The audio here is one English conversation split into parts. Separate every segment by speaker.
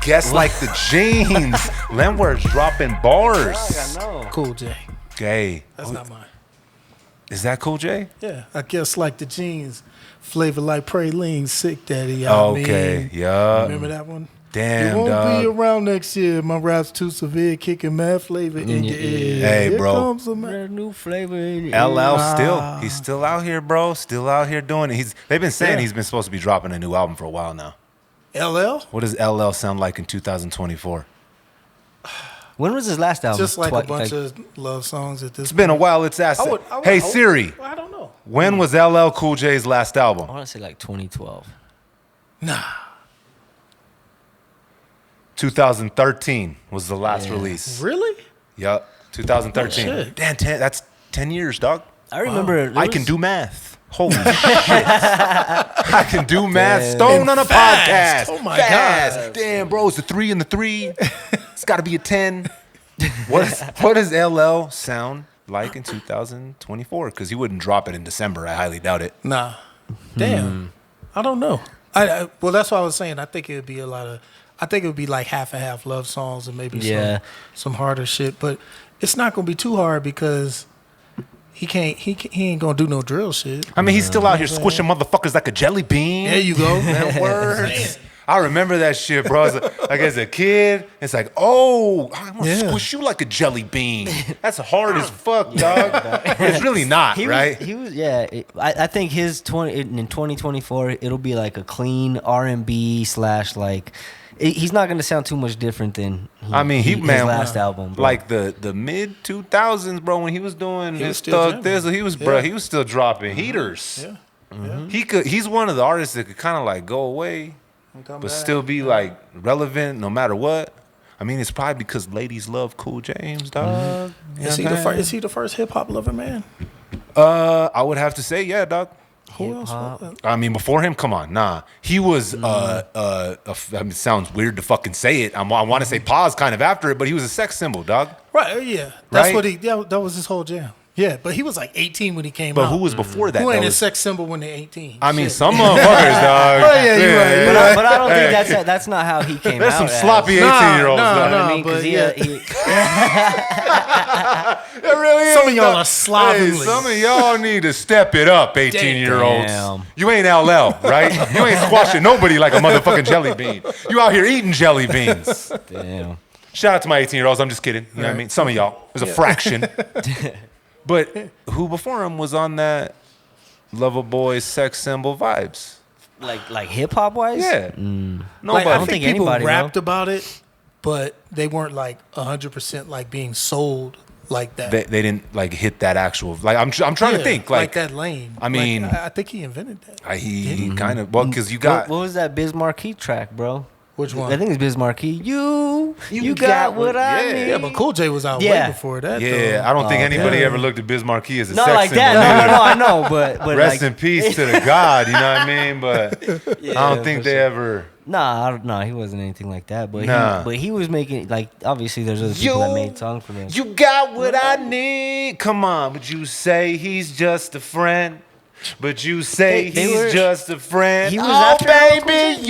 Speaker 1: Guess like the jeans. Lemware's dropping bars.
Speaker 2: I know.
Speaker 3: Cool J.
Speaker 1: Gay.
Speaker 3: That's not mine.
Speaker 1: Is that Cool J?
Speaker 3: Yeah, I guess like the jeans. Flavor like praline, sick daddy.
Speaker 1: Okay, yeah.
Speaker 3: Remember that one?
Speaker 1: Damn,
Speaker 3: you won't
Speaker 1: dog.
Speaker 3: be around next year. My rap's too severe, kicking mad flavor in your ear.
Speaker 1: Hey,
Speaker 3: Here
Speaker 1: bro.
Speaker 3: comes a man.
Speaker 2: Brand new flavor in your
Speaker 1: LL he's still out here, bro. Still out here doing it. They've been saying he's been supposed to be dropping a new album for a while now.
Speaker 3: LL?
Speaker 1: What does LL sound like in 2024?
Speaker 2: When was his last album?
Speaker 3: Just like a bunch of love songs at this
Speaker 1: It's been a while. It's asset.
Speaker 3: I would
Speaker 1: Hey,
Speaker 3: hope-
Speaker 1: Siri,
Speaker 3: I don't know.
Speaker 1: when was LL Cool J's last
Speaker 2: I
Speaker 1: album?
Speaker 2: want to say like 2012.
Speaker 3: Nah.
Speaker 1: 2013 was the last release.
Speaker 3: Really?
Speaker 1: Yup, 2013.
Speaker 3: Oh, shit.
Speaker 1: Damn, that's 10 years, dog.
Speaker 2: I remember.
Speaker 1: I can do math. Holy shit. I can do math. Stone
Speaker 3: And
Speaker 1: on a
Speaker 3: fast.
Speaker 1: podcast.
Speaker 3: Oh, my
Speaker 1: Fast.
Speaker 3: God.
Speaker 1: Damn, bro, it's a 3 and the 3. It's got to be a 10. What does LL sound like in 2024? Because he wouldn't drop it in December. I highly doubt it.
Speaker 3: Nah. Damn. I don't know. Well, that's what I was saying. I think it would be I think it would be like half and half love songs and maybe some harder shit. But it's not going to be too hard because he ain't going to do no drill shit.
Speaker 1: I mean, he's still out here squishing motherfuckers like a jelly bean.
Speaker 3: There you go.
Speaker 1: That words. I remember that shit, bro. Like as a kid, it's like, oh, I'm gonna squish you like a jelly bean. That's hard as fuck, dog. It's really not, right?
Speaker 2: He was, yeah. I think his in 2024, it'll be like a clean R&B / like. He's not gonna sound too much different than his last album, bro.
Speaker 1: Like the mid 2000s, bro. When he was doing his Thug Thizzle, he was still dropping heaters.
Speaker 3: Yeah.
Speaker 1: He's one of the artists that could kind of like go away, but still be like relevant no matter what. I mean, it's probably because ladies love Cool James, dog.
Speaker 3: Is he the first hip hop lover man?
Speaker 1: I would have to say, yeah, dog.
Speaker 3: Who else?
Speaker 1: I mean, before him, come on, nah. He was, I mean, it sounds weird to fucking say it. I want to say pause kind of after it, but he was a sex symbol, dog.
Speaker 3: Right, yeah. That's
Speaker 1: Right?
Speaker 3: what that was his whole jam. Yeah, but he was like 18 when he came
Speaker 1: But
Speaker 3: out.
Speaker 1: who was before that?
Speaker 3: Who ain't
Speaker 1: that
Speaker 3: a
Speaker 1: was,
Speaker 3: sex symbol when they're 18?
Speaker 1: I mean,
Speaker 3: Shit.
Speaker 1: some motherfuckers, dog.
Speaker 3: Oh, yeah, you're right.
Speaker 2: But I don't think that's not how he came
Speaker 1: There's
Speaker 2: out.
Speaker 1: some sloppy 18-year-olds,
Speaker 3: Nah,
Speaker 1: dog.
Speaker 3: nah.
Speaker 2: I mean, because
Speaker 1: It really is,
Speaker 3: Some of y'all
Speaker 1: dog.
Speaker 3: are slovenly.
Speaker 1: Hey, some of y'all need to step it up, 18-year-olds.
Speaker 2: Damn.
Speaker 1: You ain't LL, right? You ain't squashing nobody like a motherfucking jelly bean. You out here eating jelly beans.
Speaker 2: damn.
Speaker 1: Shout out to my 18-year-olds. I'm just kidding. You know what I mean? Some of y'all. There's a fraction. But who before him was on that Lover Boy sex symbol vibes?
Speaker 2: Like hip hop wise?
Speaker 1: Yeah.
Speaker 3: Like,
Speaker 1: Nobody.
Speaker 3: I
Speaker 2: don't
Speaker 3: think
Speaker 2: think
Speaker 3: people
Speaker 2: anybody,
Speaker 3: rapped about it, but they weren't like 100% like being sold like that.
Speaker 1: They didn't like hit that actual. Like I'm trying to think like
Speaker 3: that lane.
Speaker 1: I mean,
Speaker 3: I think he invented that.
Speaker 1: he kind of because you got
Speaker 2: What was that Biz Markie track, bro?
Speaker 3: Which one?
Speaker 2: I think it's Biz Markie. You got what I need.
Speaker 3: Yeah, but Cool J was out way
Speaker 2: Yeah.
Speaker 3: before that.
Speaker 1: yeah.
Speaker 3: though.
Speaker 1: I don't think
Speaker 2: Oh,
Speaker 1: anybody
Speaker 2: yeah.
Speaker 1: ever looked at Biz Markie as a
Speaker 2: Not
Speaker 1: sex
Speaker 2: like
Speaker 1: symbol.
Speaker 2: that.
Speaker 1: either.
Speaker 2: No, I know, but
Speaker 1: Rest
Speaker 2: like,
Speaker 1: in peace to the God. You know what I mean? But I don't think
Speaker 2: for
Speaker 1: they
Speaker 2: sure.
Speaker 1: ever.
Speaker 2: Nah, he wasn't anything like that. But
Speaker 1: Nah.
Speaker 2: he was making like obviously there's other people that made songs for them.
Speaker 1: You got what I need. Come on, but you say he's just a friend. But you say
Speaker 2: They
Speaker 1: he's
Speaker 2: were-
Speaker 1: just a friend.
Speaker 2: He was
Speaker 1: oh,
Speaker 2: after
Speaker 1: baby,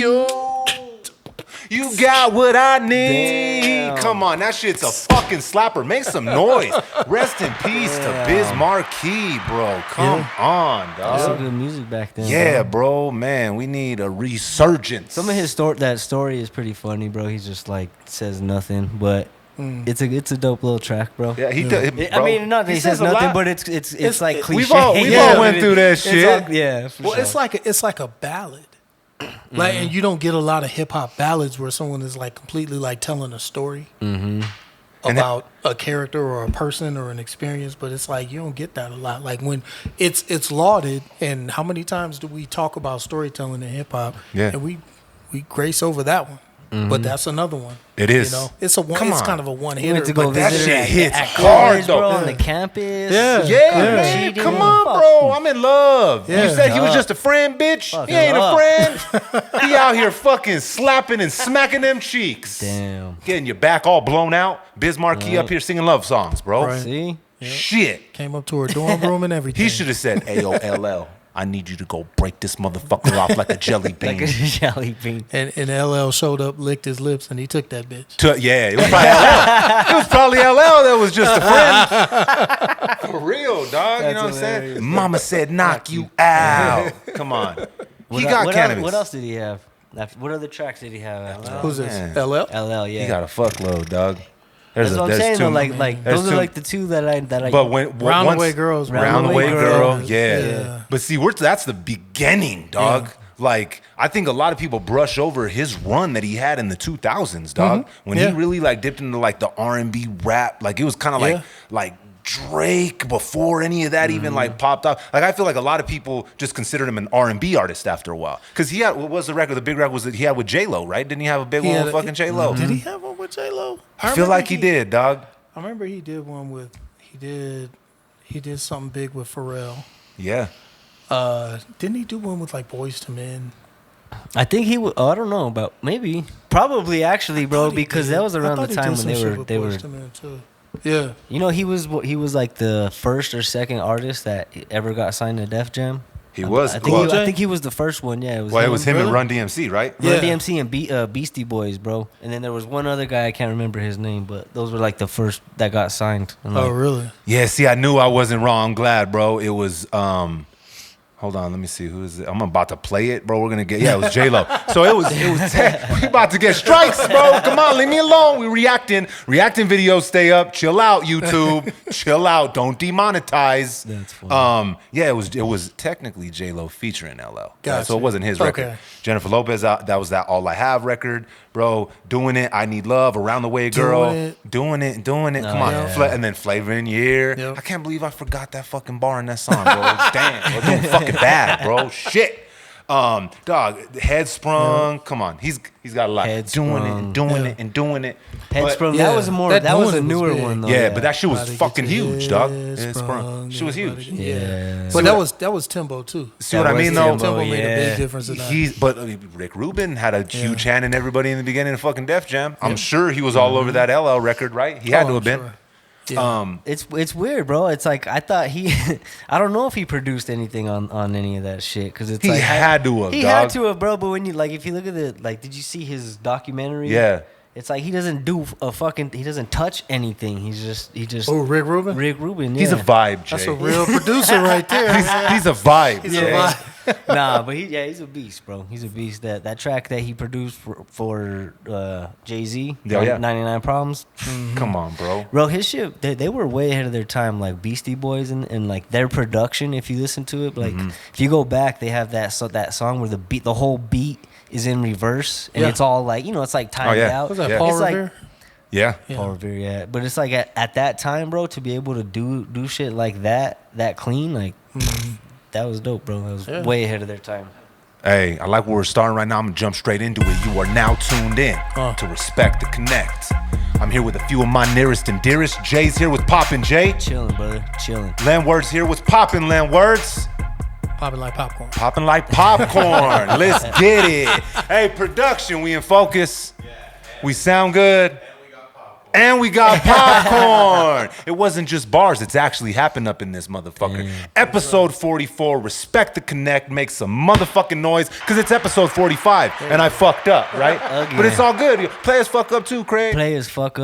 Speaker 1: you got what I need.
Speaker 2: Damn.
Speaker 1: Come on, that shit's a fucking slapper. Make some noise. Rest in peace to Biz Markie, bro. Come on,
Speaker 2: There's some
Speaker 1: dog.
Speaker 2: good music back then.
Speaker 1: Yeah,
Speaker 2: bro.
Speaker 1: bro, man, we need a resurgence.
Speaker 2: Some of his that story is pretty funny, bro. He's just like says nothing, but it's a dope little track, bro.
Speaker 1: Yeah, he does.
Speaker 2: I mean, not that he says
Speaker 1: a
Speaker 2: nothing,
Speaker 1: lot.
Speaker 2: but it's like cliche.
Speaker 1: We've all went through that shit.
Speaker 2: Yeah, for
Speaker 3: Well,
Speaker 2: sure.
Speaker 3: it's like a ballad. Like, and you don't get a lot of hip hop ballads where someone is like completely like telling a story about a character or a person or an experience. But it's like you don't get that a lot. Like when it's lauded, and how many times do we talk about storytelling in hip hop?
Speaker 1: Yeah.
Speaker 3: And we grace over that one. But that's another one.
Speaker 1: It is.
Speaker 3: You know, it's a one.
Speaker 1: Come
Speaker 3: It's
Speaker 1: on.
Speaker 3: kind of a one
Speaker 2: He went
Speaker 3: hitter.
Speaker 2: to go
Speaker 3: But
Speaker 1: that
Speaker 2: visit
Speaker 1: shit
Speaker 2: her
Speaker 1: hits
Speaker 2: at
Speaker 1: hard,
Speaker 2: college, bro,
Speaker 1: though.
Speaker 2: on the campus.
Speaker 3: Yeah.
Speaker 1: Yeah, man.
Speaker 2: cheating.
Speaker 1: Come on,
Speaker 2: Fuck.
Speaker 1: bro. I'm in love.
Speaker 3: Yeah.
Speaker 1: You said he was
Speaker 2: Fuck.
Speaker 1: just a friend, bitch.
Speaker 2: Fuck
Speaker 1: He ain't
Speaker 2: up.
Speaker 1: a friend. He out here fucking slapping and smacking them cheeks.
Speaker 2: Damn.
Speaker 1: Getting your back all blown out. Biz Markie up here singing love songs, bro.
Speaker 3: Right.
Speaker 2: See?
Speaker 1: Shit.
Speaker 3: Came up to her dorm room and everything.
Speaker 1: He should have said AOLL. I need you to go break this motherfucker off like a jelly bean.
Speaker 2: Like a jelly bean.
Speaker 3: And LL showed up, licked his lips, and he took that bitch.
Speaker 1: Yeah, it was probably LL. It was probably LL that was just a friend. For real, dog. You know what I'm saying? Mama said knock you out. Come on. He got cannabis.
Speaker 2: What else did he have? What other tracks did he have after that?
Speaker 3: Who's this?
Speaker 1: Man.
Speaker 3: LL?
Speaker 2: LL, yeah.
Speaker 1: He got a fuckload, dog.
Speaker 2: That's what I'm saying, though. Like those are like the two that I.
Speaker 1: But
Speaker 3: Roundaway Girls.
Speaker 1: Roundaway Girl, yeah. But see, that's the beginning, dog. Yeah. Like, I think a lot of people brush over his run that he had in the 2000s, dog. When he really like dipped into like the R&B rap, like it was kind of like Drake before any of that even like popped up. Like I feel like a lot of people just considered him an R&B artist after a while. Because he had, what was the record? The big record was that he had with J-Lo, right? Didn't he have a big one with fucking J-Lo?
Speaker 3: Did he have one with J-Lo?
Speaker 1: I feel like he did, dog.
Speaker 3: I remember he did one with, he did something big with Pharrell.
Speaker 1: Yeah.
Speaker 3: Didn't he do one with like Boyz II Men?
Speaker 2: I think he would. I don't know about maybe, probably actually, bro, because that was around the time when they were.
Speaker 3: Yeah.
Speaker 2: You know, he was like the first or second artist that ever got signed to Def Jam.
Speaker 1: He was.
Speaker 2: I think he was the first one. Yeah.
Speaker 1: It was him and Run DMC, right?
Speaker 2: Run DMC and Beastie Boys, bro. And then there was one other guy, I can't remember his name, but those were like the first that got signed.
Speaker 3: Oh, really?
Speaker 1: Yeah. See, I knew I wasn't wrong. I'm glad, bro. It was. Hold on, let me see who is it. I'm about to play it, bro. We're gonna get it was J-Lo. So it was we about to get strikes, bro. Come on, leave me alone. We reacting videos. Stay up, chill out, YouTube, chill out. Don't demonetize.
Speaker 2: That's funny.
Speaker 1: Yeah, it was technically J-Lo featuring LL.
Speaker 3: Gotcha.
Speaker 1: So it wasn't his record.
Speaker 3: Okay.
Speaker 1: Jennifer Lopez, that was that All I Have record, bro. Doing it, I Need Love, Around the Way Girl, doing it. Come on, and then Flavor in Your Ear.
Speaker 3: Yep.
Speaker 1: I can't believe I forgot that fucking bar in that song, bro. Damn, we're doing fucking bad, bro. Shit. Dog, Headsprung. Come on, he's got a lot. Doing it.
Speaker 2: Headsprung. That was a newer one though.
Speaker 1: Yeah, but that shit was fucking huge, dog. Headsprung. She was huge.
Speaker 2: Yeah.
Speaker 3: But that was Timbo too.
Speaker 1: See what I mean though?
Speaker 3: Timbo made a big difference in that.
Speaker 1: But Rick Rubin had a huge hand in everybody in the beginning of fucking Def Jam. I'm sure he was all over that LL record, right? He had to have been.
Speaker 3: Sure. Yeah.
Speaker 2: It's weird, bro. It's like I thought I don't know if he produced anything on any of that shit because it's
Speaker 1: he
Speaker 2: like
Speaker 1: had to have.
Speaker 2: He had to have, bro. But when if you look at did you see his documentary?
Speaker 1: Yeah.
Speaker 2: It's like he doesn't touch anything. He just.
Speaker 3: Oh, Rick Rubin.
Speaker 2: Rick Rubin. Yeah.
Speaker 1: He's a vibe, Jay.
Speaker 3: That's a real producer right there.
Speaker 1: He's a vibe.
Speaker 3: He's a vibe.
Speaker 2: Nah, but he's a beast, bro. He's a beast. That track that he produced for Jay-Z, 99 Problems.
Speaker 1: Mm-hmm. Come on, bro.
Speaker 2: Bro, his shit, they were way ahead of their time, like Beastie Boys and like their production. If you listen to it, like if you go back, they have that song where the whole beat is in reverse and it's all like it's like timed out.
Speaker 3: Was that Paul Revere?
Speaker 1: Yeah.
Speaker 2: Paul Revere, yeah. But it's like at that time, bro, to be able to do shit like that clean, like. That was dope, bro. That was way ahead of their time.
Speaker 1: Hey, I like where we're starting right now. I'm going to jump straight into it. You are now tuned in to Respect the Connect. I'm here with a few of my nearest and dearest. Jay's here with Poppin' Jay.
Speaker 2: Chilling, brother. Chilling.
Speaker 1: Landword's here with Poppin' Landwords.
Speaker 3: Popping like popcorn.
Speaker 1: Poppin' like popcorn. Let's get it. Hey, production, we in focus. We sound good. And we got popcorn. It wasn't just bars. It's actually happened up in this motherfucker. Episode 44, Respect the Connect, make some motherfucking noise, because it's episode 45, and I fucked up, right?
Speaker 2: Again.
Speaker 1: But it's all good. Players fuck up too, Craig.
Speaker 2: Players fuck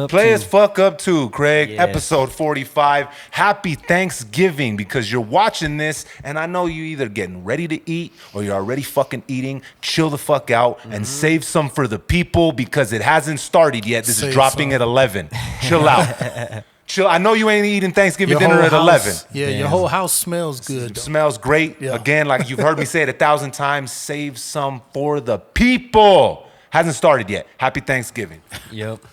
Speaker 2: up
Speaker 1: too, Craig. Yeah. Episode 45. Happy Thanksgiving, because you're watching this, and I know you're either getting ready to eat, or you're already fucking eating. Chill the fuck out, and save some for the people, because it hasn't started yet. This is dropping at 11. Chill out. Chill. I know you ain't eating Thanksgiving dinner at 11.
Speaker 3: Yeah, your whole house smells good.
Speaker 1: It smells great. Yeah. Again, like you've heard me say it 1,000 times, save some for the people. Hasn't started yet. Happy Thanksgiving.
Speaker 2: Yep.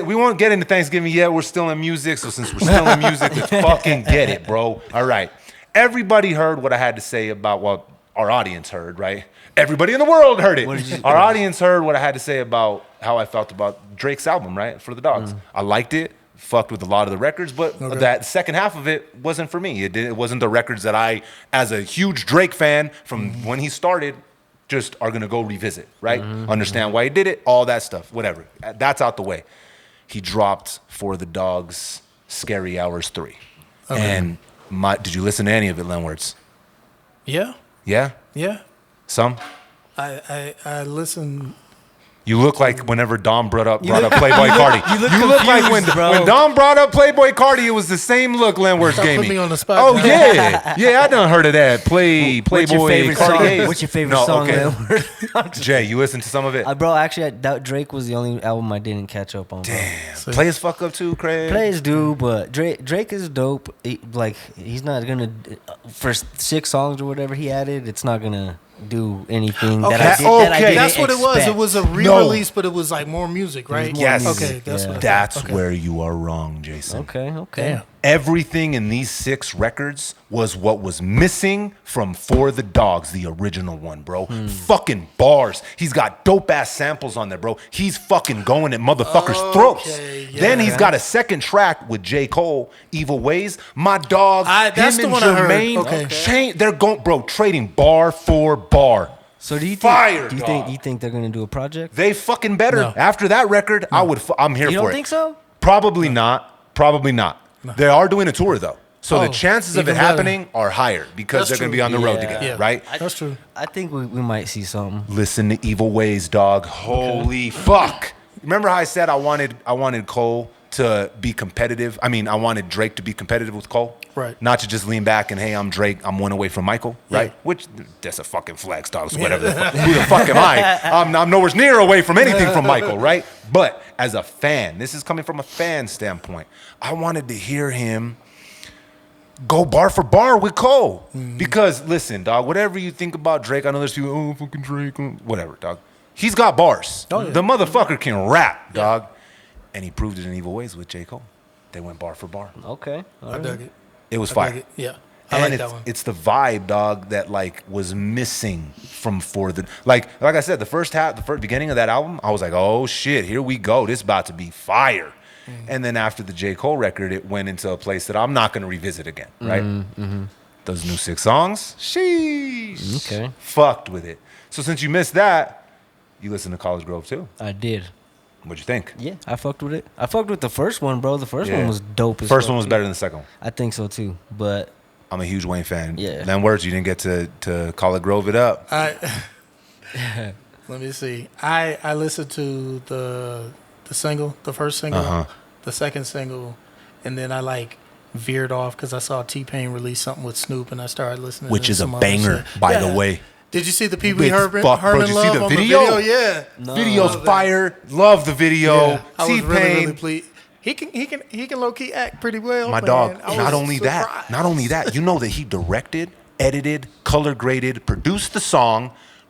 Speaker 1: We won't get into Thanksgiving yet. We're still in music. So since we're still in music, let's fucking get it, bro. All right. Everybody heard what I had to say about what our audience heard, right? Everybody in the world heard it. Our audience heard what I had to say about how I felt about Drake's album, right? For the Dogs. I liked it. Fucked with a lot of the records, but that second half of it wasn't for me. It wasn't the records that I, as a huge Drake fan from when he started, just are going to go revisit, right? Understand why he did it, all that stuff, whatever. That's out the way. He dropped For the Dogs Scary Hours 3. And did you listen to any of it, Lenwords?
Speaker 3: Yeah.
Speaker 1: Yeah?
Speaker 3: Yeah.
Speaker 1: Some?
Speaker 3: I listen.
Speaker 1: You look like whenever Dom brought up Playboy Cardi.
Speaker 2: you look
Speaker 1: like
Speaker 2: confused, bro.
Speaker 1: when Dom brought up Playboy Cardi, it was the same look Landworth
Speaker 3: Don't
Speaker 1: gave
Speaker 3: put
Speaker 1: me.
Speaker 3: me on the spot,
Speaker 1: Oh
Speaker 3: John.
Speaker 1: yeah, I done heard of that. Playboy
Speaker 2: What's your favorite
Speaker 1: Cardi.
Speaker 2: song? What's your favorite song?
Speaker 1: Okay. Jay, you listened to some of it?
Speaker 2: Bro, actually, Drake was the only album I didn't catch up on. Bro.
Speaker 1: Damn. Play his fuck up too, Craig.
Speaker 2: Plays do, but Drake is dope. He's not gonna for 6 songs or whatever he added. It's not gonna do anything that I didn't
Speaker 3: That's what it was.
Speaker 2: expect.
Speaker 3: It was a re-release, but it was like more music, right?
Speaker 1: Yes.
Speaker 3: Okay, that's what.
Speaker 1: That's where you are wrong, Jason.
Speaker 2: Okay.
Speaker 3: Damn.
Speaker 1: Everything in these 6 records was what was missing from For the Dogs, the original one, bro. Fucking bars. He's got dope ass samples on there, bro. He's fucking going at motherfuckers' throats.
Speaker 3: Yeah.
Speaker 1: Then he's got a second track with J. Cole, Evil Ways. My dog,
Speaker 3: that's
Speaker 1: him
Speaker 3: the
Speaker 1: and
Speaker 3: one I heard.
Speaker 1: Jermaine,
Speaker 3: Okay.
Speaker 1: Chain, they're going, bro, trading bar for bar.
Speaker 2: So do you
Speaker 1: Fire,
Speaker 2: think?
Speaker 1: dog.
Speaker 2: You think they're gonna do a project?
Speaker 1: They fucking better.
Speaker 3: No.
Speaker 1: After that record, I'm here
Speaker 2: You
Speaker 1: for
Speaker 2: don't
Speaker 1: it.
Speaker 2: think so?
Speaker 1: Probably not. Probably not. They are doing a tour though, so the
Speaker 3: Oh,
Speaker 1: chances of it
Speaker 3: even better.
Speaker 1: happening are higher because
Speaker 3: That's
Speaker 1: they're going to
Speaker 3: true.
Speaker 1: be on the road
Speaker 2: Yeah.
Speaker 1: together,
Speaker 3: Yeah.
Speaker 1: right?
Speaker 3: That's true.
Speaker 2: I think we might see something.
Speaker 1: Listen to Evil Ways, dog. Holy fuck! Remember how I said I wanted Cole to be competitive? I mean, I wanted Drake to be competitive with Cole,
Speaker 3: Right.
Speaker 1: Not to just lean back and hey, I'm Drake. I'm one away from Michael, right?
Speaker 3: Yeah.
Speaker 1: Which that's a fucking flex, dog. So whatever. Who the fuck am I? I'm nowhere near away from anything from Michael, right? But as a fan, this is coming from a fan standpoint. I wanted to hear him go bar for bar with Cole. Because listen, dog, whatever you think about Drake, I know there's people, oh, fucking Drake, whatever, dog. He's got bars.
Speaker 3: Oh, yeah.
Speaker 1: The motherfucker can rap, dog. And he proved it in Evil Ways with J. Cole. They went bar for bar.
Speaker 2: Okay.
Speaker 3: I dug it.
Speaker 1: It was
Speaker 3: I
Speaker 1: fire.
Speaker 3: dug it. Yeah. I
Speaker 1: And
Speaker 3: like
Speaker 1: it's,
Speaker 3: that one.
Speaker 1: it's the vibe, dog, that like was missing from For the like I said, the first beginning of that album, I was like, oh shit, here we go. This about to be fire. And then after the J. Cole record, it went into a place that I'm not gonna revisit again, right? Those new 6 songs, sheesh.
Speaker 2: Okay.
Speaker 1: Fucked with it. So since you missed that, you listen to College Grove too.
Speaker 2: I did.
Speaker 1: What'd you think?
Speaker 2: Yeah, I fucked with it. I fucked with the first one, bro. The first
Speaker 1: Yeah.
Speaker 2: one was dope as
Speaker 1: First
Speaker 2: fuck,
Speaker 1: one was
Speaker 2: too.
Speaker 1: better than the second one.
Speaker 2: I think so too. But
Speaker 1: I'm a huge Wayne fan.
Speaker 2: Yeah.
Speaker 1: Them words, you didn't get to College Grove it up.
Speaker 3: Let me see. I listened to the single, the first single,
Speaker 1: Uh-huh.
Speaker 3: the second single, and then I like veered off because I saw T-Pain release something with Snoop, and I started listening.
Speaker 1: Which
Speaker 3: to
Speaker 1: is a
Speaker 3: some other
Speaker 1: banger,
Speaker 3: shit.
Speaker 1: by
Speaker 3: Yeah.
Speaker 1: the way.
Speaker 3: Did you see the Pee Wee
Speaker 1: With
Speaker 3: Herman
Speaker 1: fuck, bro, did you see
Speaker 3: love
Speaker 1: the
Speaker 3: on
Speaker 1: video?
Speaker 3: the video? Yeah.
Speaker 2: No.
Speaker 1: Video's
Speaker 3: Love that.
Speaker 1: fire. Love the video.
Speaker 3: Yeah. I was really,
Speaker 1: T-Pain.
Speaker 3: really pleased. He can low key act pretty well.
Speaker 1: My
Speaker 3: man.
Speaker 1: dog.
Speaker 3: I
Speaker 1: Not
Speaker 3: was
Speaker 1: only that. You know that he directed, edited, color graded, produced the song,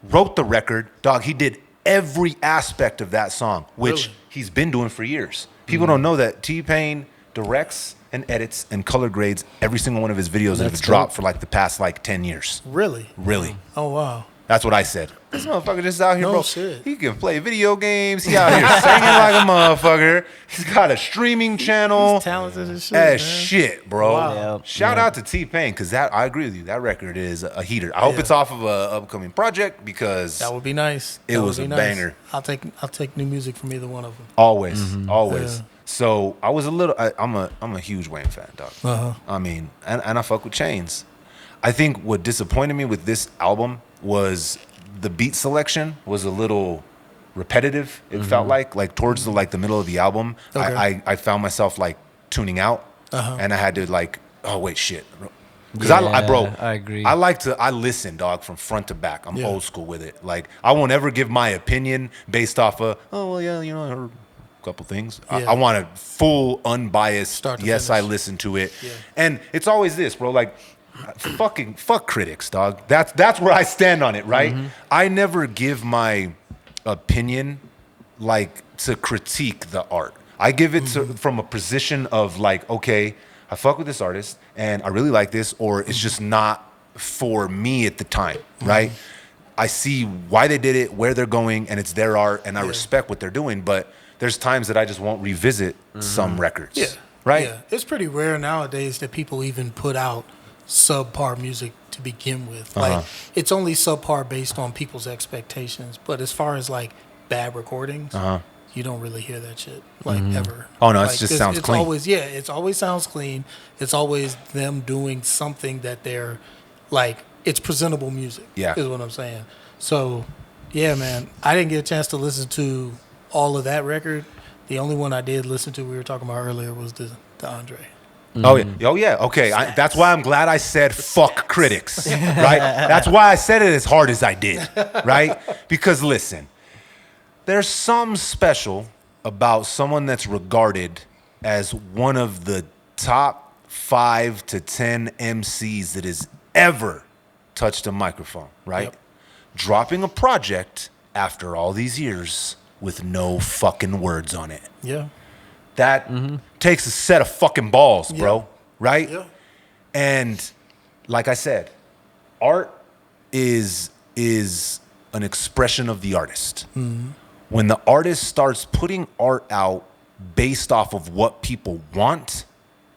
Speaker 1: wrote the record. Dog, he did every aspect of that song, which
Speaker 3: Really?
Speaker 1: he's been doing for years. People don't know that T-Pain directs and edits and color grades every single one of his videos that have
Speaker 2: That's
Speaker 1: dropped
Speaker 2: dope.
Speaker 1: for like the past like 10 years.
Speaker 3: Really?
Speaker 1: Really.
Speaker 3: Oh wow.
Speaker 1: That's what I said. This motherfucker just out here,
Speaker 3: No
Speaker 1: bro.
Speaker 3: shit.
Speaker 1: He can play video games. He out here singing like a motherfucker. He's got a streaming channel.
Speaker 3: He's talented as shit.
Speaker 1: As
Speaker 3: man.
Speaker 1: shit, bro.
Speaker 3: Wow.
Speaker 2: Yeah,
Speaker 1: Shout
Speaker 2: yeah.
Speaker 1: out to T-Pain, because that I agree with you. That record is a heater. I hope
Speaker 3: Yeah.
Speaker 1: it's off of a upcoming project because
Speaker 3: That would be nice.
Speaker 1: It
Speaker 3: That
Speaker 1: was
Speaker 3: would be
Speaker 1: a
Speaker 3: nice.
Speaker 1: banger.
Speaker 3: I'll take new music from either one of them.
Speaker 1: always.
Speaker 3: Yeah.
Speaker 1: So I was a little. I'm a huge Wayne fan, dog.
Speaker 3: Uh-huh.
Speaker 1: I mean, and I fuck with Chainz. I think what disappointed me with this album was the beat selection was a little repetitive. It felt like towards the middle of the album,
Speaker 3: Okay.
Speaker 1: I found myself like tuning out,
Speaker 3: Uh-huh.
Speaker 1: and I had to like, oh wait, shit. Because
Speaker 2: Yeah,
Speaker 1: I
Speaker 2: agree.
Speaker 1: I listen, dog, from front to back. I'm
Speaker 3: Yeah.
Speaker 1: old school with it. Like, I won't ever give my opinion based off of, oh, well, yeah, I heard a couple things.
Speaker 3: Yeah.
Speaker 1: I want a full, unbiased,
Speaker 3: Start to
Speaker 1: yes, I
Speaker 3: finish.
Speaker 1: listened to it.
Speaker 3: Yeah.
Speaker 1: And it's always this, bro, like, fuck critics, dog. That's where I stand on it, right? I never give my opinion, like, to critique the art. I give it from a position of, like, okay, I fuck with this artist and I really like this, or it's just not for me at the time, right? I see why they did it, where they're going, and it's their art, and I respect what they're doing, but there's times that I just won't revisit some records.
Speaker 3: Yeah.
Speaker 1: Right?
Speaker 3: Yeah. It's pretty rare nowadays that people even put out subpar music to begin with. Like it's only subpar based on people's expectations. But as far as like bad recordings, you don't really hear that shit like ever.
Speaker 1: Oh, no, it
Speaker 3: Like,
Speaker 1: just sounds clean.
Speaker 3: It always sounds clean. It's always them doing something that they're like it's presentable music.
Speaker 1: Yeah.
Speaker 3: Is what I'm saying. So, yeah, man, I didn't get a chance to listen to all of that record. The only one I did listen to, we were talking about earlier, was the André.
Speaker 1: Oh yeah, okay. That's why I'm glad I said fuck critics, right? That's why I said it as hard as I did, right? Because listen, there's something special about someone that's regarded as one of the top 5 to 10 MCs that has ever touched a microphone, right?
Speaker 3: Yep.
Speaker 1: Dropping a project after all these years with no fucking words on it.
Speaker 3: Yeah.
Speaker 1: That takes a set of fucking balls, bro. Right?
Speaker 3: Yeah.
Speaker 1: And like I said, art is an expression of the artist. When the artist starts putting art out based off of what people want,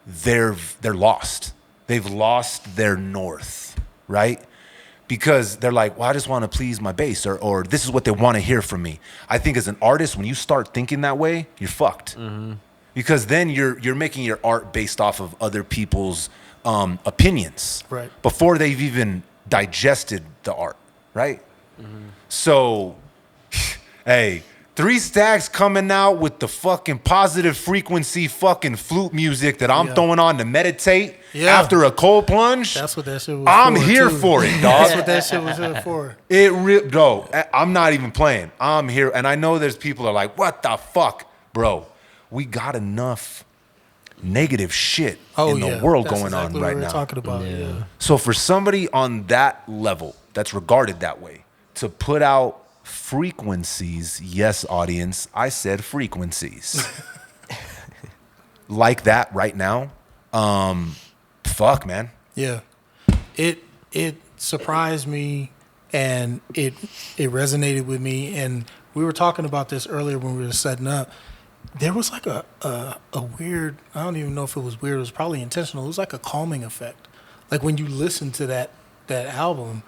Speaker 1: they're lost. They've lost their north, right? Because they're like, well, I just want to please my base, or this is what they want to hear from me. I think as an artist, when you start thinking that way, you're fucked. Because then you're making your art based off of other people's opinions,
Speaker 3: Right.
Speaker 1: before they've even digested the art, right? So, hey, 3 Stacks coming out with the fucking positive frequency fucking flute music that I'm throwing on to meditate after a cold plunge.
Speaker 3: That's what that shit was
Speaker 1: I'm
Speaker 3: for,
Speaker 1: here
Speaker 3: too.
Speaker 1: for it, dog.
Speaker 3: That's what that shit was here for.
Speaker 1: No, I'm not even playing. I'm here, and I know there's people that are like, what the fuck, bro? We got enough negative shit in the world
Speaker 3: That's
Speaker 1: going
Speaker 3: exactly
Speaker 1: on
Speaker 3: what
Speaker 1: right
Speaker 3: we were
Speaker 1: now.
Speaker 3: talking about. Yeah.
Speaker 1: So for somebody on that level that's regarded that way to put out frequencies, yes, audience, I said frequencies, like that right now, fuck, man.
Speaker 3: Yeah. It surprised me, and it resonated with me. And we were talking about this earlier when we were setting up. There was like a weird, I don't even know if it was weird, it was probably intentional. It was like a calming effect. Like when you listen to that album,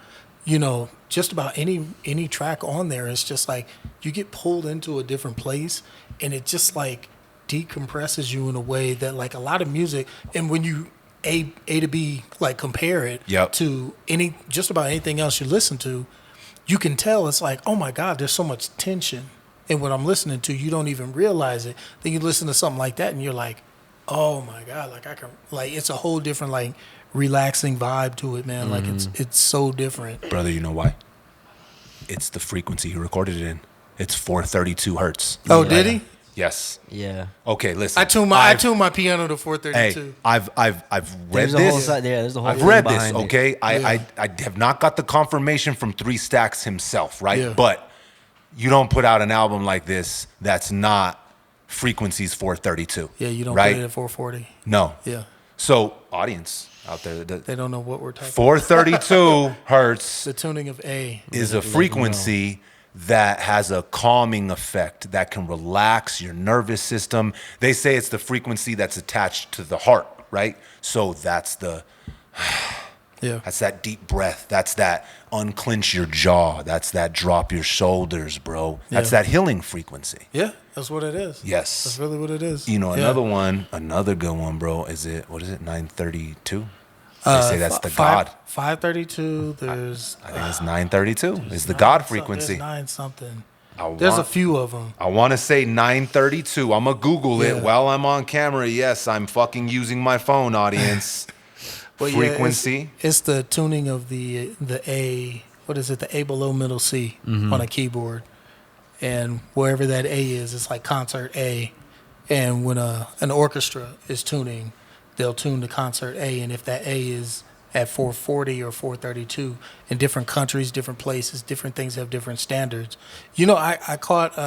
Speaker 3: you know, just about any track on there, it's just like you get pulled into a different place, and it just like decompresses you in a way that like a lot of music, and when you A to B like compare it to just about anything else you listen to, you can tell it's like, oh my God, there's so much tension. And what I'm listening to, you don't even realize it. Then you listen to something like that, and you're like, "Oh my God!" Like it's a whole different, like, relaxing vibe to it, man. Like it's so different,
Speaker 1: Brother, you know why? It's the frequency he recorded it in. It's 432 hertz.
Speaker 3: Oh, did he?
Speaker 1: Yes.
Speaker 2: Yeah.
Speaker 1: Okay, listen.
Speaker 3: I tuned my piano to 432.
Speaker 1: Hey, I've read
Speaker 2: There's a
Speaker 1: this.
Speaker 2: whole side there. There's a whole
Speaker 1: I've
Speaker 2: thing
Speaker 1: read this.
Speaker 2: behind it.
Speaker 1: Okay, I have not got the confirmation from 3 Stacks himself, right?
Speaker 3: Yeah.
Speaker 1: But you don't put out an album like this that's not frequencies 432.
Speaker 3: Yeah, you don't
Speaker 1: right?
Speaker 3: put it at 440.
Speaker 1: No.
Speaker 3: Yeah,
Speaker 1: So audience out there,
Speaker 3: they don't know what we're talking.
Speaker 1: 432 hertz
Speaker 3: The tuning of A
Speaker 1: is a frequency that has a calming effect that can relax your nervous system. They say it's the frequency that's attached to the heart, right? So that's that's that deep breath. That's that unclench your jaw. That's that drop your shoulders, bro. That's that healing frequency.
Speaker 3: Yeah, that's what it is.
Speaker 1: Yes.
Speaker 3: That's really what it is.
Speaker 1: You know, another good one, bro, what is it, 932? They say that's the God.
Speaker 3: 532, there's...
Speaker 1: I think it's 932. It's the God frequency.
Speaker 3: There's 9 something.
Speaker 1: I
Speaker 3: There's
Speaker 1: want-
Speaker 3: a few of them.
Speaker 1: I want to say 932. I'm going to Google it
Speaker 3: Yeah.
Speaker 1: while I'm on camera. Yes, I'm fucking using my phone, audience.
Speaker 3: But
Speaker 1: Frequency.
Speaker 3: Yeah, it's the tuning of the A, what is it, the A below middle C on a keyboard. And wherever that A is, it's like concert A. And when an orchestra is tuning, they'll tune the concert A. And if that A is at 440 or 432, in different countries, different places, different things have different standards. You know, I caught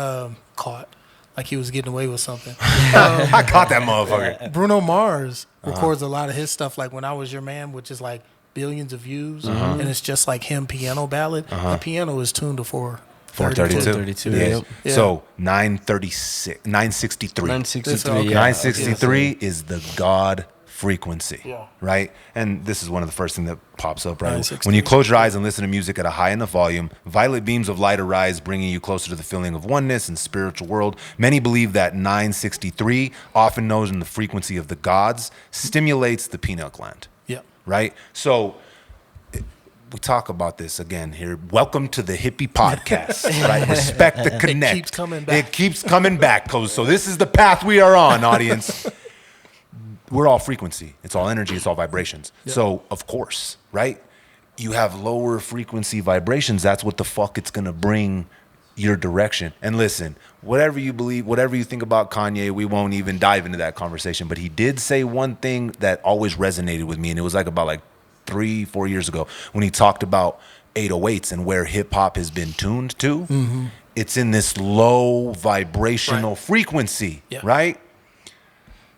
Speaker 3: like he was getting away with something.
Speaker 1: I caught that motherfucker.
Speaker 3: Bruno Mars records a lot of his stuff, like When I Was Your Man, which is like billions of views, and it's just like him piano ballad. The piano is tuned to 432.
Speaker 2: 432.
Speaker 1: Yeah.
Speaker 2: Yep.
Speaker 1: So 963.
Speaker 2: 963.
Speaker 1: 963 is the God frequency,
Speaker 3: Yeah.
Speaker 1: right? And this is one of the first things that pops up, right?
Speaker 3: 963.
Speaker 1: When you close your eyes and listen to music at a high enough volume, violet beams of light arise, bringing you closer to the feeling of oneness and spiritual world. Many believe that 963, often known in the frequency of the gods, stimulates the pineal gland,
Speaker 3: Yeah.
Speaker 1: right? So we talk about this again here. Welcome to the hippie podcast, right? Respect the connect.
Speaker 3: It keeps coming back.
Speaker 1: It keeps coming back, so this is the path we are on, audience. We're all frequency. It's all energy. It's all vibrations.
Speaker 3: Yeah.
Speaker 1: So, of course, right? You have lower frequency vibrations. That's what the fuck it's going to bring your direction. And listen, whatever you believe, whatever you think about Kanye, we won't even dive into that conversation. But he did say one thing that always resonated with me. And it was about 3-4 years ago when he talked about 808s and where hip hop has been tuned to. Mm-hmm. It's in this low vibrational frequency, right?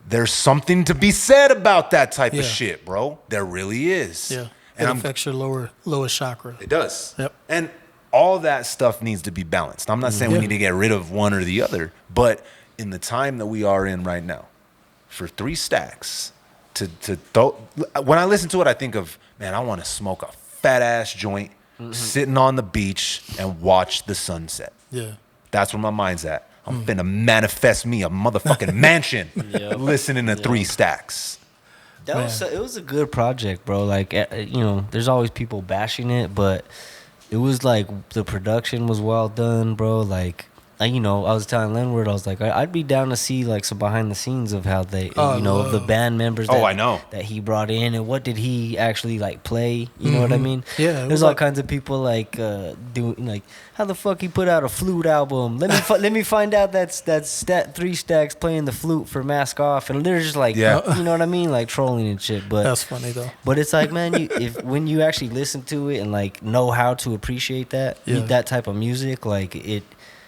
Speaker 1: There's something to be said about that type of shit, bro. There really is.
Speaker 3: Yeah.
Speaker 1: And
Speaker 3: it affects your lowest chakra.
Speaker 1: It does.
Speaker 3: Yep.
Speaker 1: And all that stuff needs to be balanced. I'm not saying we need to get rid of one or the other, but in the time that we are in right now, for 3 stacks to throw, when I listen to it, I think of, man, I want to smoke a fat ass joint, sitting on the beach and watch the sunset.
Speaker 3: Yeah.
Speaker 1: That's where my mind's at. I'm finna manifest me a motherfucking mansion listening to 3 stacks.
Speaker 2: It was a good project, bro. There's always people bashing it, but it was the production was well done, bro. I was telling Lenward, I was like, I'd be down to see some behind the scenes of how they, of the band members.
Speaker 1: I know
Speaker 2: that he brought in, and what did he actually play? You know what I mean?
Speaker 3: Yeah.
Speaker 2: There's all kinds of people doing how the fuck he put out a flute album? Let me find out that's 3 stacks playing the flute for Mask Off, and they're just you know what I mean, trolling and shit. But
Speaker 3: that's funny though.
Speaker 2: But it's man, when you actually listen to it and know how to appreciate that type of music,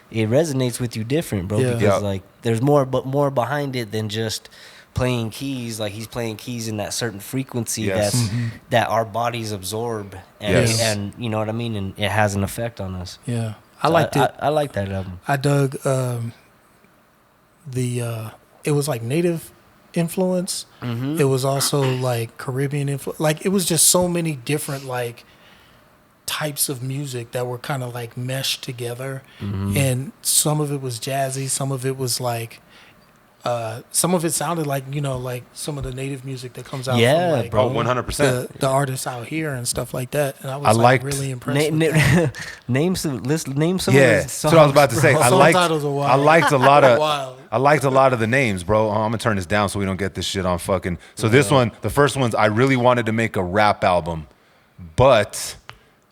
Speaker 2: it resonates with you different, bro. Because there's more behind it than just playing keys. He's playing keys in that certain frequency that our bodies absorb, and you know what I mean, and it has an effect on us.
Speaker 3: Yeah,
Speaker 2: I liked it. I like that album.
Speaker 3: I dug it was native influence. Mm-hmm. It was also Caribbean influence. It was just so many different types of music that were kind of meshed together, and some of it was jazzy, some of it was some of it sounded like some of the native music that comes out from
Speaker 1: bro, 100%.
Speaker 3: The artists out here and stuff like that, and I was really impressed with that.
Speaker 2: name some of his songs.
Speaker 1: That's what I was about to say. I liked a lot of
Speaker 3: wild.
Speaker 1: I liked a lot of the names, bro. I'm gonna turn this down so we don't get this shit on fucking. So this one, the first one's I really wanted to make a rap album, but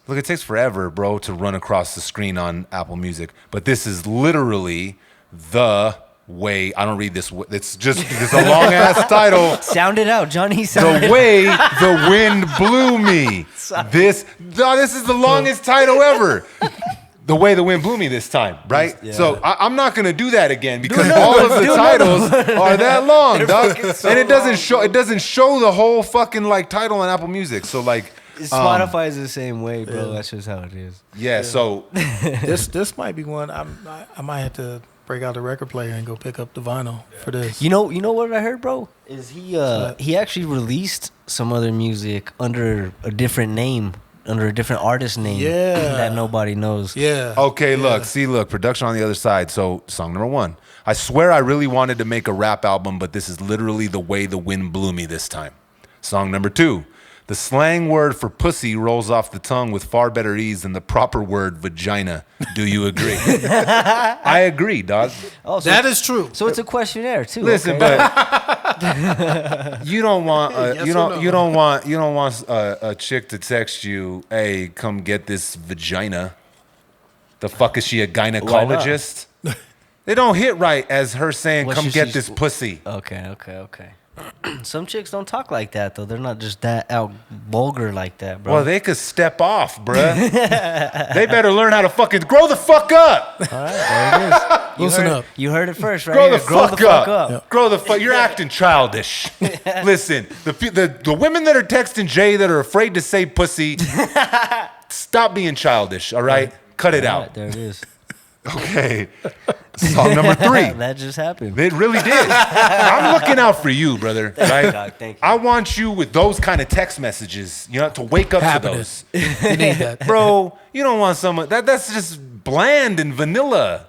Speaker 1: look, it takes forever, bro, to run across the screen on Apple Music. But this is literally the way. I don't read this. It's a long ass title.
Speaker 2: Sound it out, Johnny.
Speaker 1: The way the wind blew me. This is the longest title ever. The way the wind blew me this time, right? Yeah. So I'm not gonna do that again because all of the titles are that long, dog. And it doesn't show the whole fucking title on Apple Music. So
Speaker 2: Spotify is the same way, bro. That's just how it is.
Speaker 1: Yeah. So
Speaker 3: this might be one I might have to break out the record player and go pick up the vinyl for this.
Speaker 2: You know what I heard, bro? Is he actually released some other music under a different name, under a different artist name that nobody knows.
Speaker 3: Yeah.
Speaker 1: Okay, look, production on the other side. So song number 1. I swear I really wanted to make a rap album, but this is literally the way the wind blew me this time. Song number 2. The slang word for pussy rolls off the tongue with far better ease than the proper word vagina. Do you agree? I agree, dog.
Speaker 2: Oh, so
Speaker 3: that is true.
Speaker 2: So it's a questionnaire too.
Speaker 1: Listen,
Speaker 2: okay.
Speaker 1: but you don't want you don't want a chick to text you, "Hey, come get this vagina." The fuck is she, a gynecologist? They don't hit right as her saying, "Come get this pussy."
Speaker 2: Okay. Some chicks don't talk like that though. They're not just that out vulgar like that, bro.
Speaker 1: Well, they could step off, bruh. They better learn how to fucking grow the fuck up.
Speaker 2: All right, there it is.
Speaker 3: Listen up.
Speaker 2: You heard it first, right?
Speaker 1: Grow
Speaker 2: here.
Speaker 1: the fuck up.
Speaker 3: Yep.
Speaker 1: Grow the fuck. You're acting childish. Listen, the women that are texting Jay that are afraid to say pussy, stop being childish. All right, cut it out.
Speaker 2: Right, there it is.
Speaker 1: Okay. Song number 3.
Speaker 2: That just happened.
Speaker 1: It really did. I'm looking out for you, brother. Right?
Speaker 2: Dog, thank you.
Speaker 1: I want you with those kind of text messages, to wake up to those.
Speaker 3: You need that.
Speaker 1: Bro, you don't want someone that's just bland and vanilla.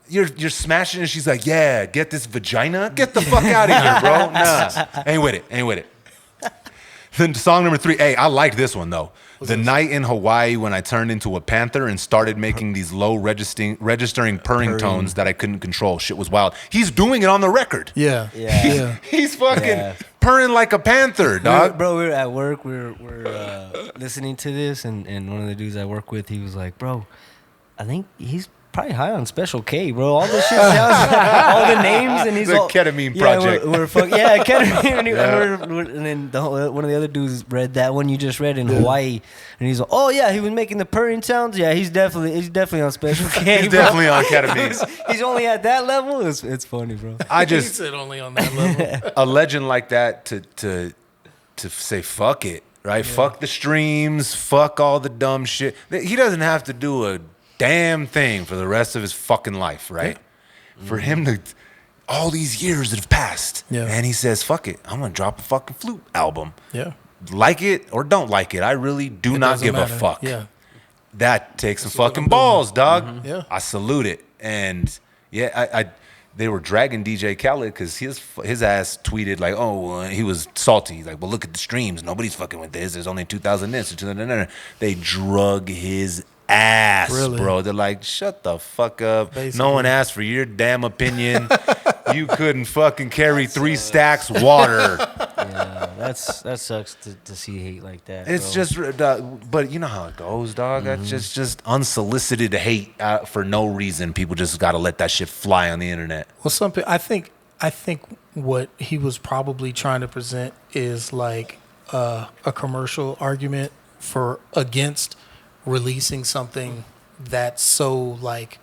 Speaker 1: You're smashing and she's like, "Yeah, get this vagina. Get the fuck out of here, bro." Nah. Ain't with it. Then song number 3. Hey, I like this one though. The night in Hawaii when I turned into a panther and started making these low registering purring tones that I couldn't control. Shit was wild. He's doing it on the record.
Speaker 3: Yeah.
Speaker 1: He's fucking purring like a panther, dog.
Speaker 2: Bro, we were at work. We're listening to this, and one of the dudes I work with, he was like, "Bro, I think he's probably high on Special K, bro. All this shit sounds, all the names, and he's
Speaker 1: The
Speaker 2: all
Speaker 1: ketamine project.
Speaker 2: We're ketamine. And then one of the other dudes read that one you just read in Hawaii, and he's like, "Oh yeah, he was making the purring sounds. Yeah, he's definitely on Special K.
Speaker 1: He's definitely on ketamine.
Speaker 2: He's only at that level. It's funny, bro.
Speaker 1: I
Speaker 3: He
Speaker 1: just
Speaker 3: said only on that level.
Speaker 1: a legend like that to say fuck it, right? Fuck the streams, fuck all the dumb shit. He doesn't have to do a damn thing for the rest of his fucking life, right? For him to all these years that have passed, and he says, "Fuck it, I'm gonna drop a fucking flute album."
Speaker 3: Yeah.
Speaker 1: Like it or don't like it, I really do not
Speaker 3: doesn't
Speaker 1: give
Speaker 3: matter.
Speaker 1: a fuck.
Speaker 3: Yeah.
Speaker 1: That takes some
Speaker 3: what
Speaker 1: fucking
Speaker 3: I'm doing.
Speaker 1: balls, dog.
Speaker 3: Yeah.
Speaker 1: I salute it. And I they were dragging DJ Khaled because his ass tweeted like, "Oh, he was salty." He's like, "Well, look at the streams. Nobody's fucking with this. There's only 2,000 this or 2,000." They drug his ass,
Speaker 3: Really?
Speaker 1: bro. They're like, "Shut the fuck up.
Speaker 3: Basically.
Speaker 1: No one asked for your damn opinion. You couldn't fucking carry 3 stacks water."
Speaker 2: Yeah, that sucks to see hate like that.
Speaker 1: It's
Speaker 2: bro.
Speaker 1: just, but you know how it goes, dog. That's just unsolicited hate for no reason. People just got to let that shit fly on the internet.
Speaker 3: Well, I think what he was probably trying to present is like a commercial argument against releasing something that's so like,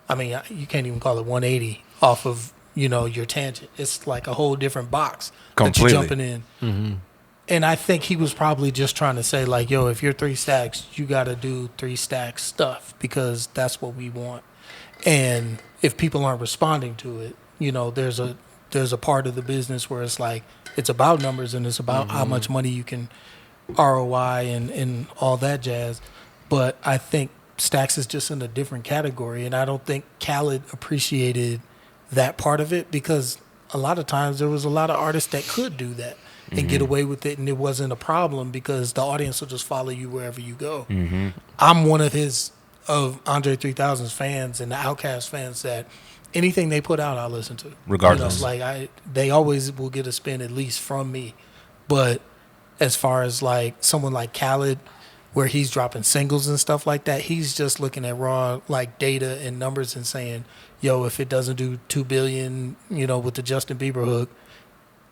Speaker 3: I mean, you can't even call it 180 off of your tangent. It's like a whole different box that you're
Speaker 1: Completely.
Speaker 3: jumping in. And I think he was probably just trying to say like, yo, if you're 3 stacks, you got to do 3 stacks stuff because that's what we want. And if people aren't responding to it, there's a part of the business where it's like it's about numbers and it's about how much money you can ROI and all that jazz. But I think Stacks is just in a different category, and I don't think Khaled appreciated that part of it because a lot of times there was a lot of artists that could do that and get away with it, and it wasn't a problem because the audience will just follow you wherever you go. I'm one of Andre 3000's fans and the Outkast fans that anything they put out, I'll listen to.
Speaker 1: Regardless.
Speaker 3: They always will get a spin at least from me. But as far as like someone like Khaled, where he's dropping singles and stuff like that, he's just looking at raw like data and numbers and saying, yo, if it doesn't do 2 billion, with the Justin Bieber hook,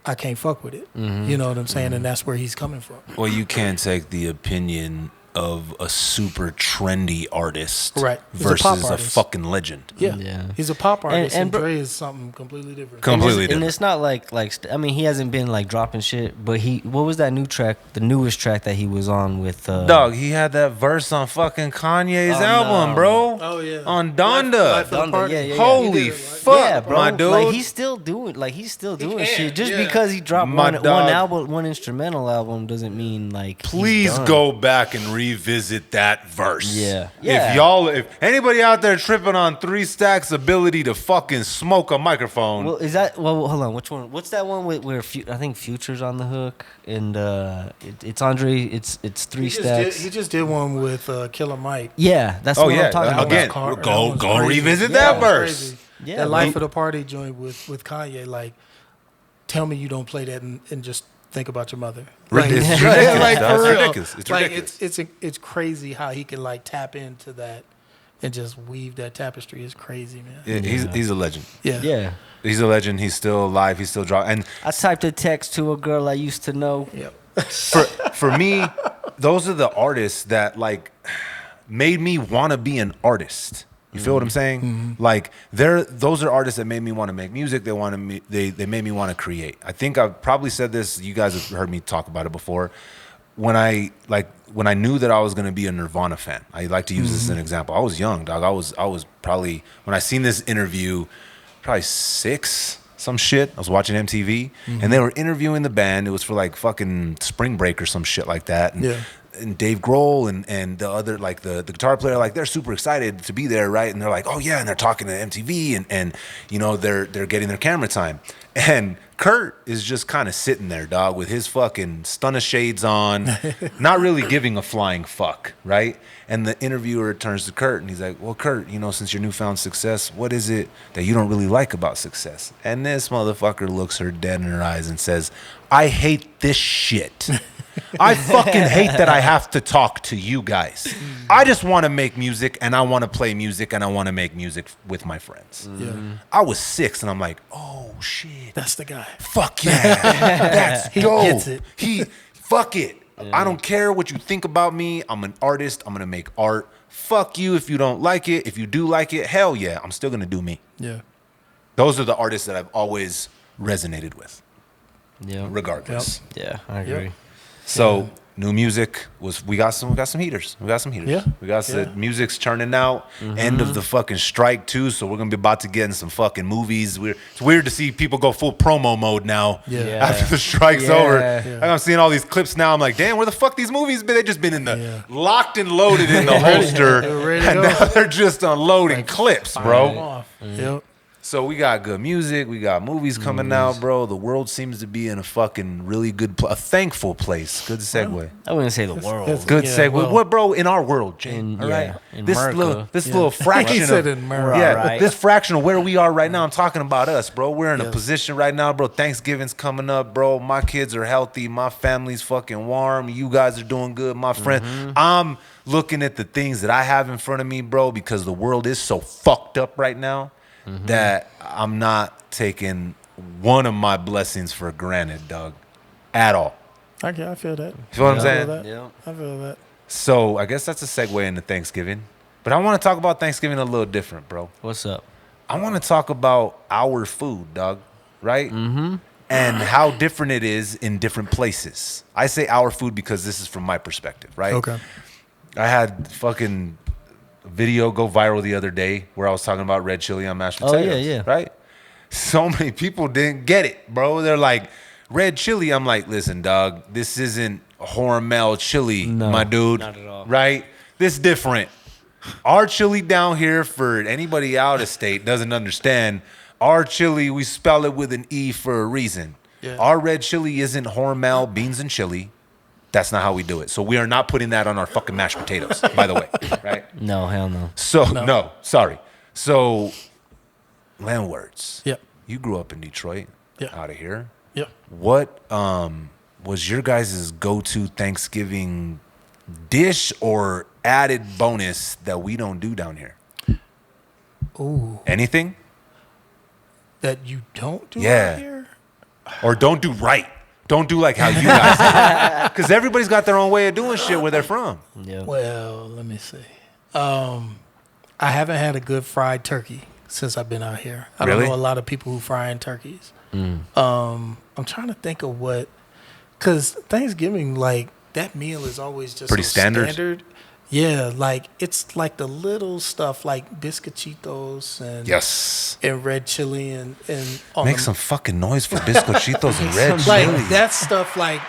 Speaker 3: I can't fuck with it. You know what I'm saying? And that's where he's coming from.
Speaker 1: Well, you can't take the opinion of a super trendy artist
Speaker 3: Right. He's a pop
Speaker 1: versus a
Speaker 3: artist.
Speaker 1: fucking legend.
Speaker 3: Yeah. He's a pop artist, and
Speaker 2: bro-
Speaker 3: Dre is something completely different.
Speaker 1: Completely
Speaker 2: And
Speaker 1: different.
Speaker 2: it's not like I mean, he hasn't been like dropping shit, but what was that new track, the newest track that he was on with
Speaker 1: Dog, he had that verse on fucking Kanye's album, bro.
Speaker 3: Oh, yeah.
Speaker 1: On Donda.
Speaker 3: Life of the
Speaker 2: Donda,
Speaker 3: Party.
Speaker 2: yeah.
Speaker 1: Holy
Speaker 3: He did it, right?
Speaker 1: fuck,
Speaker 2: yeah, bro.
Speaker 1: my dude.
Speaker 2: Like he's still doing
Speaker 3: can,
Speaker 2: shit. Just
Speaker 3: yeah.
Speaker 2: because he dropped
Speaker 1: My
Speaker 2: one
Speaker 1: dog.
Speaker 2: album, one instrumental album, doesn't mean like he's
Speaker 1: Please
Speaker 2: done.
Speaker 1: go back and revisit that verse.
Speaker 2: Yeah. Yeah.
Speaker 1: If anybody out there tripping on 3 Stacks' ability to fucking smoke a microphone,
Speaker 2: Well, is that hold on? Which one? What's that one where I think Future's on the hook and it's Andre. It's 3 Stacks.
Speaker 3: He just did one with Killer Mike.
Speaker 2: Yeah, that's the one I'm talking about.
Speaker 1: again,
Speaker 3: That
Speaker 1: go
Speaker 3: one's crazy.
Speaker 1: revisit
Speaker 3: Yeah,
Speaker 1: that
Speaker 3: that was
Speaker 1: verse.
Speaker 3: crazy.
Speaker 2: Yeah,
Speaker 3: that
Speaker 2: bro.
Speaker 3: Life of the Party joint with Kanye, like, tell me you don't play that and just think about your mother. Like,
Speaker 1: It's
Speaker 3: like,
Speaker 1: ridiculous,
Speaker 3: like,
Speaker 1: dog.
Speaker 3: for
Speaker 1: It's
Speaker 3: real.
Speaker 1: ridiculous. It's
Speaker 3: like,
Speaker 1: ridiculous.
Speaker 3: it's crazy how he can like tap into that and just weave that tapestry. It's crazy, man.
Speaker 1: Yeah, he's a legend.
Speaker 3: Yeah.
Speaker 2: Yeah.
Speaker 1: He's a legend. He's still alive. He's still drawing. And
Speaker 2: I typed a text to a girl I used to know.
Speaker 3: Yep.
Speaker 1: for me, those are the artists that like made me want to be an artist. You feel what I'm saying? Like those are artists that made me want to make music. They made me want to create. I think I've probably said this. You guys have heard me talk about it before. When I knew that I was gonna be a Nirvana fan, I like to use this as an example. I was young, dog. I was probably when I seen this interview, probably 6. Some shit. I was watching MTV, and they were interviewing the band. It was for like fucking Spring Break or some shit like that. And,
Speaker 3: Yeah.
Speaker 1: and Dave Grohl and the other like the guitar player, like they're super excited to be there, right? And they're like, oh yeah, and they're talking to MTV and they're getting their camera time. And Kurt is just kind of sitting there, dog, with his fucking stunner shades on, not really giving a flying fuck, right? And the interviewer turns to Kurt and he's like, well, Kurt, you know, since your newfound success, what is it that you don't really like about success? And this motherfucker looks her dead in her eyes and says, I hate this shit. I fucking hate that I have to talk to you guys. I just want to make music and I want to play music and I want to make music with my friends.
Speaker 3: Yeah.
Speaker 1: I was 6 and I'm like, oh shit.
Speaker 3: That's the guy.
Speaker 1: Fuck yeah. That's dope.
Speaker 3: gets it.
Speaker 1: Fuck it. I don't care what you think about me. I'm an artist. I'm going to make art. Fuck you if you don't like it. If you do like it, hell yeah. I'm still going to do me.
Speaker 3: Yeah.
Speaker 1: Those are the artists that I've always resonated with,
Speaker 2: Yeah.
Speaker 1: regardless.
Speaker 2: Yeah, I agree.
Speaker 1: So new music we got some heaters. We got
Speaker 3: Yeah.
Speaker 1: music's churning out. End of the fucking strike too. So we're gonna be about to get in some fucking movies. It's weird to see people go full promo mode now.
Speaker 3: Yeah.
Speaker 1: After the strike's
Speaker 2: Yeah.
Speaker 1: over.
Speaker 2: Yeah.
Speaker 1: Like I'm seeing all these clips now. I'm like, damn, where the fuck these movies been? They just been in the
Speaker 3: Yeah.
Speaker 1: locked and loaded in the holster.
Speaker 3: They're ready to
Speaker 1: And
Speaker 3: go.
Speaker 1: now they're just unloading clips, bro.
Speaker 3: Off. Yep.
Speaker 1: So we got good music, we got movies coming out, bro. The world seems to be in a fucking really good, a thankful place. Good segue.
Speaker 2: I wouldn't say the world.
Speaker 3: it's-
Speaker 1: Good
Speaker 3: Yeah,
Speaker 1: segue.
Speaker 3: well-
Speaker 1: what, bro? In our world, Jay.
Speaker 2: In-
Speaker 1: All right.
Speaker 2: yeah, in
Speaker 1: This
Speaker 2: America.
Speaker 1: little fraction
Speaker 3: He said
Speaker 1: of
Speaker 3: in America.
Speaker 1: yeah,
Speaker 2: Right.
Speaker 1: this fraction of where we are right now. I'm talking about us, bro. We're in a
Speaker 3: Yes.
Speaker 1: position right now, bro. Thanksgiving's coming up, bro. My kids are healthy. My family's fucking warm. You guys are doing good, my friend. I'm looking at the things that I have in front of me, bro, because the world is so fucked up right now that I'm not taking one of my blessings for granted, dog, at all.
Speaker 3: I feel that.
Speaker 1: You feel what I'm
Speaker 3: I
Speaker 1: saying?
Speaker 3: feel that.
Speaker 2: Yeah.
Speaker 3: I feel that.
Speaker 1: So I guess that's a segue into Thanksgiving. But I want to talk about Thanksgiving a little different, bro.
Speaker 2: What's up?
Speaker 1: I want to talk about our food, dog, right? And how different it is in different places. I say our food because this is from my perspective, right?
Speaker 3: Okay.
Speaker 1: I had fucking video go viral the other day where I was talking about red chili on mashed
Speaker 2: Oh,
Speaker 1: potatoes.
Speaker 2: yeah.
Speaker 1: Right? So many people didn't get it, bro. They're like, red chili. I'm like, listen, dog, this isn't Hormel chili,
Speaker 2: No,
Speaker 1: my dude.
Speaker 2: not at all.
Speaker 1: Right? This different. Our chili down here, for anybody out of state doesn't understand, our chili, we spell it with an E for a reason.
Speaker 3: Yeah.
Speaker 1: Our red chili isn't Hormel beans and chili. That's not how we do it. So we are not putting that on our fucking mashed potatoes, by the way. Right?
Speaker 2: No, hell no.
Speaker 1: So, no, sorry. So, landwords.
Speaker 3: Yep.
Speaker 1: You grew up in Detroit,
Speaker 3: Yeah.
Speaker 1: out of here.
Speaker 3: Yep.
Speaker 1: What was your guys' go-to Thanksgiving dish or added bonus that we don't do down here?
Speaker 3: Ooh.
Speaker 1: Anything?
Speaker 3: That you don't do
Speaker 1: Yeah.
Speaker 3: out here?
Speaker 1: Or don't do right. Don't do like how you guys do. Because everybody's got their own way of doing shit where they're from.
Speaker 2: Yeah.
Speaker 3: Well, let me see. I haven't had a good fried turkey since I've been out here. I
Speaker 1: Really?
Speaker 3: don't know a lot of people who fry in turkeys. I'm trying to think of what, because Thanksgiving, like, that meal is always just
Speaker 1: Pretty
Speaker 3: so
Speaker 1: standard?
Speaker 3: Yeah, like, it's like the little stuff like biscochitos and
Speaker 1: Yes.
Speaker 3: and red chili and on
Speaker 1: Make
Speaker 3: the-
Speaker 1: some fucking noise for biscochitos and red
Speaker 3: like
Speaker 1: chili.
Speaker 3: that stuff. Like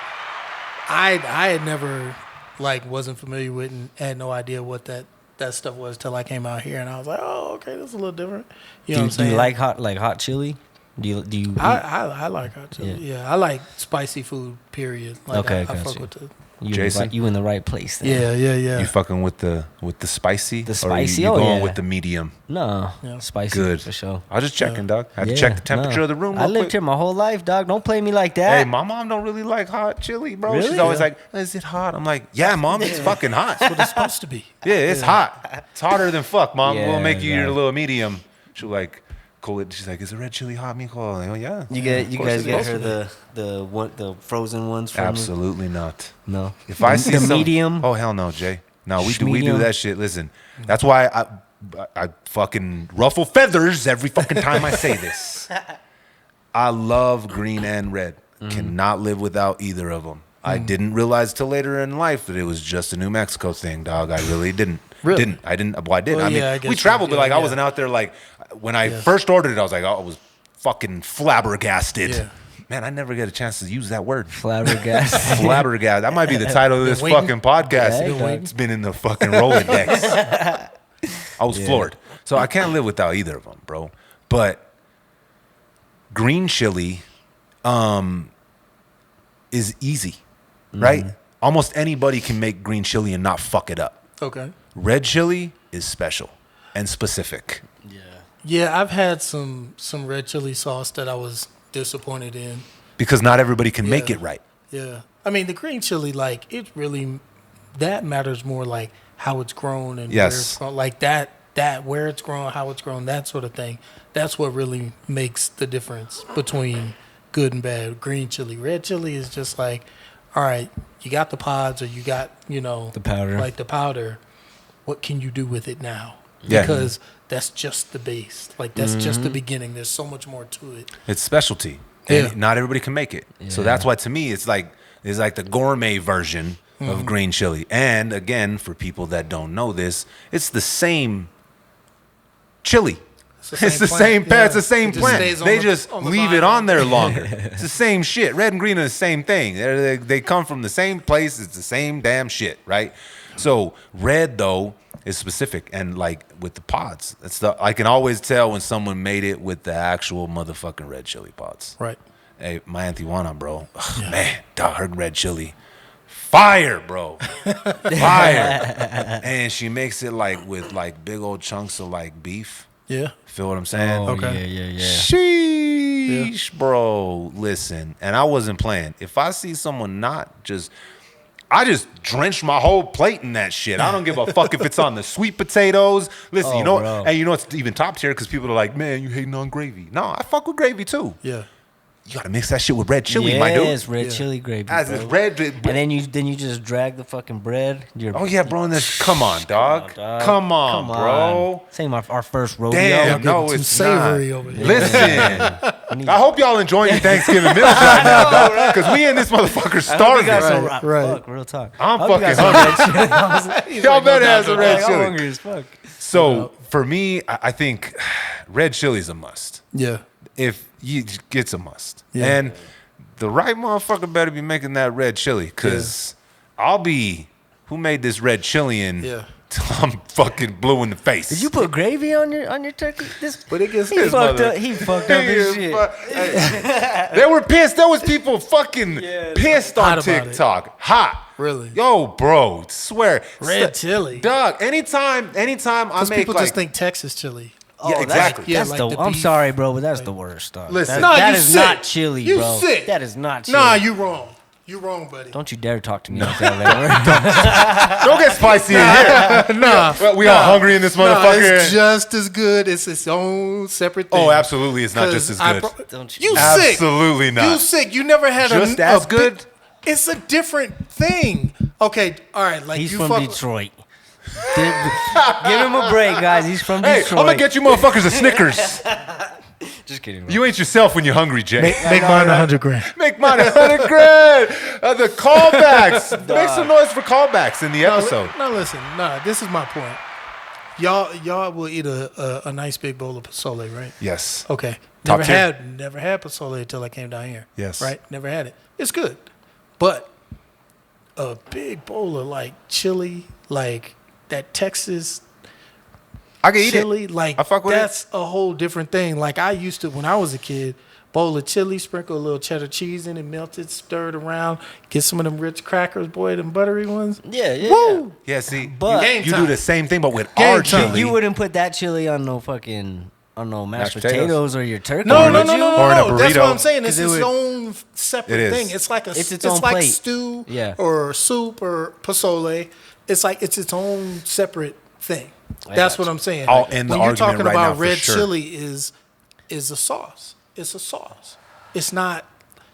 Speaker 3: I had never like wasn't familiar with and had no idea what that stuff was till I came out here and I was like, oh, okay, that's a little different. You know what I'm
Speaker 2: Do
Speaker 3: saying?
Speaker 2: you like hot chili? Do you eat?
Speaker 3: I like hot chili. Yeah, I like spicy food. Period. Like
Speaker 2: Okay,
Speaker 3: I fuck
Speaker 2: gotcha.
Speaker 3: with the.
Speaker 1: Jason?
Speaker 2: You in the right place then.
Speaker 3: Yeah.
Speaker 1: You fucking with the spicy?
Speaker 2: The
Speaker 1: Or
Speaker 2: spicy?
Speaker 1: you
Speaker 2: Oh,
Speaker 1: going
Speaker 2: yeah.
Speaker 1: with the medium?
Speaker 2: No,
Speaker 3: Yeah.
Speaker 2: spicy
Speaker 1: Good.
Speaker 2: for sure.
Speaker 1: I was just checking, dog. I had to
Speaker 2: Yeah,
Speaker 1: check the temperature
Speaker 2: no.
Speaker 1: of the room.
Speaker 2: I
Speaker 1: real
Speaker 2: lived
Speaker 1: quick.
Speaker 2: here my whole life, dog. Don't play me like that.
Speaker 1: Hey, my mom don't really like hot chili, bro. She's
Speaker 2: Really?
Speaker 1: always
Speaker 3: Yeah.
Speaker 1: like, "Is it hot?" I'm like, "Yeah, mom, it's fucking hot.
Speaker 3: What it's supposed to be.
Speaker 1: Yeah, it's hot. It's hotter than fuck, mom.
Speaker 2: Yeah,
Speaker 1: we'll make you your
Speaker 2: dog.
Speaker 1: little medium." She'll like cool it. She's like, "Is the red chili hot, Mijo?" I'm like, "Oh yeah."
Speaker 2: You
Speaker 1: Of course
Speaker 2: guys
Speaker 1: it's
Speaker 2: get
Speaker 1: supposed
Speaker 2: her
Speaker 1: to
Speaker 2: the frozen ones from
Speaker 1: be. Absolutely not.
Speaker 2: No.
Speaker 1: If I see
Speaker 2: the
Speaker 1: some,
Speaker 2: medium.
Speaker 1: oh hell no, Jay. No, we do
Speaker 2: Schmedium.
Speaker 1: that shit. Listen, that's why I fucking ruffle feathers every fucking time I say this. I love green and red. Cannot live without either of them. I didn't realize till later in life that it was just a New Mexico thing, dog. I really didn't.
Speaker 3: Really?
Speaker 1: I didn't. Well, I did.
Speaker 3: Well,
Speaker 1: I mean,
Speaker 3: yeah, I guess
Speaker 1: we
Speaker 3: you-
Speaker 1: traveled, but like I
Speaker 3: yeah.
Speaker 1: wasn't out there. Like when I first ordered it, I was like, oh, I was fucking flabbergasted.
Speaker 3: Yeah.
Speaker 1: Man, I never get a chance to use that word.
Speaker 2: Flabbergasted.
Speaker 1: Flabbergasted. That might be the title of this
Speaker 3: waiting.
Speaker 1: fucking podcast.
Speaker 2: Yeah, dog.
Speaker 1: It's been in the fucking Rolodex. I was floored. So I can't live without either of them, bro. But green chili is easy, right? Almost anybody can make green chili and not fuck it up.
Speaker 3: Okay.
Speaker 1: Red chili is special and specific.
Speaker 3: Yeah, I've had some red chili sauce that I was disappointed in.
Speaker 1: Because not everybody can make it right.
Speaker 3: Yeah. I mean, the green chili, like, it really, that matters more, like, how it's grown and where it's grown. Like, that where it's grown, how it's grown, that sort of thing. That's what really makes the difference between good and bad. Green chili. Red chili is just like, all right, you got the pods or you got, you know.
Speaker 2: The powder.
Speaker 3: Like, the powder. What can you do with it now?
Speaker 1: Yeah.
Speaker 3: Because that's just the base. Like, that's just the beginning. There's so much more to it.
Speaker 1: It's specialty. And not everybody can make it. So that's why, to me, it's like the gourmet version of green chili. And again, for people that don't know this, it's the same chili. It's the same plant. It's the same plant. They just leave it on there longer. It's the same shit. Red and green are the same thing. They come from the same place. It's the same damn shit, right? So red, though, is specific. And like with the pods, I can always tell when someone made it with the actual motherfucking red chili pods.
Speaker 3: Right.
Speaker 1: Hey, my Auntie Juana, bro. Ugh, man, her red chili. Fire, bro. Fire. And she makes it like with like big old chunks of like beef.
Speaker 3: Yeah.
Speaker 1: Feel what I'm saying?
Speaker 2: Oh, okay. Yeah.
Speaker 1: Sheesh, bro. Listen, and I wasn't playing. If I see someone I just drench my whole plate in that shit. I don't give a fuck if it's on the sweet potatoes. Listen,
Speaker 2: bro.
Speaker 1: and you know it's even top tier because people are like, man, you hating on gravy. No, I fuck with gravy too.
Speaker 3: Yeah.
Speaker 1: You gotta mix that shit with red chili, my dude.
Speaker 2: Yes, red chili gravy.
Speaker 1: As
Speaker 2: bro.
Speaker 1: it's red.
Speaker 2: And then you just drag the fucking bread.
Speaker 1: Oh yeah, bro. And this, come on, dog. Come on, bro.
Speaker 2: Same our first rodeo.
Speaker 1: Damn, no,
Speaker 3: too
Speaker 1: it's
Speaker 3: savory
Speaker 1: not.
Speaker 3: over here.
Speaker 1: Listen, I hope y'all enjoying your Thanksgiving meals right now, dog. Because we in this motherfucker starving.
Speaker 3: Right.
Speaker 2: Fuck, real talk.
Speaker 1: I'm fucking hungry. Y'all better have some red
Speaker 2: I'm
Speaker 1: chili.
Speaker 2: hungry as fuck.
Speaker 1: So for me, I think red chili is a must.
Speaker 3: Yeah.
Speaker 1: If it's a must.
Speaker 3: Yeah.
Speaker 1: And the right motherfucker better be making that red chili, because I'll be, who made this red chili till I'm fucking blue in the face.
Speaker 2: Did you put gravy on your turkey?
Speaker 1: But it gets
Speaker 2: He fucked up his shit.
Speaker 1: They were pissed. There was people fucking pissed on
Speaker 3: Hot about
Speaker 1: TikTok. Hot.
Speaker 3: Really?
Speaker 1: Yo, bro, swear.
Speaker 3: Red chili.
Speaker 1: Dog, anytime I make
Speaker 3: people
Speaker 1: like,
Speaker 3: just think Texas chili.
Speaker 1: Yeah, exactly.
Speaker 3: Yeah,
Speaker 2: That's
Speaker 3: like the
Speaker 2: I'm
Speaker 3: beef.
Speaker 2: sorry, bro, but that's the worst stuff.
Speaker 1: Listen.
Speaker 2: that
Speaker 3: you
Speaker 2: is
Speaker 3: sick.
Speaker 2: not chili,
Speaker 3: You
Speaker 2: bro.
Speaker 3: sick.
Speaker 2: That is not chili.
Speaker 3: Nah, you wrong. You wrong, buddy.
Speaker 2: Don't you dare talk to me like that.
Speaker 1: Don't get spicy in here.
Speaker 3: Nah.
Speaker 1: We all hungry in this
Speaker 3: Nah,
Speaker 1: motherfucker.
Speaker 3: it's just as good. It's its own separate thing.
Speaker 1: Oh, absolutely. It's not just as good.
Speaker 2: Don't you?
Speaker 3: You sick.
Speaker 1: Absolutely not.
Speaker 3: You sick. You never had
Speaker 1: Just as good?
Speaker 3: It's a different thing. Okay, all right. Like
Speaker 2: He's
Speaker 3: you
Speaker 2: from
Speaker 3: fuck.
Speaker 2: Detroit. Give him a break, guys. He's from
Speaker 1: Hey,
Speaker 2: Detroit.
Speaker 1: I'm gonna get you motherfuckers a Snickers.
Speaker 2: Just kidding. Bro.
Speaker 1: You ain't yourself when you're hungry, Jay.
Speaker 3: Make mine 100 grand.
Speaker 1: Make mine 100 grand. The callbacks. Make some noise for callbacks in the episode.
Speaker 3: No, listen. Nah, this is my point. Y'all will eat a nice big bowl of pozole, right?
Speaker 1: Yes.
Speaker 3: Okay.
Speaker 1: Top
Speaker 3: Never
Speaker 1: tier.
Speaker 3: had pozole until I came down here.
Speaker 1: Yes.
Speaker 3: Right? Never had it. It's good. But a big bowl of like chili, like that Texas
Speaker 1: I can eat
Speaker 3: chili,
Speaker 1: it.
Speaker 3: like
Speaker 1: I fuck with
Speaker 3: that's a whole different thing. Like I used to when I was a kid, bowl of chili, sprinkle a little cheddar cheese in it, melt it, stir it around, get some of them rich crackers, boy, them buttery ones.
Speaker 2: Yeah.
Speaker 3: Woo!
Speaker 1: Yeah, see,
Speaker 2: But
Speaker 1: you do the same thing, but with
Speaker 3: Game
Speaker 1: our
Speaker 3: time.
Speaker 1: chili.
Speaker 2: You wouldn't put that chili on no fucking mashed potatoes or your turkey.
Speaker 3: No.
Speaker 1: Or in a
Speaker 3: That's what
Speaker 1: burrito.
Speaker 3: I'm saying. It's
Speaker 2: 'Cause
Speaker 3: its
Speaker 2: it would-
Speaker 3: own separate
Speaker 1: It is.
Speaker 3: thing. It's like
Speaker 2: It's its
Speaker 3: it's
Speaker 2: own
Speaker 3: like
Speaker 2: plate.
Speaker 3: stew
Speaker 2: Yeah.
Speaker 3: or soup or pozole. It's like it's its own separate thing.
Speaker 2: I
Speaker 3: That's
Speaker 2: got
Speaker 3: what
Speaker 2: you.
Speaker 3: I'm saying.
Speaker 1: I'll end the
Speaker 3: when you're
Speaker 1: argument
Speaker 3: talking
Speaker 1: right
Speaker 3: about
Speaker 1: now for
Speaker 3: red
Speaker 1: sure.
Speaker 3: chili is a sauce. It's a sauce. It's not.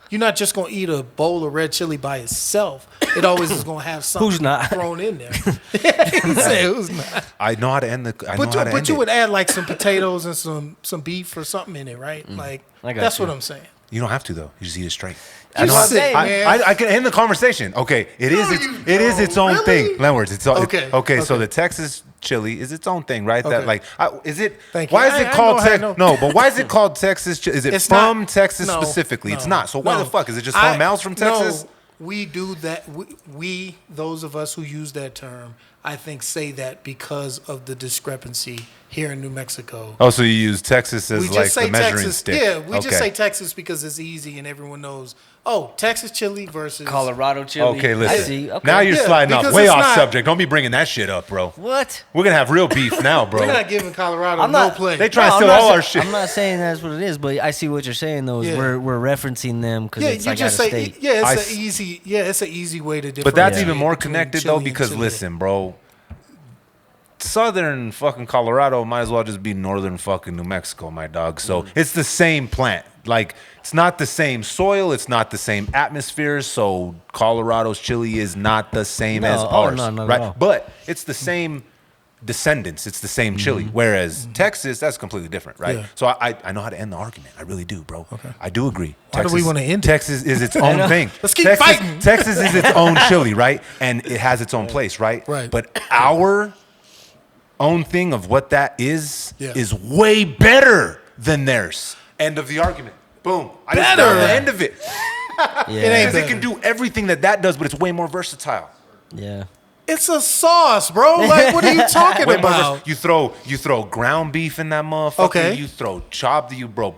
Speaker 3: You're not just gonna eat a bowl of red chili by itself. It always is gonna have something
Speaker 2: Who's not?
Speaker 3: thrown in there. He said, who's not?
Speaker 1: I know how to end the.
Speaker 3: But you would add like some potatoes and some beef or something in it, right? Like
Speaker 2: I got
Speaker 3: that's
Speaker 2: you.
Speaker 3: what I'm saying.
Speaker 1: You don't have to though. You just eat it straight.
Speaker 3: You
Speaker 1: know how-
Speaker 3: sick, man.
Speaker 1: I can end the conversation. Okay, it is its own
Speaker 3: Really?
Speaker 1: thing. Landwards, it's all,
Speaker 3: Okay,
Speaker 1: okay. So
Speaker 3: okay.
Speaker 1: the Texas chili is its own thing, right? That
Speaker 3: Okay.
Speaker 1: like, is it?
Speaker 3: Thank you.
Speaker 1: Why is
Speaker 3: I
Speaker 1: it called
Speaker 3: know, I
Speaker 1: Texas?
Speaker 3: know.
Speaker 1: No, but why is it called Texas? Is it
Speaker 3: It's
Speaker 1: from
Speaker 3: not-
Speaker 1: Texas
Speaker 3: no,
Speaker 1: specifically? It's
Speaker 3: no,
Speaker 1: not. So why
Speaker 3: no.
Speaker 1: the fuck is it just home mouse from Texas?
Speaker 3: No, we do that. We those of us who use that term I think, say that because of the discrepancy here in New Mexico.
Speaker 1: Oh, so you use Texas as
Speaker 3: We
Speaker 1: like
Speaker 3: just say
Speaker 1: the measuring
Speaker 3: Texas.
Speaker 1: stick?
Speaker 3: Yeah, we just
Speaker 1: Okay.
Speaker 3: say Texas because it's easy and everyone knows. Oh, Texas chili versus
Speaker 2: Colorado chili.
Speaker 1: Okay,
Speaker 2: I
Speaker 1: listen.
Speaker 2: see. Okay.
Speaker 1: Now you're
Speaker 3: Yeah,
Speaker 1: sliding off
Speaker 3: because
Speaker 1: way
Speaker 3: it's
Speaker 1: off
Speaker 3: not-
Speaker 1: subject. Don't be bringing that shit up, bro.
Speaker 2: What?
Speaker 1: We're gonna have real beef now, bro.
Speaker 3: We're not giving Colorado
Speaker 2: I'm
Speaker 3: no
Speaker 2: not-
Speaker 3: play.
Speaker 1: They try to
Speaker 2: I'm
Speaker 1: steal
Speaker 2: not
Speaker 1: all
Speaker 2: sa-
Speaker 1: our shit.
Speaker 2: I'm not saying that's what it is, but I see what you're saying though. Is
Speaker 3: Yeah.
Speaker 2: we're referencing them because
Speaker 3: Yeah,
Speaker 2: it's
Speaker 3: you
Speaker 2: like
Speaker 3: just
Speaker 2: out of
Speaker 3: say
Speaker 2: state.
Speaker 1: I
Speaker 3: it's an easy way to differentiate.
Speaker 1: But that's
Speaker 2: Yeah.
Speaker 1: even more
Speaker 3: between
Speaker 1: connected
Speaker 3: chili
Speaker 1: though,
Speaker 3: and
Speaker 1: because
Speaker 3: chili.
Speaker 1: listen, bro. Southern fucking Colorado might as well just be northern fucking New Mexico, my dog. So it's the same plant. Like, it's not the same soil, it's not the same atmosphere. So Colorado's chili is not the same as ours,
Speaker 2: no, not at
Speaker 1: right?
Speaker 2: all.
Speaker 1: But it's the same descendants. It's the same chili. Whereas Texas, that's completely different, right?
Speaker 3: Yeah.
Speaker 1: So I know how to end the argument. I really do, bro. Okay. I do agree.
Speaker 3: Why do we wanna end it?
Speaker 1: Texas is its own thing.
Speaker 3: Let's keep
Speaker 1: Texas,
Speaker 3: fighting.
Speaker 1: Texas is its own chili, right? And it has its own place, right?
Speaker 3: Right.
Speaker 1: But our own thing of what that is
Speaker 3: Yeah.
Speaker 1: is way better than theirs. End of the argument. Boom. I just
Speaker 3: Better.
Speaker 1: found the end of it.
Speaker 2: Yeah.
Speaker 3: It ain't
Speaker 1: Because it can do everything that does, but it's way more versatile.
Speaker 2: Yeah.
Speaker 3: It's a sauce, bro. Like, what are you talking
Speaker 1: Way more
Speaker 3: about?
Speaker 1: you throw ground beef in that motherfucker.
Speaker 3: Okay.
Speaker 1: You throw chopped,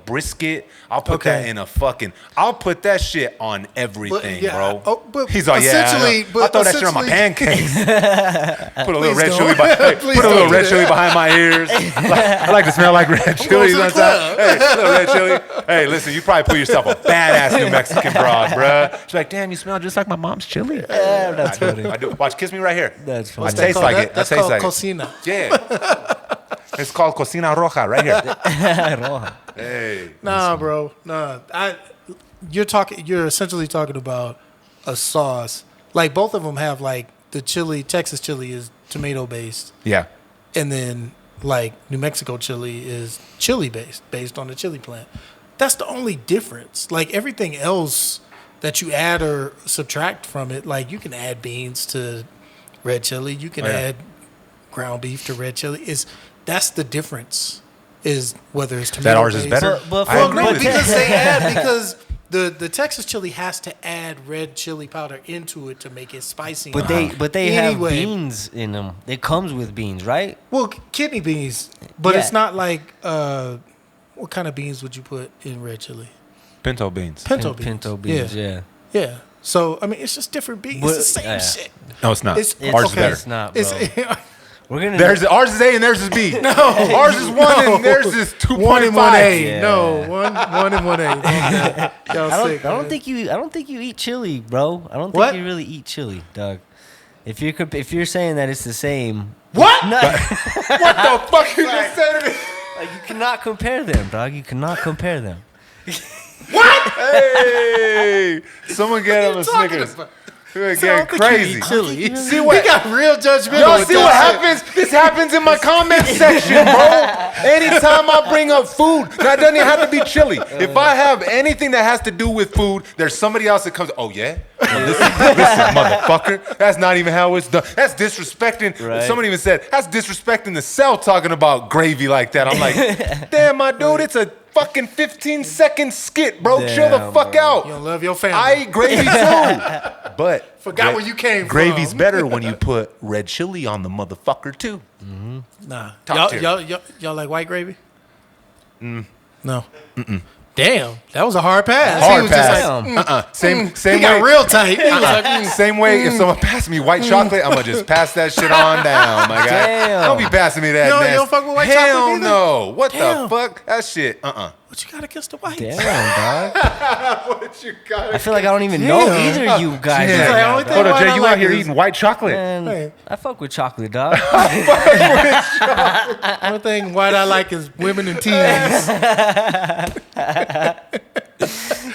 Speaker 1: brisket. I'll put that
Speaker 3: Okay.
Speaker 1: in I'll put that shit on everything,
Speaker 3: yeah,
Speaker 1: bro.
Speaker 3: oh, but
Speaker 1: He's like, yeah, I
Speaker 3: essentially-
Speaker 1: know.
Speaker 3: but
Speaker 1: I'll throw that shit on my
Speaker 3: essentially-
Speaker 1: pancakes. Put a little
Speaker 3: Please
Speaker 1: red
Speaker 3: don't.
Speaker 1: chili behind.
Speaker 3: Please
Speaker 1: Put a little
Speaker 3: don't do
Speaker 1: red
Speaker 3: that.
Speaker 1: chili behind my ears. I like to smell like red chili.
Speaker 3: to the
Speaker 1: Sometimes. Hey, little red chili. Hey, listen, you probably pull yourself a badass New Mexican broad, bruh. She's like, damn, you smell just like my mom's chili.
Speaker 2: Yeah, that's
Speaker 1: I do.
Speaker 2: funny.
Speaker 1: I do. Watch, kiss me right here.
Speaker 2: That's
Speaker 1: I
Speaker 2: funny.
Speaker 1: taste like it. I
Speaker 3: That's
Speaker 1: taste
Speaker 3: called
Speaker 1: like it.
Speaker 3: cocina.
Speaker 1: Yeah. It's called Cocina Roja right here.
Speaker 2: Roja.
Speaker 1: Hey.
Speaker 3: Nah, bro. Nah. You're essentially talking about a sauce. Like, both of them have, like, the chili. Texas chili is tomato based,
Speaker 1: Yeah.
Speaker 3: and then like New Mexico chili is chili based on the chili plant. That's the only difference. Like, everything else that you add or subtract from it, like, you can add beans to red chili, you can
Speaker 1: Oh, yeah.
Speaker 3: add ground beef to red chili. That's the difference. Is whether it's tomato
Speaker 1: That ours is
Speaker 3: based.
Speaker 1: better.
Speaker 2: But
Speaker 1: I
Speaker 3: Well,
Speaker 1: agree
Speaker 3: no,
Speaker 1: with you.
Speaker 3: because they add because the Texas chili has to add red chili powder into it to make it spicy.
Speaker 2: But they have
Speaker 3: Anyway.
Speaker 2: beans in them. It comes with beans, right?
Speaker 3: well, kidney beans, but
Speaker 2: Yeah.
Speaker 3: it's not like what kind of beans would you put in red chili?
Speaker 1: Pinto beans.
Speaker 3: Pinto beans.
Speaker 2: Pinto beans, yeah.
Speaker 3: Yeah. So I mean, it's just different beans.
Speaker 2: But-
Speaker 3: It's the same
Speaker 2: yeah.
Speaker 3: shit.
Speaker 1: No, it's not.
Speaker 3: It's-
Speaker 1: Ours
Speaker 3: okay.
Speaker 1: is better.
Speaker 2: It's not, bro.
Speaker 3: It's
Speaker 2: We're gonna
Speaker 1: Ours is A and theirs is B. No, ours is 1 and theirs is 2.5.
Speaker 3: 1 and 1A.
Speaker 2: Yeah.
Speaker 3: No, 1 and 1A. Y'all
Speaker 2: I
Speaker 3: sick.
Speaker 2: don't
Speaker 3: man.
Speaker 2: think you eat chili, bro. I don't think
Speaker 3: What?
Speaker 2: you really eat chili, dog. If you're saying that it's the same,
Speaker 3: What?
Speaker 2: no,
Speaker 1: What the fuck you just said to me?
Speaker 2: like, you cannot compare them, dog. You cannot compare them.
Speaker 1: Hey, someone get him a
Speaker 3: talking
Speaker 1: Snickers.
Speaker 3: about?
Speaker 1: We're
Speaker 3: I
Speaker 1: getting
Speaker 3: don't think you
Speaker 1: crazy.
Speaker 3: eat chili.
Speaker 1: See what?
Speaker 3: He got real judgmental.
Speaker 1: Y'all
Speaker 3: with
Speaker 1: see
Speaker 3: that
Speaker 1: what
Speaker 3: shit.
Speaker 1: happens? This happens in my comment section, bro. Anytime I bring up food, that doesn't even have to be chili. If I have anything that has to do with food, there's somebody else that comes, oh yeah? Well, listen, motherfucker. That's not even how it's done. That's disrespecting.
Speaker 2: Right.
Speaker 1: Somebody even said, that's disrespecting the cell talking about gravy like that. I'm like, damn, my dude, it's a fucking 15-second skit, bro. Chill the
Speaker 2: Damn,
Speaker 1: fuck
Speaker 2: bro.
Speaker 1: out.
Speaker 3: You don't love your family.
Speaker 1: I eat gravy too. But
Speaker 3: Forgot where you came
Speaker 1: gravy's
Speaker 3: from.
Speaker 1: better when you put red chili on the motherfucker too.
Speaker 3: Nah.
Speaker 1: Top tier.
Speaker 3: Y'all like white gravy? No. Damn, that was a hard pass.
Speaker 1: Hard
Speaker 3: he was
Speaker 1: pass.
Speaker 3: just like,
Speaker 1: Same
Speaker 3: he got
Speaker 1: way.
Speaker 3: real tight. He was like,
Speaker 1: Same way. If someone passed me white chocolate, I'm gonna just pass that shit on down, my guy.
Speaker 2: Damn.
Speaker 1: Don't be passing me that.
Speaker 3: You don't
Speaker 1: nasty.
Speaker 3: fuck with white
Speaker 1: Hell
Speaker 3: chocolate either?
Speaker 1: no. What
Speaker 3: Damn.
Speaker 1: the fuck? That shit.
Speaker 3: What you got against the whites?
Speaker 2: Damn, dog.
Speaker 1: What you got?
Speaker 2: I feel like I don't even know
Speaker 3: Damn.
Speaker 2: either you guys.
Speaker 1: Yeah.
Speaker 2: right
Speaker 3: like,
Speaker 2: now,
Speaker 3: only
Speaker 2: dog.
Speaker 3: thing
Speaker 1: Hold on,
Speaker 3: white
Speaker 1: Jay.
Speaker 3: I
Speaker 1: You
Speaker 3: like
Speaker 1: out here
Speaker 3: is-
Speaker 1: eating white chocolate?
Speaker 2: Man,
Speaker 3: Hey.
Speaker 2: I fuck with chocolate, dog.
Speaker 3: Only thing white I like is women and teens.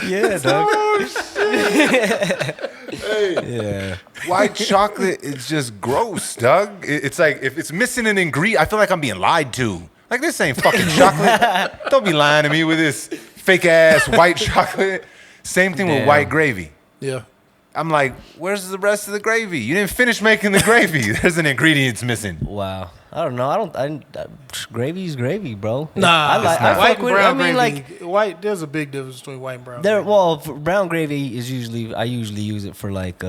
Speaker 2: Yeah, dog. Yeah.
Speaker 1: White chocolate is just gross, Doug. It's like if it's missing an ingredient, I feel like I'm being lied to. Like, this ain't fucking chocolate. Don't be lying to me with this fake ass white chocolate. Same thing with
Speaker 2: Damn.
Speaker 1: white gravy.
Speaker 3: Yeah.
Speaker 1: I'm like, where's the rest of the gravy? You didn't finish making the gravy. There's an ingredient missing.
Speaker 2: Wow. I don't know. Gravy's gravy, bro.
Speaker 3: Nah,
Speaker 2: I
Speaker 3: white
Speaker 2: fuck
Speaker 3: and
Speaker 2: with.
Speaker 3: brown
Speaker 2: I mean,
Speaker 3: gravy.
Speaker 2: like,
Speaker 3: White. There's a big difference between white and brown.
Speaker 2: there.
Speaker 3: gravy.
Speaker 2: Well, brown gravy is usually. I usually use it for like.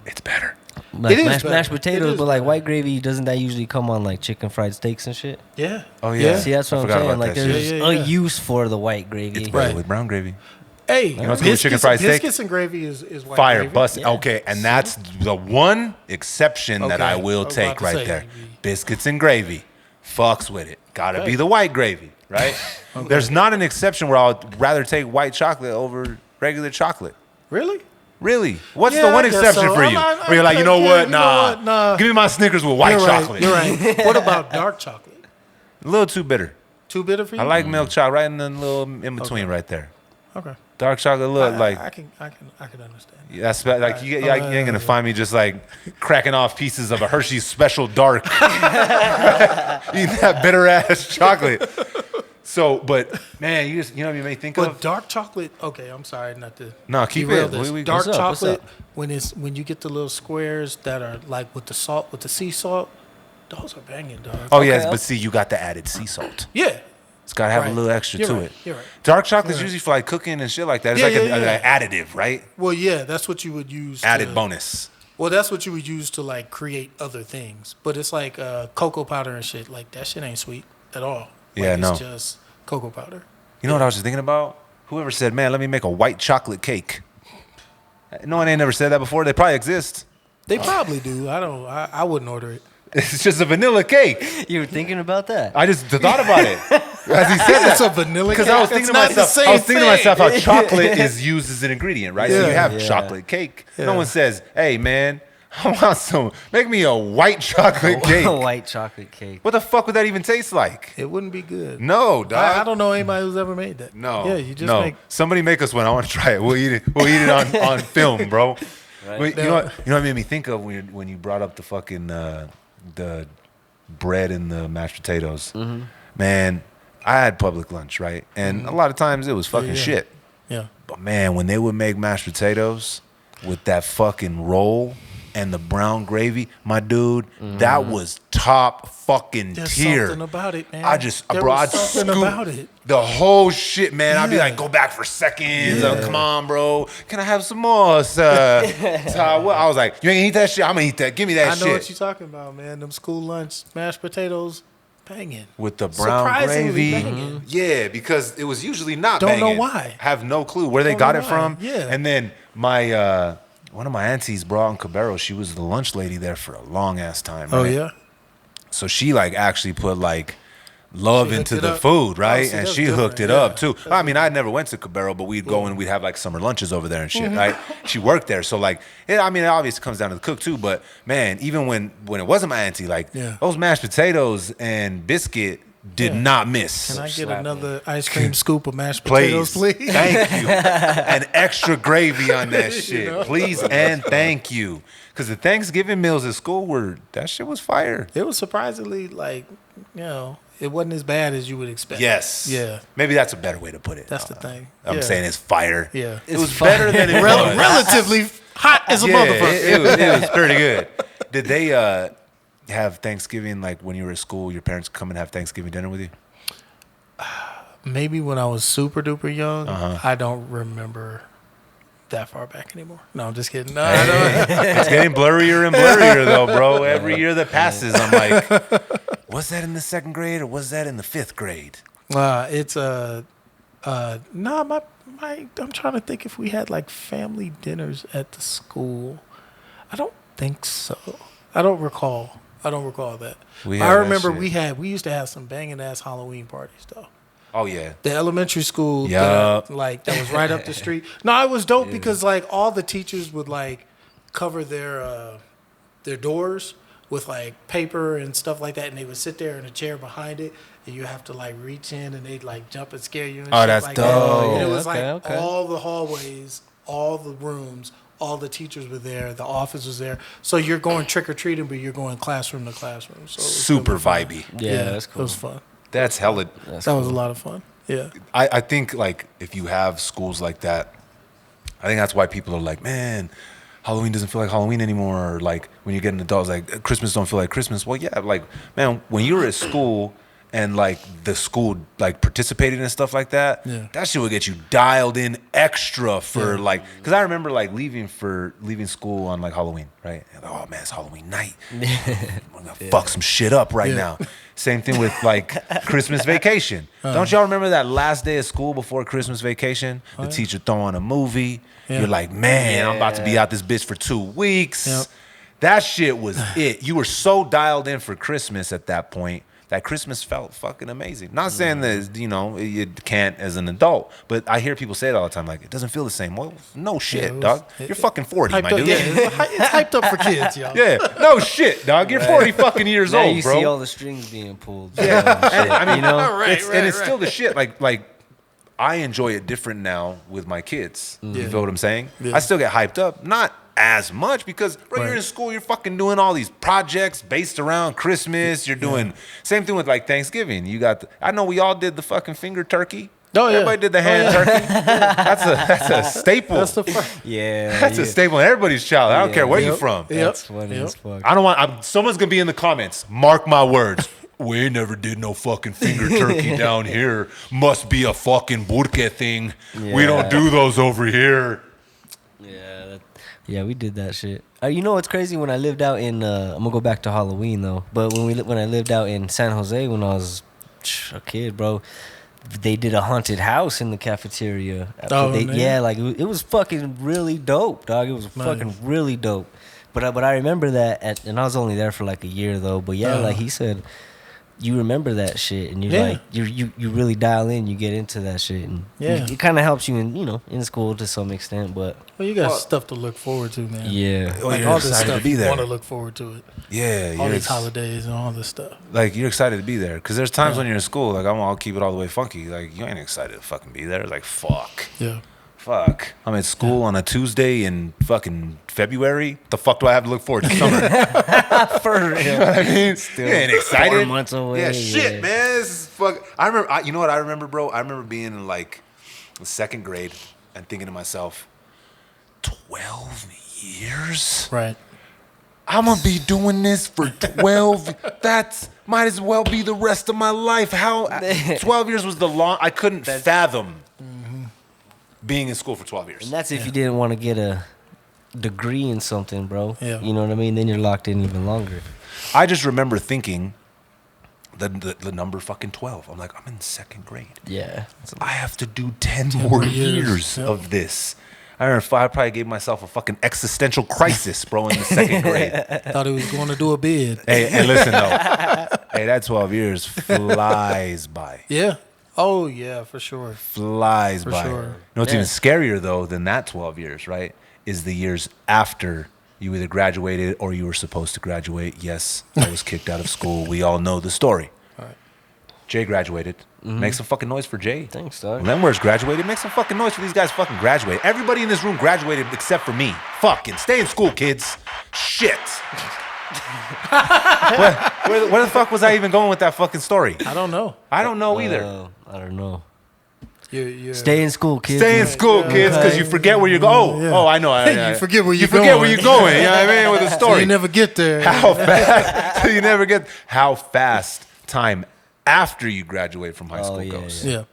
Speaker 1: It's better.
Speaker 2: Like
Speaker 3: It is
Speaker 2: mashed,
Speaker 3: better.
Speaker 2: mashed
Speaker 3: It
Speaker 2: potatoes,
Speaker 3: is
Speaker 2: but like
Speaker 3: better.
Speaker 2: white gravy, doesn't that usually come on like chicken fried steaks and shit?
Speaker 3: Yeah.
Speaker 1: Oh, yeah.
Speaker 2: See, that's
Speaker 1: I
Speaker 2: what I'm
Speaker 1: forgot
Speaker 2: saying.
Speaker 1: about
Speaker 2: Like
Speaker 1: that
Speaker 2: there's
Speaker 1: shit.
Speaker 3: Yeah, yeah.
Speaker 2: a use for the white gravy.
Speaker 1: It's better
Speaker 3: Right.
Speaker 1: with brown gravy.
Speaker 3: Hey,
Speaker 1: know what's good with chicken fried steak?
Speaker 3: biscuits and gravy is white
Speaker 1: Fire,
Speaker 3: gravy.
Speaker 1: bust.
Speaker 2: Yeah.
Speaker 1: Okay, and that's the one exception that I
Speaker 3: Okay,
Speaker 1: will
Speaker 3: I was
Speaker 1: take
Speaker 3: about to
Speaker 1: right
Speaker 3: say,
Speaker 1: there.
Speaker 3: maybe.
Speaker 1: Biscuits and gravy. Fucks with it. Gotta be
Speaker 3: Okay.
Speaker 1: the white gravy, right? There's not an exception where I'll rather take white chocolate over regular chocolate.
Speaker 3: Really?
Speaker 1: Really? What's
Speaker 3: Yeah,
Speaker 1: the one
Speaker 3: I guess
Speaker 1: exception
Speaker 3: so.
Speaker 1: for you? Where you're like, you know what? Nah. Give me my Snickers with white
Speaker 3: You're
Speaker 1: chocolate.
Speaker 3: Right, you're right. What about dark chocolate?
Speaker 1: A little too bitter.
Speaker 3: Too bitter for you?
Speaker 1: I like milk chocolate right in the little in between right there.
Speaker 3: Okay.
Speaker 1: Dark chocolate, look like
Speaker 3: I can understand.
Speaker 1: that's like you ain't gonna find me just like cracking off pieces of a Hershey's Special Dark, eating that bitter ass chocolate. So, but man, you know what you may think
Speaker 3: But
Speaker 1: of?
Speaker 3: dark chocolate. Okay, I'm sorry not to.
Speaker 1: No, keep
Speaker 3: derail
Speaker 1: it.
Speaker 3: This.
Speaker 1: We-
Speaker 3: Dark
Speaker 2: what's up, what's
Speaker 3: chocolate
Speaker 2: up?
Speaker 3: when you get the little squares that are like with the salt, with the sea salt, those are banging, dog.
Speaker 1: Oh yes,
Speaker 2: Okay.
Speaker 1: but see, you got the added sea salt.
Speaker 3: Yeah.
Speaker 1: It's gotta have
Speaker 3: Right.
Speaker 1: a little extra
Speaker 3: You're
Speaker 1: to
Speaker 3: right.
Speaker 1: it.
Speaker 3: You're right.
Speaker 1: Dark chocolate's
Speaker 3: You're right.
Speaker 1: usually for like cooking and shit like that. It's
Speaker 3: Yeah,
Speaker 1: like
Speaker 3: yeah,
Speaker 1: an additive, right?
Speaker 3: Well, yeah, that's what you would use.
Speaker 1: Added
Speaker 3: to,
Speaker 1: bonus.
Speaker 3: Well, that's what you would use to like create other things. But it's like cocoa powder and shit. Like that shit ain't sweet at all.
Speaker 1: Yeah,
Speaker 3: like,
Speaker 1: no.
Speaker 3: It's just cocoa powder.
Speaker 1: You know what I was just thinking about? Whoever said, "Man, let me make a white chocolate cake." No one ain't never said that before. They probably exist.
Speaker 3: They probably do. I wouldn't order it.
Speaker 1: It's just a vanilla cake.
Speaker 2: You were thinking about that?
Speaker 1: I just thought about it as he said
Speaker 3: It's
Speaker 1: that.
Speaker 3: a vanilla cake.
Speaker 1: Because I was thinking to
Speaker 3: It's not the
Speaker 1: myself, I was
Speaker 3: same
Speaker 1: thinking to myself
Speaker 3: thing.
Speaker 1: how chocolate is used as an ingredient, right? So you
Speaker 3: Yeah.
Speaker 1: have chocolate cake. No
Speaker 3: Yeah.
Speaker 1: one says, "Hey, man, I want some. Make me a white chocolate cake."
Speaker 2: White chocolate cake.
Speaker 1: What the fuck would that even taste like?
Speaker 3: It wouldn't be good.
Speaker 1: No, dog.
Speaker 3: I don't know anybody who's ever made that.
Speaker 1: No.
Speaker 3: Yeah, you just
Speaker 1: no.
Speaker 3: make.
Speaker 1: Somebody make us one. I want to try it. We'll eat it. We'll eat it on film, bro.
Speaker 2: Right.
Speaker 1: Wait, you know what it made me think of when you brought up the fucking the bread and the mashed potatoes.
Speaker 3: Mm-hmm.
Speaker 1: Man, I had public lunch, right? And a lot of times it was fucking
Speaker 3: yeah.
Speaker 1: shit.
Speaker 3: Yeah.
Speaker 1: But man, when they would make mashed potatoes with that fucking roll and the brown gravy, my dude, that was top fucking
Speaker 3: There's
Speaker 1: tier.
Speaker 3: something about it, man.
Speaker 1: I just,
Speaker 3: There
Speaker 1: bro,
Speaker 3: was
Speaker 1: I'd
Speaker 3: something
Speaker 1: scoop
Speaker 3: about it.
Speaker 1: the whole shit, man. I'd be
Speaker 3: Yeah.
Speaker 1: like, go back for seconds.
Speaker 3: Yeah.
Speaker 1: Come on, bro. Can I have some more, sir? Well, I was like, you ain't gonna eat that shit? I'm gonna eat that. Give me that
Speaker 3: I know
Speaker 1: shit.
Speaker 3: what you're talking about, man. Them school lunch mashed potatoes, banging.
Speaker 1: With the brown
Speaker 3: Surprisingly
Speaker 1: gravy.
Speaker 3: banging.
Speaker 1: Yeah, because it was usually not
Speaker 3: Don't know
Speaker 1: banging.
Speaker 3: why.
Speaker 1: Have no clue where they
Speaker 3: Don't
Speaker 1: got
Speaker 3: know
Speaker 1: it
Speaker 3: why.
Speaker 1: from.
Speaker 3: Yeah.
Speaker 1: And then my one of my aunties, bro, in Cabero, she was the lunch lady there for a long ass time.
Speaker 3: Oh
Speaker 1: right?
Speaker 3: yeah.
Speaker 1: So she like actually put like love
Speaker 3: She
Speaker 1: into
Speaker 3: hooked it
Speaker 1: the
Speaker 3: up.
Speaker 1: food, right?
Speaker 3: Oh, see,
Speaker 1: and
Speaker 3: that's
Speaker 1: she hooked it
Speaker 3: different.
Speaker 1: up
Speaker 3: Yeah.
Speaker 1: too. I mean, I never went to Cabero, but we'd go and we'd have like summer lunches over there and shit,
Speaker 3: Mm-hmm.
Speaker 1: right? She worked there, so like, I mean, it obviously comes down to the cook too. But man, even when it wasn't my auntie, like
Speaker 3: Yeah.
Speaker 1: those mashed potatoes and biscuit did
Speaker 3: Yeah.
Speaker 1: not miss.
Speaker 3: Can I get
Speaker 2: Slap
Speaker 3: another ice cream scoop of mashed
Speaker 1: Please,
Speaker 3: potatoes, please?
Speaker 1: thank you, and extra gravy on that shit,
Speaker 3: know?
Speaker 1: please and thank you. Because the Thanksgiving meals at school that shit was fire.
Speaker 3: It was surprisingly like, it wasn't as bad as you would expect.
Speaker 1: Yes.
Speaker 3: Yeah.
Speaker 1: Maybe that's a better way to put it.
Speaker 3: That's the thing.
Speaker 1: I'm
Speaker 3: Yeah.
Speaker 1: saying it's fire.
Speaker 3: Yeah.
Speaker 1: It was better than it was.
Speaker 3: Relatively hot as a
Speaker 1: Yeah,
Speaker 3: motherfucker.
Speaker 1: it was pretty good. Did they have Thanksgiving, like when you were at school, your parents come and have Thanksgiving dinner with you?
Speaker 3: Maybe when I was super duper young,
Speaker 1: Uh-huh.
Speaker 3: I don't remember that far back anymore. No, I'm just kidding. No, I don't.
Speaker 1: It's getting blurrier and blurrier though, bro. Every year that passes, I'm like, was that in the second grade or was that in the fifth grade?
Speaker 3: It's no, my I'm trying to think if we had like family dinners at the school. I don't think so. I don't recall that.
Speaker 1: We had
Speaker 3: I
Speaker 1: that
Speaker 3: remember
Speaker 1: shit.
Speaker 3: we used to have some banging ass Halloween parties though.
Speaker 1: Oh yeah.
Speaker 3: The elementary school
Speaker 1: Yup.
Speaker 3: that was right up the street. No, it was dope because like all the teachers would like cover their doors with like paper and stuff like that, and they would sit there in a chair behind it, and you have to like reach in and they'd like jump and scare you and
Speaker 1: Oh,
Speaker 3: shit
Speaker 1: that's
Speaker 3: like
Speaker 1: dope.
Speaker 3: that. And it
Speaker 2: Yeah,
Speaker 3: was
Speaker 2: okay,
Speaker 3: like
Speaker 2: okay.
Speaker 3: all the hallways, all the rooms, all the teachers were there, the office was there. So you're going trick or treating, but you're going classroom to classroom. So it was
Speaker 1: Super
Speaker 3: really fun.
Speaker 1: vibey.
Speaker 2: Yeah, that's
Speaker 3: It
Speaker 2: cool.
Speaker 3: was fun.
Speaker 1: That's hella.
Speaker 3: That was a lot of fun. Yeah.
Speaker 1: I think like if you have schools like that, I think that's why people are like, man, Halloween doesn't feel like Halloween anymore. Or like when you get an adult, it's like Christmas don't feel like Christmas. Well, yeah, like man, when you were at school and like the school like participated and stuff like that,
Speaker 3: Yeah.
Speaker 1: that shit would get you dialed in extra for like, because I remember like leaving school on like Halloween, right? And, oh man, it's Halloween night. I'm gonna fuck some shit up right now. Same thing with like Christmas vacation. Don't y'all remember that last day of school before Christmas vacation? The teacher throwing a movie.
Speaker 3: Yeah.
Speaker 1: You're like, man, I'm about to be out this bitch for 2 weeks.
Speaker 3: Yep.
Speaker 1: That shit was it. You were so dialed in for Christmas at that point that Christmas felt fucking amazing. Not saying that, you know, you can't as an adult, but I hear people say it all the time, like, it doesn't feel the same. Well, no shit, dog. You're fucking 40, my
Speaker 3: Hyped up,
Speaker 1: dude.
Speaker 3: yeah, it's hyped up for kids, y'all.
Speaker 1: Yeah, no shit, dog. You're 40 fucking years
Speaker 2: Now
Speaker 1: old,
Speaker 2: you
Speaker 1: bro.
Speaker 2: see all the strings being pulled.
Speaker 1: Yeah, and, I mean,
Speaker 2: you know?
Speaker 1: it's still the shit. Like I enjoy it different now with my kids. You feel what I'm saying?
Speaker 3: Yeah.
Speaker 1: I still get hyped up, not as much because you're in school, you're fucking doing all these projects based around Christmas. You're doing same thing with like Thanksgiving. You got I know we all did the fucking finger turkey.
Speaker 3: Oh, yeah.
Speaker 1: Everybody did the hand turkey. That's a staple.
Speaker 3: That's the first.
Speaker 2: Yeah.
Speaker 1: That's a staple in everybody's child. I don't care where you from.
Speaker 2: That's funny as fuck.
Speaker 1: I don't want. Someone's gonna be in the comments. Mark my words. We ain't never did no fucking finger turkey down here. Must be a fucking burke thing. We don't do those over here.
Speaker 2: Yeah, we did that shit. You know what's crazy? When I lived out in, I'm gonna go back to Halloween though. But when I lived out in San Jose when I was a kid, bro, they did a haunted house in the cafeteria.
Speaker 3: Oh, man.
Speaker 2: Yeah, like it was fucking really dope, dog. It was fucking really dope. But I remember that, and I was only there for like a year though. But yeah, like he said, you remember that shit, and you're like you really dial in, you get into that shit, and it kind of helps you in school to some extent. But
Speaker 3: Well, you got stuff to look forward to, man.
Speaker 2: yeah,
Speaker 3: Like
Speaker 1: you're
Speaker 3: all this
Speaker 1: excited
Speaker 3: stuff,
Speaker 1: to be
Speaker 3: you
Speaker 1: there.
Speaker 3: want to look forward to it.
Speaker 1: Yeah,
Speaker 3: All these holidays and all this stuff.
Speaker 1: like you're excited to be there because there's times when you're in school. Like I'll keep it all the way funky. Like you ain't excited to fucking be there. Like fuck.
Speaker 3: Yeah.
Speaker 1: Fuck. I'm at school on a Tuesday in fucking February. The fuck do I have to look forward to summer?
Speaker 2: for real.
Speaker 1: You know what I mean?
Speaker 2: Still
Speaker 1: you ain't excited.
Speaker 2: 4 months away.
Speaker 1: Yeah, shit, man. This is fuck. I remember. You know what I remember, bro? I remember being in like the second grade and thinking to myself, 12 years?
Speaker 3: Right.
Speaker 1: I'm gonna be doing this for 12. That's might as well be the rest of my life. How 12 years was the long. I couldn't fathom being in school for 12 years.
Speaker 2: And that's if you didn't want to get a degree in something, bro.
Speaker 3: Yeah.
Speaker 2: You know what I mean? Then you're locked in even longer.
Speaker 1: I just remember thinking the number fucking 12. I'm like, I'm in second grade.
Speaker 2: Yeah.
Speaker 1: I have to do 10 more years
Speaker 3: Yep.
Speaker 1: of this. I remember I probably gave myself a fucking existential crisis, bro, in the second grade.
Speaker 3: Thought he was going to do a bid.
Speaker 1: Hey, listen though. Hey, that 12 years flies by.
Speaker 3: Yeah. Oh, yeah, for sure.
Speaker 1: Flies
Speaker 3: For
Speaker 1: by.
Speaker 3: sure.
Speaker 1: You know what's even scarier though than that 12 years, right? Is the years after you either graduated or you were supposed to graduate. Yes, I was kicked out of school. We all know the story.
Speaker 3: All right.
Speaker 1: Jay graduated. Make some fucking noise for Jay.
Speaker 2: Thanks, dog.
Speaker 1: Lemwers graduated. Make some fucking noise for these guys fucking graduate. Everybody in this room graduated except for me. Fucking stay in school, kids. Shit. where the fuck was I even going with that fucking story?
Speaker 3: I don't know.
Speaker 1: I don't know either.
Speaker 2: I don't know.
Speaker 3: You're
Speaker 2: Stay in school, kids.
Speaker 1: Stay in school, kids, because you forget where you're going.
Speaker 3: Yeah.
Speaker 1: Oh, I know.
Speaker 3: You forget where
Speaker 1: you
Speaker 3: you're
Speaker 1: forget
Speaker 3: going.
Speaker 1: where you're going. You know what I mean? With the
Speaker 3: So
Speaker 1: story.
Speaker 3: you never get there.
Speaker 1: How fast? So you never get how fast time after you graduate from high school goes.
Speaker 3: Yeah.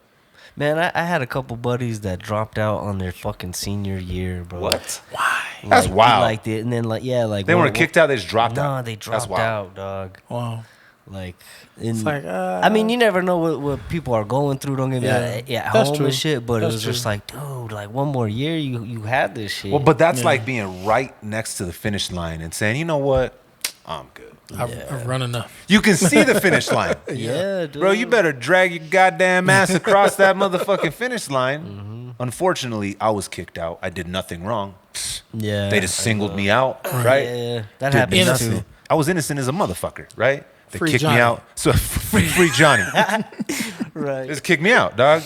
Speaker 2: Man, I had a couple buddies that dropped out on their fucking senior year, bro.
Speaker 1: What?
Speaker 3: Why?
Speaker 1: That's wild.
Speaker 2: Like and then
Speaker 1: They weren't kicked out. They just dropped out.
Speaker 2: No, they
Speaker 1: That's
Speaker 2: dropped
Speaker 1: wild.
Speaker 2: out, dog.
Speaker 3: Wow.
Speaker 2: Like,
Speaker 3: It's like,
Speaker 2: I mean, you never know what people are going through. Don't get me at
Speaker 3: That's
Speaker 2: home
Speaker 3: true.
Speaker 2: and shit. But
Speaker 3: That's
Speaker 2: it was just
Speaker 3: true.
Speaker 2: like, dude, like one more year, you had this shit.
Speaker 1: Well, but that's like being right next to the finish line and saying, you know what? I'm good.
Speaker 3: I've run enough.
Speaker 1: You can see the finish line.
Speaker 2: yeah, dude.
Speaker 1: Bro, you better drag your goddamn ass across that motherfucking finish line. Unfortunately, I was kicked out. I did nothing wrong.
Speaker 2: Yeah,
Speaker 1: They just singled me out, right?
Speaker 2: Yeah, that
Speaker 1: Did
Speaker 2: happens
Speaker 1: nothing.
Speaker 2: too.
Speaker 1: I was innocent as a motherfucker, right? They
Speaker 3: Free
Speaker 1: kicked
Speaker 3: Johnny.
Speaker 1: me out. So free Johnny.
Speaker 2: Right.
Speaker 1: Just kicked me out, dog.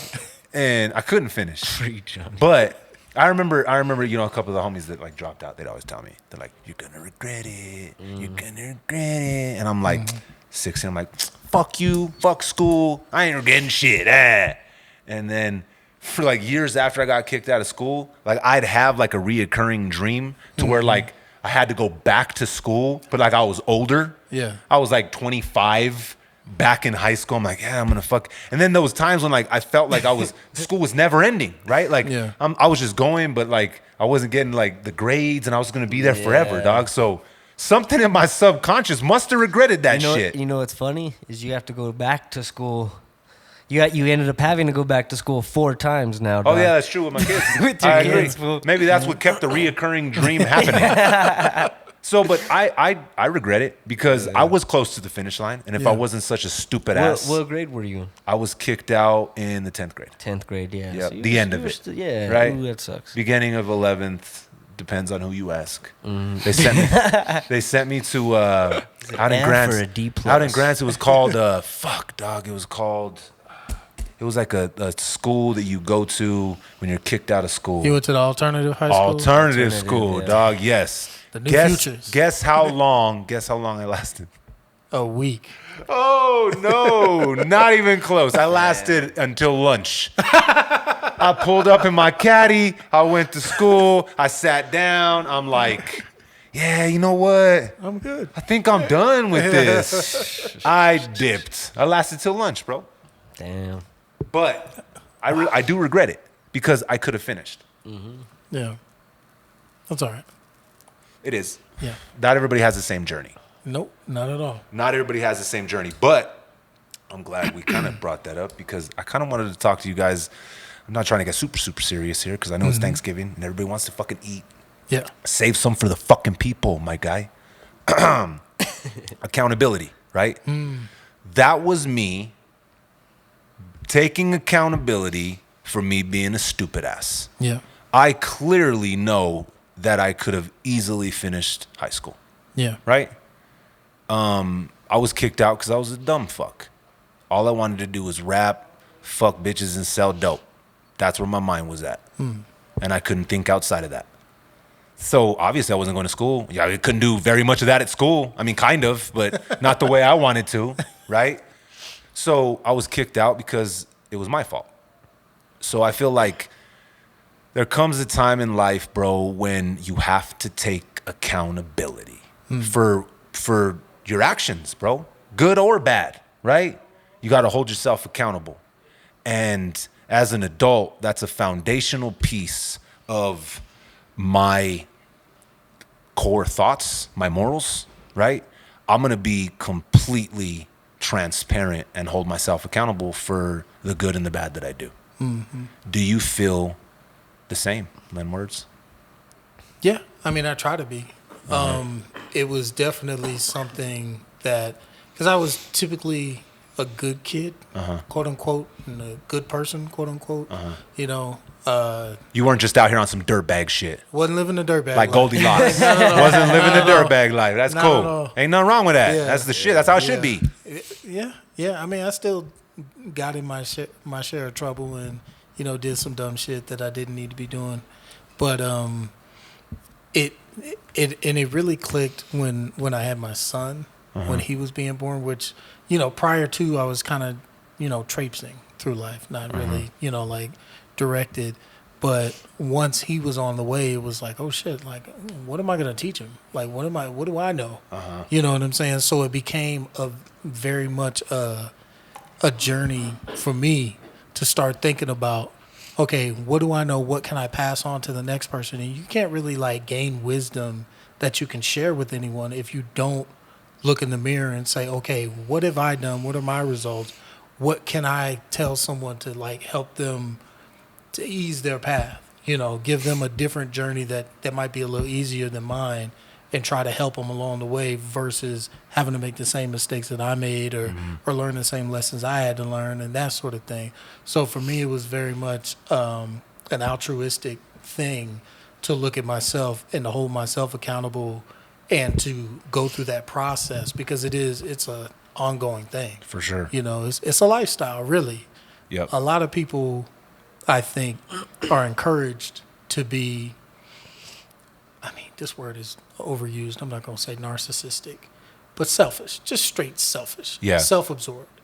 Speaker 1: And I couldn't finish.
Speaker 2: Free Johnny.
Speaker 1: But I remember, you know, a couple of the homies that like dropped out, they'd always tell me, they're like, you're gonna regret it. You're gonna regret it. And I'm like, 16, I'm like, fuck you, fuck school. I ain't regretting shit. And then for like years after I got kicked out of school, like I'd have like a reoccurring dream to where like I had to go back to school, but like I was older.
Speaker 3: Yeah.
Speaker 1: I was like 25, back in high school, I'm like, yeah, I'm gonna fuck. And then there was times when like I felt like school was never ending, right? Like I was just going, but like I wasn't getting like the grades, and I was gonna be there forever, dog. So something in my subconscious must have regretted that shit.
Speaker 2: You know what's funny is you have to go back to school. You ended up having to go back to school 4 times now, dog.
Speaker 1: Oh yeah, that's true with my kids.
Speaker 2: With your
Speaker 1: I
Speaker 2: kids,
Speaker 1: agree.
Speaker 2: fool.
Speaker 1: Maybe that's what kept the reoccurring dream happening. So, but I regret it because I was close to the finish line, and if I wasn't such a stupid ass,
Speaker 2: What grade were you in?
Speaker 1: I was kicked out in the 10th grade.
Speaker 2: 10th grade, yeah.
Speaker 1: Yeah,
Speaker 2: So
Speaker 1: the end of it.
Speaker 2: Yeah,
Speaker 1: right.
Speaker 2: Ooh, that sucks.
Speaker 1: Beginning of 11th, depends on who you ask.
Speaker 2: Mm-hmm.
Speaker 1: They sent me to out in
Speaker 2: F
Speaker 1: Grants.
Speaker 2: or a D+?
Speaker 1: Out in Grants, it was called fuck, dog. It was called. It was like a school that you go to when you're kicked out of school.
Speaker 3: You went to the alternative high school?
Speaker 1: Alternative school,
Speaker 2: yeah.
Speaker 1: dog. Yes.
Speaker 3: The new futures.
Speaker 1: Guess how long? Guess how long I lasted?
Speaker 3: A week.
Speaker 1: Oh no, not even close. I lasted until lunch. I pulled up in my caddy. I went to school. I sat down. I'm like, yeah, you know what?
Speaker 3: I'm good.
Speaker 1: I think I'm done with this. I dipped. I lasted till lunch, bro.
Speaker 2: Damn.
Speaker 1: But I do regret it because I could have finished.
Speaker 3: Yeah. That's all right.
Speaker 1: It is.
Speaker 3: Yeah.
Speaker 1: Not everybody has the same journey.
Speaker 3: Nope, not at all.
Speaker 1: Not everybody has the same journey, but I'm glad we kind of brought that up because I kind of wanted to talk to you guys. I'm not trying to get super, super serious here because I know it's Thanksgiving and everybody wants to fucking eat.
Speaker 3: Yeah.
Speaker 1: Save some for the fucking people, my guy. Accountability, right? That was me taking accountability for me being a stupid ass.
Speaker 3: Yeah.
Speaker 1: I clearly know that I could have easily finished high school,
Speaker 3: Yeah.
Speaker 1: right? I was kicked out because I was a dumb fuck. All I wanted to do was rap, fuck bitches, and sell dope. That's where my mind was at. And I couldn't think outside of that. So obviously I wasn't going to school. Yeah, I couldn't do very much of that at school. I mean, kind of, but not the way I wanted to, right? So I was kicked out because it was my fault. So I feel like there comes a time in life, bro, when you have to take accountability for your actions, bro, good or bad, right? You got to hold yourself accountable. And as an adult, that's a foundational piece of my core thoughts, my morals, right? I'm going to be completely transparent and hold myself accountable for the good and the bad that I do. Do you feel the same, Len Words?
Speaker 3: Yeah, I mean, I try to be. It was definitely something that, because I was typically a good kid, quote unquote, and a good person, quote unquote. You know,
Speaker 1: You weren't just out here on some dirtbag shit.
Speaker 3: wasn't living the dirtbag
Speaker 1: Like
Speaker 3: life.
Speaker 1: Goldilocks.
Speaker 3: No,
Speaker 1: Wasn't living the
Speaker 3: not at all.
Speaker 1: dirtbag life. That's
Speaker 3: Not at
Speaker 1: cool.
Speaker 3: all.
Speaker 1: Ain't nothing wrong with that.
Speaker 3: Yeah.
Speaker 1: That's the shit. That's how it should be.
Speaker 3: Yeah. I mean, I still got in my share of trouble and, you know, did some dumb shit that I didn't need to be doing. But it really clicked when I had my son, when he was being born, which, you know, prior to I was kind of, you know, traipsing through life, not really, you know, like directed. But once he was on the way, it was like, oh shit, like, what am I gonna teach him? Like, what do I know? You know what I'm saying? So it became a very much a journey for me to start thinking about, okay, what do I know? What can I pass on to the next person? And you can't really like gain wisdom that you can share with anyone if you don't look in the mirror and say, okay, what have I done? What are my results? What can I tell someone to like help them to ease their path? You know, give them a different journey that might be a little easier than mine, and try to help them along the way versus having to make the same mistakes that I made or learn the same lessons I had to learn and that sort of thing. So for me, it was very much an altruistic thing to look at myself and to hold myself accountable and to go through that process, because it's a ongoing thing.
Speaker 1: For sure.
Speaker 3: You know, it's a lifestyle, really.
Speaker 1: Yep.
Speaker 3: A lot of people, I think, are encouraged to be, I mean, this word is overused. I'm not going to say narcissistic, but selfish, just straight selfish,
Speaker 1: Yeah.
Speaker 3: self-absorbed.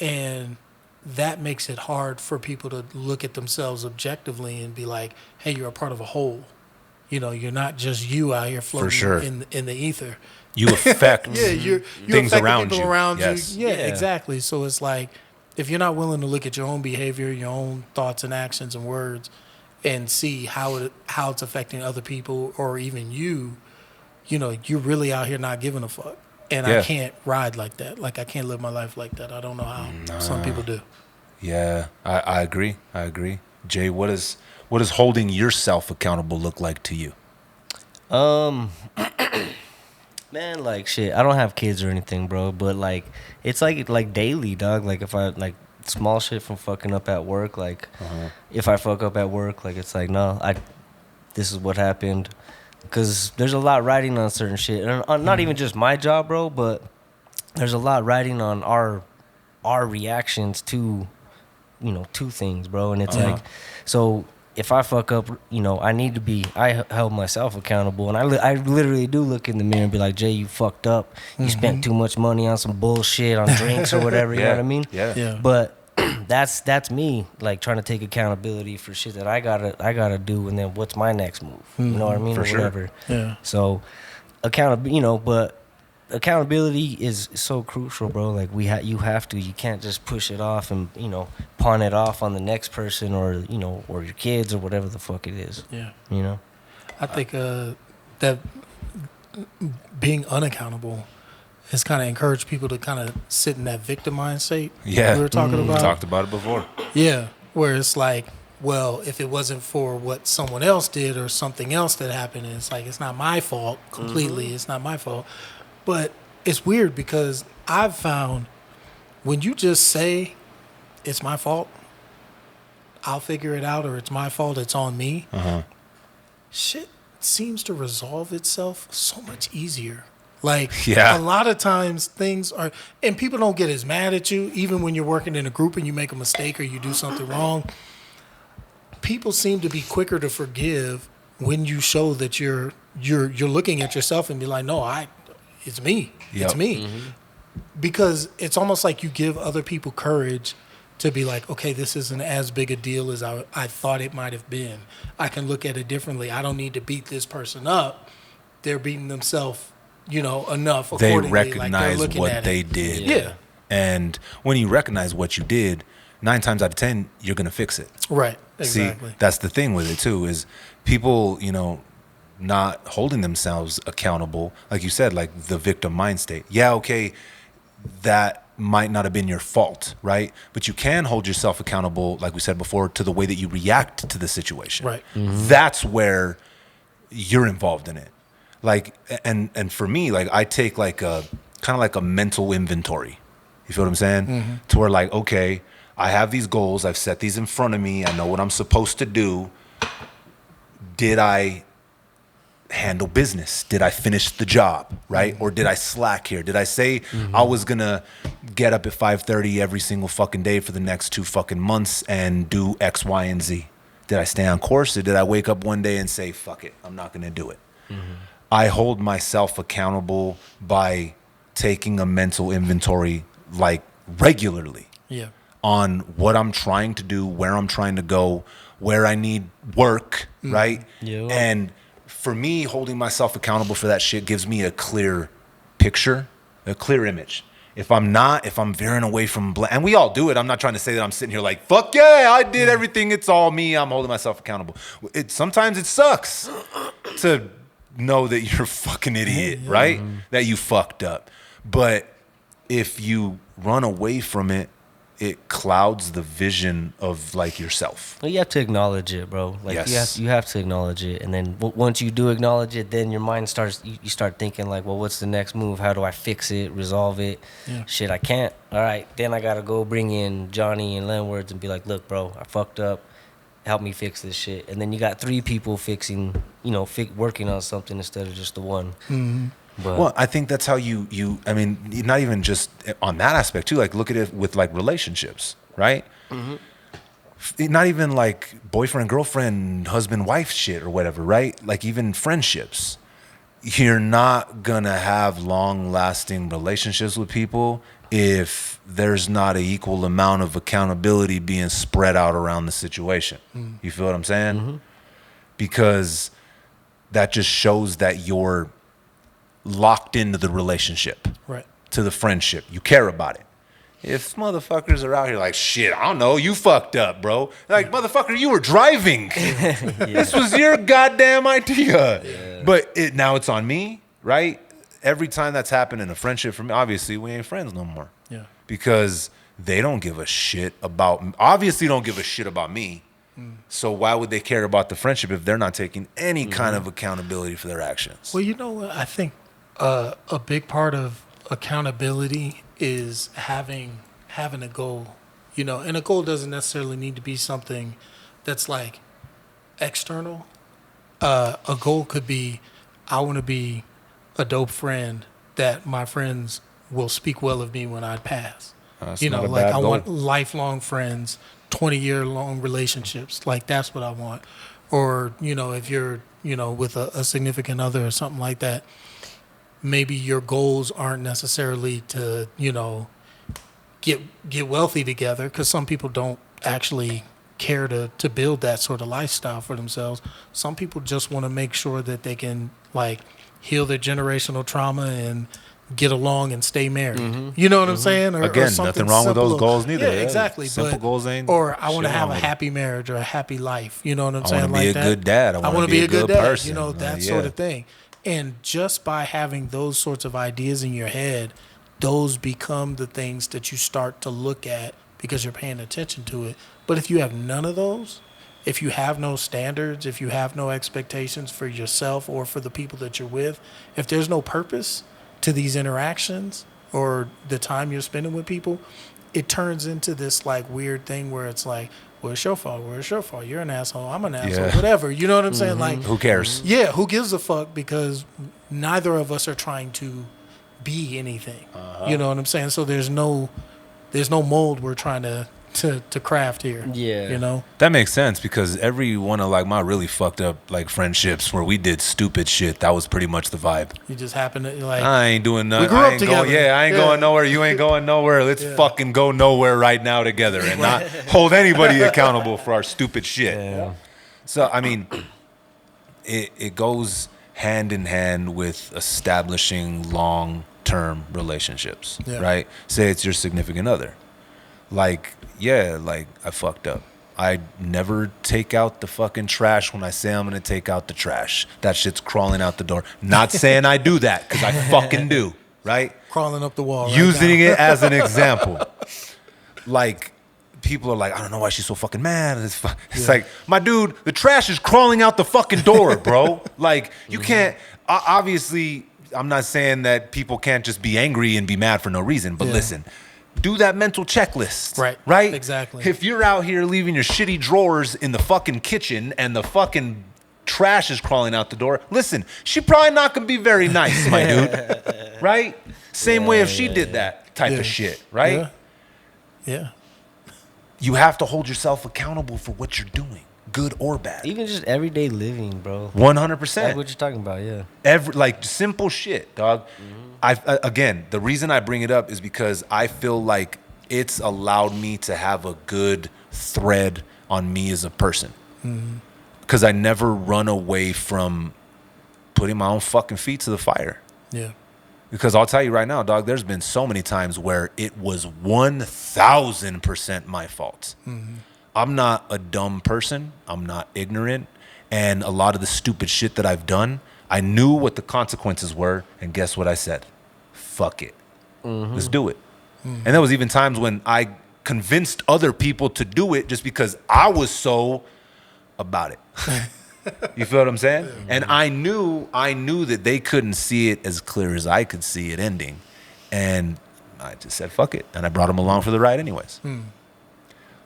Speaker 3: And that makes it hard for people to look at themselves objectively and be like, hey, you're a part of a whole. you're not just you out here floating
Speaker 1: sure.
Speaker 3: in the ether.
Speaker 1: You affect
Speaker 3: You're
Speaker 1: things
Speaker 3: affecting
Speaker 1: around
Speaker 3: people
Speaker 1: you.
Speaker 3: around
Speaker 1: Yes.
Speaker 3: you. Yeah,
Speaker 2: Yeah.
Speaker 3: exactly. So it's like, if you're not willing to look at your own behavior, your own thoughts and actions and words, and see how it's affecting other people or even you, you're really out here not giving a fuck. And
Speaker 1: Yeah.
Speaker 3: I can't ride like that. Like, I can't live my life like that. I don't know how some people do.
Speaker 1: Yeah, I agree. Jay, what does holding yourself accountable look like to you?
Speaker 2: Man, like shit. I don't have kids or anything, bro. But like, it's like daily, dog. Like if I like small shit from fucking up at work. Like if I fuck up at work, like it's like no, this is what happened. Because there's a lot riding on certain shit, and not even just my job, bro. But there's a lot riding on our reactions to to things, bro. And it's like, so if I fuck up, I held myself accountable. And I literally do look in the mirror and be like, Jay, you fucked up. You spent too much money on some bullshit, on drinks or whatever, you know what I mean?
Speaker 1: Yeah.
Speaker 2: But that's me, like, trying to take accountability for shit that I gotta do, and then what's my next move? You know what I mean?
Speaker 1: For
Speaker 2: or
Speaker 1: sure.
Speaker 2: whatever.
Speaker 3: Yeah.
Speaker 2: So, accountability is so crucial, bro. Like you can't just push it off and pawn it off on the next person or or your kids or whatever the fuck it is.
Speaker 3: Yeah. I think that being unaccountable has kind of encouraged people to kind of sit in that victimized state.
Speaker 1: Yeah.
Speaker 3: We were talking about.
Speaker 1: We talked about it before.
Speaker 3: Yeah, where it's like, well, if it wasn't for what someone else did or something else that happened, it's like, it's not my fault completely. It's not my fault. But it's weird because I've found when you just say it's my fault, I'll figure it out, or it's my fault, it's on me, shit seems to resolve itself so much easier. Like,
Speaker 1: Yeah.
Speaker 3: a lot of times things are, and people don't get as mad at you, even when you're working in a group and you make a mistake or you do something wrong. People seem to be quicker to forgive when you show that you're looking at yourself and be like, no, it's me.
Speaker 1: Yep.
Speaker 3: It's me. Because it's almost like you give other people courage to be like, okay, this isn't as big a deal as I thought it might have been. I can look at it differently. I don't need to beat this person up. They're beating themselves, enough
Speaker 1: They
Speaker 3: accordingly.
Speaker 1: recognize
Speaker 3: like
Speaker 1: what they did.
Speaker 3: Yeah.
Speaker 1: And when you recognize what you did, 9 times out of 10, you're going to fix it.
Speaker 3: Right. Exactly.
Speaker 1: See, that's the thing with it too, is people, not holding themselves accountable, like you said, like the victim mind state. Yeah, okay, that might not have been your fault, right? But you can hold yourself accountable, like we said before, to the way that you react to the situation.
Speaker 3: Right.
Speaker 1: That's where you're involved in it. Like, and for me, like, I take like a kind of like a mental inventory. You feel what I'm saying? To where, like, okay, I have these goals, I've set these in front of me, I know what I'm supposed to do. Did I handle business? Did I finish the job, right? Or did I slack here? Did I say I was gonna get up at 5:30 every single fucking day for the next 2 fucking months and do X, Y, and Z? Did I stay on course, or did I wake up one day and say, fuck it, I'm not gonna do it? I hold myself accountable by taking a mental inventory, like, regularly.
Speaker 3: Yeah.
Speaker 1: On what I'm trying to do, where I'm trying to go, where I need work, right?
Speaker 2: Yeah.
Speaker 1: And for me, holding myself accountable for that shit gives me a clear picture, a clear image. If I'm veering away from, and we all do it. I'm not trying to say that I'm sitting here like, fuck yeah, I did everything. It's all me. I'm holding myself accountable. Sometimes it sucks to know that you're a fucking idiot, right? That you fucked up. But if you run away from it, it clouds the vision of, like, yourself.
Speaker 2: Well, you have to acknowledge it, bro. Like,
Speaker 1: Yes.
Speaker 2: you have to acknowledge it, and then once you do acknowledge it, then your mind starts. You start thinking like, well, what's the next move? How do I fix it? Resolve it?
Speaker 3: Yeah.
Speaker 2: Shit, I can't. All right, then I gotta go bring in Johnny and Lenwords and be like, look, bro, I fucked up. Help me fix this shit. And then you got 3 people fixing, working on something instead of just the one. But,
Speaker 1: Well, I think that's how you I mean, not even just on that aspect too. Like, look at it with, like, relationships, right? Not even like boyfriend, girlfriend, husband, wife shit or whatever, right? Like, even friendships. You're not gonna have long-lasting relationships with people if there's not an equal amount of accountability being spread out around the situation. You feel what I'm saying? Because that just shows that you're locked into the relationship,
Speaker 3: Right.
Speaker 1: to the friendship. You care about it. If motherfuckers are out here like, shit, I don't know, you fucked up, bro. Like, motherfucker, you were driving. This was your goddamn idea. Yeah. But now it's on me, right? Every time that's happened in a friendship for me, obviously we ain't friends no more.
Speaker 3: Yeah.
Speaker 1: Because they don't give a shit about, obviously don't give a shit about me. So why would they care about the friendship if they're not taking any kind of accountability for their actions?
Speaker 3: Well, you know what? I think a big part of accountability is having a goal, you know, and a goal doesn't necessarily need to be something that's like external. A goal could be, I want to be a dope friend that my friends will speak well of me when I pass. You know, like I want lifelong friends, 20-year-long relationships. Like that's what I want. Or, you know, if you're, you know, with a significant other or something like that, maybe your goals aren't necessarily to, you know, get wealthy together, because some people don't actually care to build that sort of lifestyle for themselves. Some people just want to make sure that they can like heal their generational trauma and get along and stay married. You know what I'm saying? Or
Speaker 1: Again,
Speaker 3: something
Speaker 1: nothing wrong with those
Speaker 3: simple.
Speaker 1: goals neither.
Speaker 3: Yeah, exactly.
Speaker 1: Simple goals ain't.
Speaker 3: Or I want to
Speaker 1: shit
Speaker 3: have
Speaker 1: wrong
Speaker 3: a
Speaker 1: with it.
Speaker 3: happy marriage or a happy life. You know what I'm
Speaker 1: I
Speaker 3: saying?
Speaker 1: want to be
Speaker 3: Like
Speaker 1: a good dad. I want to be a good
Speaker 3: dad.
Speaker 1: person.
Speaker 3: You know, that sort of thing. And just by having those sorts of ideas in your head, those become the things that you start to look at because you're paying attention to it. But if you have none of those, if you have no standards, if you have no expectations for yourself or for the people that you're with, if there's no purpose to these interactions or the time you're spending with people, it turns into this like weird thing where it's like, well, it's your fault. Well, it's your fault. You're an asshole. I'm an asshole.
Speaker 1: Yeah.
Speaker 3: Whatever. You know what I'm saying? Like,
Speaker 1: Who cares?
Speaker 3: yeah, who gives a fuck? Because neither of us are trying to be anything. You know what I'm saying? So there's no mold we're trying to craft here.
Speaker 2: Yeah.
Speaker 3: You know?
Speaker 1: That makes sense, because every one of like my really fucked up like friendships where we did stupid shit, that was pretty much the vibe.
Speaker 3: You just happen to like,
Speaker 1: I ain't doing nothing.
Speaker 3: We grew
Speaker 1: I
Speaker 3: up
Speaker 1: ain't
Speaker 3: together.
Speaker 1: going, I ain't going nowhere. You ain't going nowhere. Let's fucking go nowhere right now together and not hold anybody accountable for our stupid shit.
Speaker 2: Yeah.
Speaker 1: So I mean, it goes hand in hand with establishing long-term relationships, right? Say it's your significant other. Like, like I fucked up. I never take out the fucking trash when I say I'm gonna take out the trash. That shit's crawling out the door. Not saying I do that, because I fucking do, right?
Speaker 3: crawling up the wall.
Speaker 1: Using it as an example. Like, people are like, I don't know why she's so fucking mad. It's like, my dude, the trash is crawling out the fucking door, bro. Like, you can't, obviously, I'm not saying that people can't just be angry and be mad for no reason, but listen, do that mental checklist. Right?
Speaker 3: Exactly.
Speaker 1: If you're out here leaving your shitty drawers in the fucking kitchen and the fucking trash is crawling out the door, listen, she probably not gonna be very nice, my dude. Right? Same way if she did that type of shit, right?
Speaker 3: Yeah.
Speaker 1: You have to hold yourself accountable for what you're doing, good or bad.
Speaker 2: Even just everyday living, bro.
Speaker 1: 100%.
Speaker 2: Like what you're talking about, yeah.
Speaker 1: Like simple shit, dog. Again, the reason I bring it up is because I feel like it's allowed me to have a good thread on me as a person. Because I never run away from putting my own fucking feet to the fire.
Speaker 3: Yeah.
Speaker 1: Because I'll tell you right now, dog, there's been so many times where it was 1,000% my fault. I'm not a dumb person. I'm not ignorant. And a lot of the stupid shit that I've done, I knew what the consequences were. And guess what I said? Fuck it. Let's do it. And there was even times when I convinced other people to do it just because I was so about it. You feel what I'm saying? And I knew that they couldn't see it as clear as I could see it ending. And I just said, fuck it. And I brought them along for the ride anyways.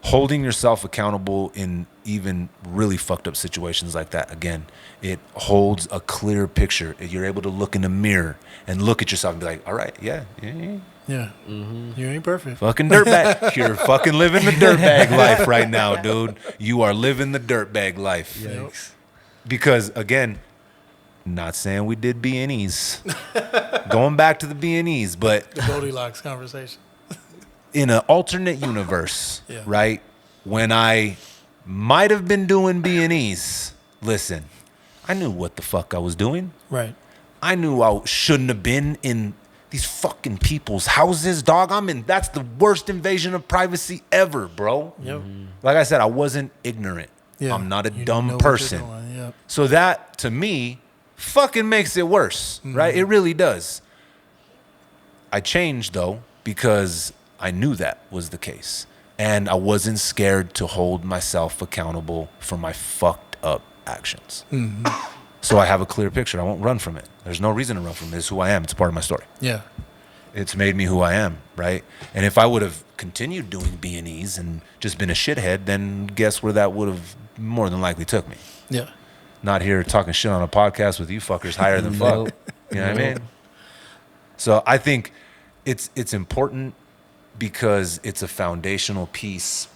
Speaker 1: Holding yourself accountable in even really fucked up situations like that, again, it holds a clear picture. You're able to look in the mirror and look at yourself and be like, all right, yeah.
Speaker 3: You ain't perfect.
Speaker 1: Fucking dirtbag. You're fucking living the dirtbag life right now, dude. You are living the dirtbag life.
Speaker 3: Yikes.
Speaker 1: Because, again, not saying we did B&Es. Going back to the B&Es, but
Speaker 3: The Goldilocks conversation.
Speaker 1: in an alternate universe, right, when I might have been doing B&Es, listen, I knew what the fuck I was doing.
Speaker 3: Right.
Speaker 1: I knew I shouldn't have been in these fucking people's houses, dog. That's the worst invasion of privacy ever, bro.
Speaker 3: Yep.
Speaker 1: Like I said, I wasn't ignorant.
Speaker 3: Yeah.
Speaker 1: I'm not a
Speaker 3: You
Speaker 1: dumb
Speaker 3: know what you're
Speaker 1: person.
Speaker 3: doing, yep.
Speaker 1: So that, to me, fucking makes it worse, right? It really does. I changed, though, because I knew that was the case. And I wasn't scared to hold myself accountable for my fucked up actions. So I have a clear picture. I won't run from it. There's no reason to run from it. It's who I am. It's a part of my story.
Speaker 3: Yeah.
Speaker 1: It's made me who I am, right? And if I would have continued doing B&Es and just been a shithead, then guess where that would have more than likely took me.
Speaker 3: Yeah.
Speaker 1: Not here talking shit on a podcast with you fuckers higher than fuck. You know what I mean? So I think it's important because it's a foundational piece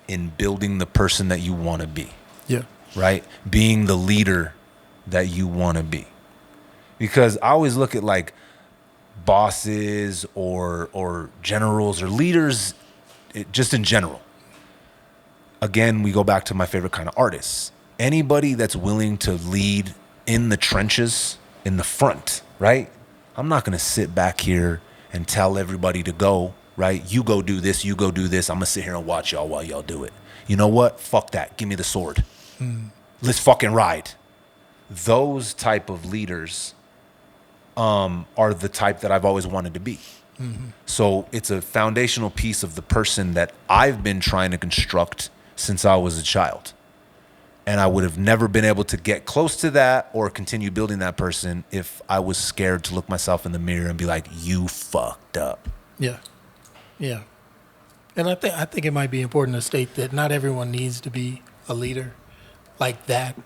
Speaker 1: in building the person that you want to be,
Speaker 3: Yeah.
Speaker 1: right? Being the leader that you want to be. Because I always look at like bosses or generals or leaders just in general. Again, we go back to my favorite kind of artists. Anybody that's willing to lead in the trenches, in the front, right? I'm not going to sit back here and tell everybody to go, right? You go do this, you go do this. I'm going to sit here and watch y'all while y'all do it. You know what? Fuck that. Give me the sword. Let's fucking ride. Those type of leaders are the type that I've always wanted to be. So it's a foundational piece of the person that I've been trying to construct since I was a child. And I would have never been able to get close to that or continue building that person if I was scared to look myself in the mirror and be like, you fucked up.
Speaker 3: Yeah. Yeah. And I think it might be important to state that not everyone needs to be a leader like that.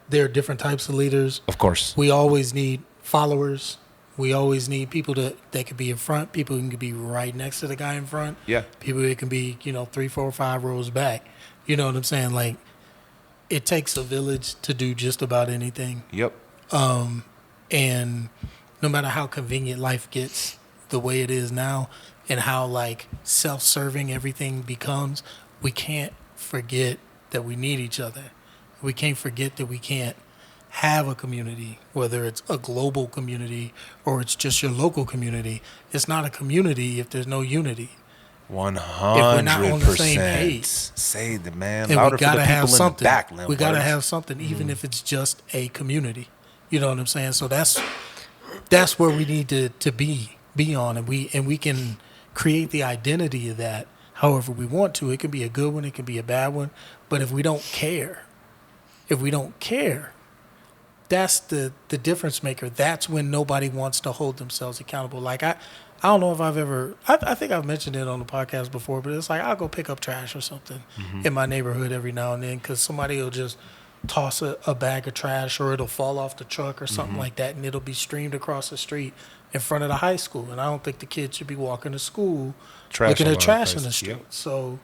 Speaker 3: There are different types of leaders.
Speaker 1: Of course.
Speaker 3: We always need followers. We always need people that can be in front, people who can be right next to the guy in front.
Speaker 1: Yeah.
Speaker 3: People that can be, 3, 4, 5 rows back. You know what I'm saying? Like, it takes a village to do just about anything.
Speaker 1: Yep.
Speaker 3: And no matter how convenient life gets the way it is now and how like self-serving everything becomes, we can't forget that we need each other. We can't forget that we can't have a community, whether it's a global community or it's just your local community. It's not a community if there's no unity.
Speaker 1: 100%. Say the man.
Speaker 3: And
Speaker 1: Louder
Speaker 3: we gotta
Speaker 1: for the
Speaker 3: have
Speaker 1: people in
Speaker 3: something.
Speaker 1: the back.
Speaker 3: We gotta have something, even if it's just a community. You know what I'm saying? So that's where we need to be on, and we can create the identity of that however we want to. It can be a good one, it can be a bad one, but if we don't care, that's the difference maker. That's when nobody wants to hold themselves accountable. Like I don't know if I've ever, I think I've mentioned it on the podcast before, but it's like I'll go pick up trash or something in my neighborhood every now and then because somebody will just toss a bag of trash or it'll fall off the truck or something like that, and it'll be streamed across the street in front of the high school. And I don't think the kids should be walking to school looking at trash in the street. Yep. So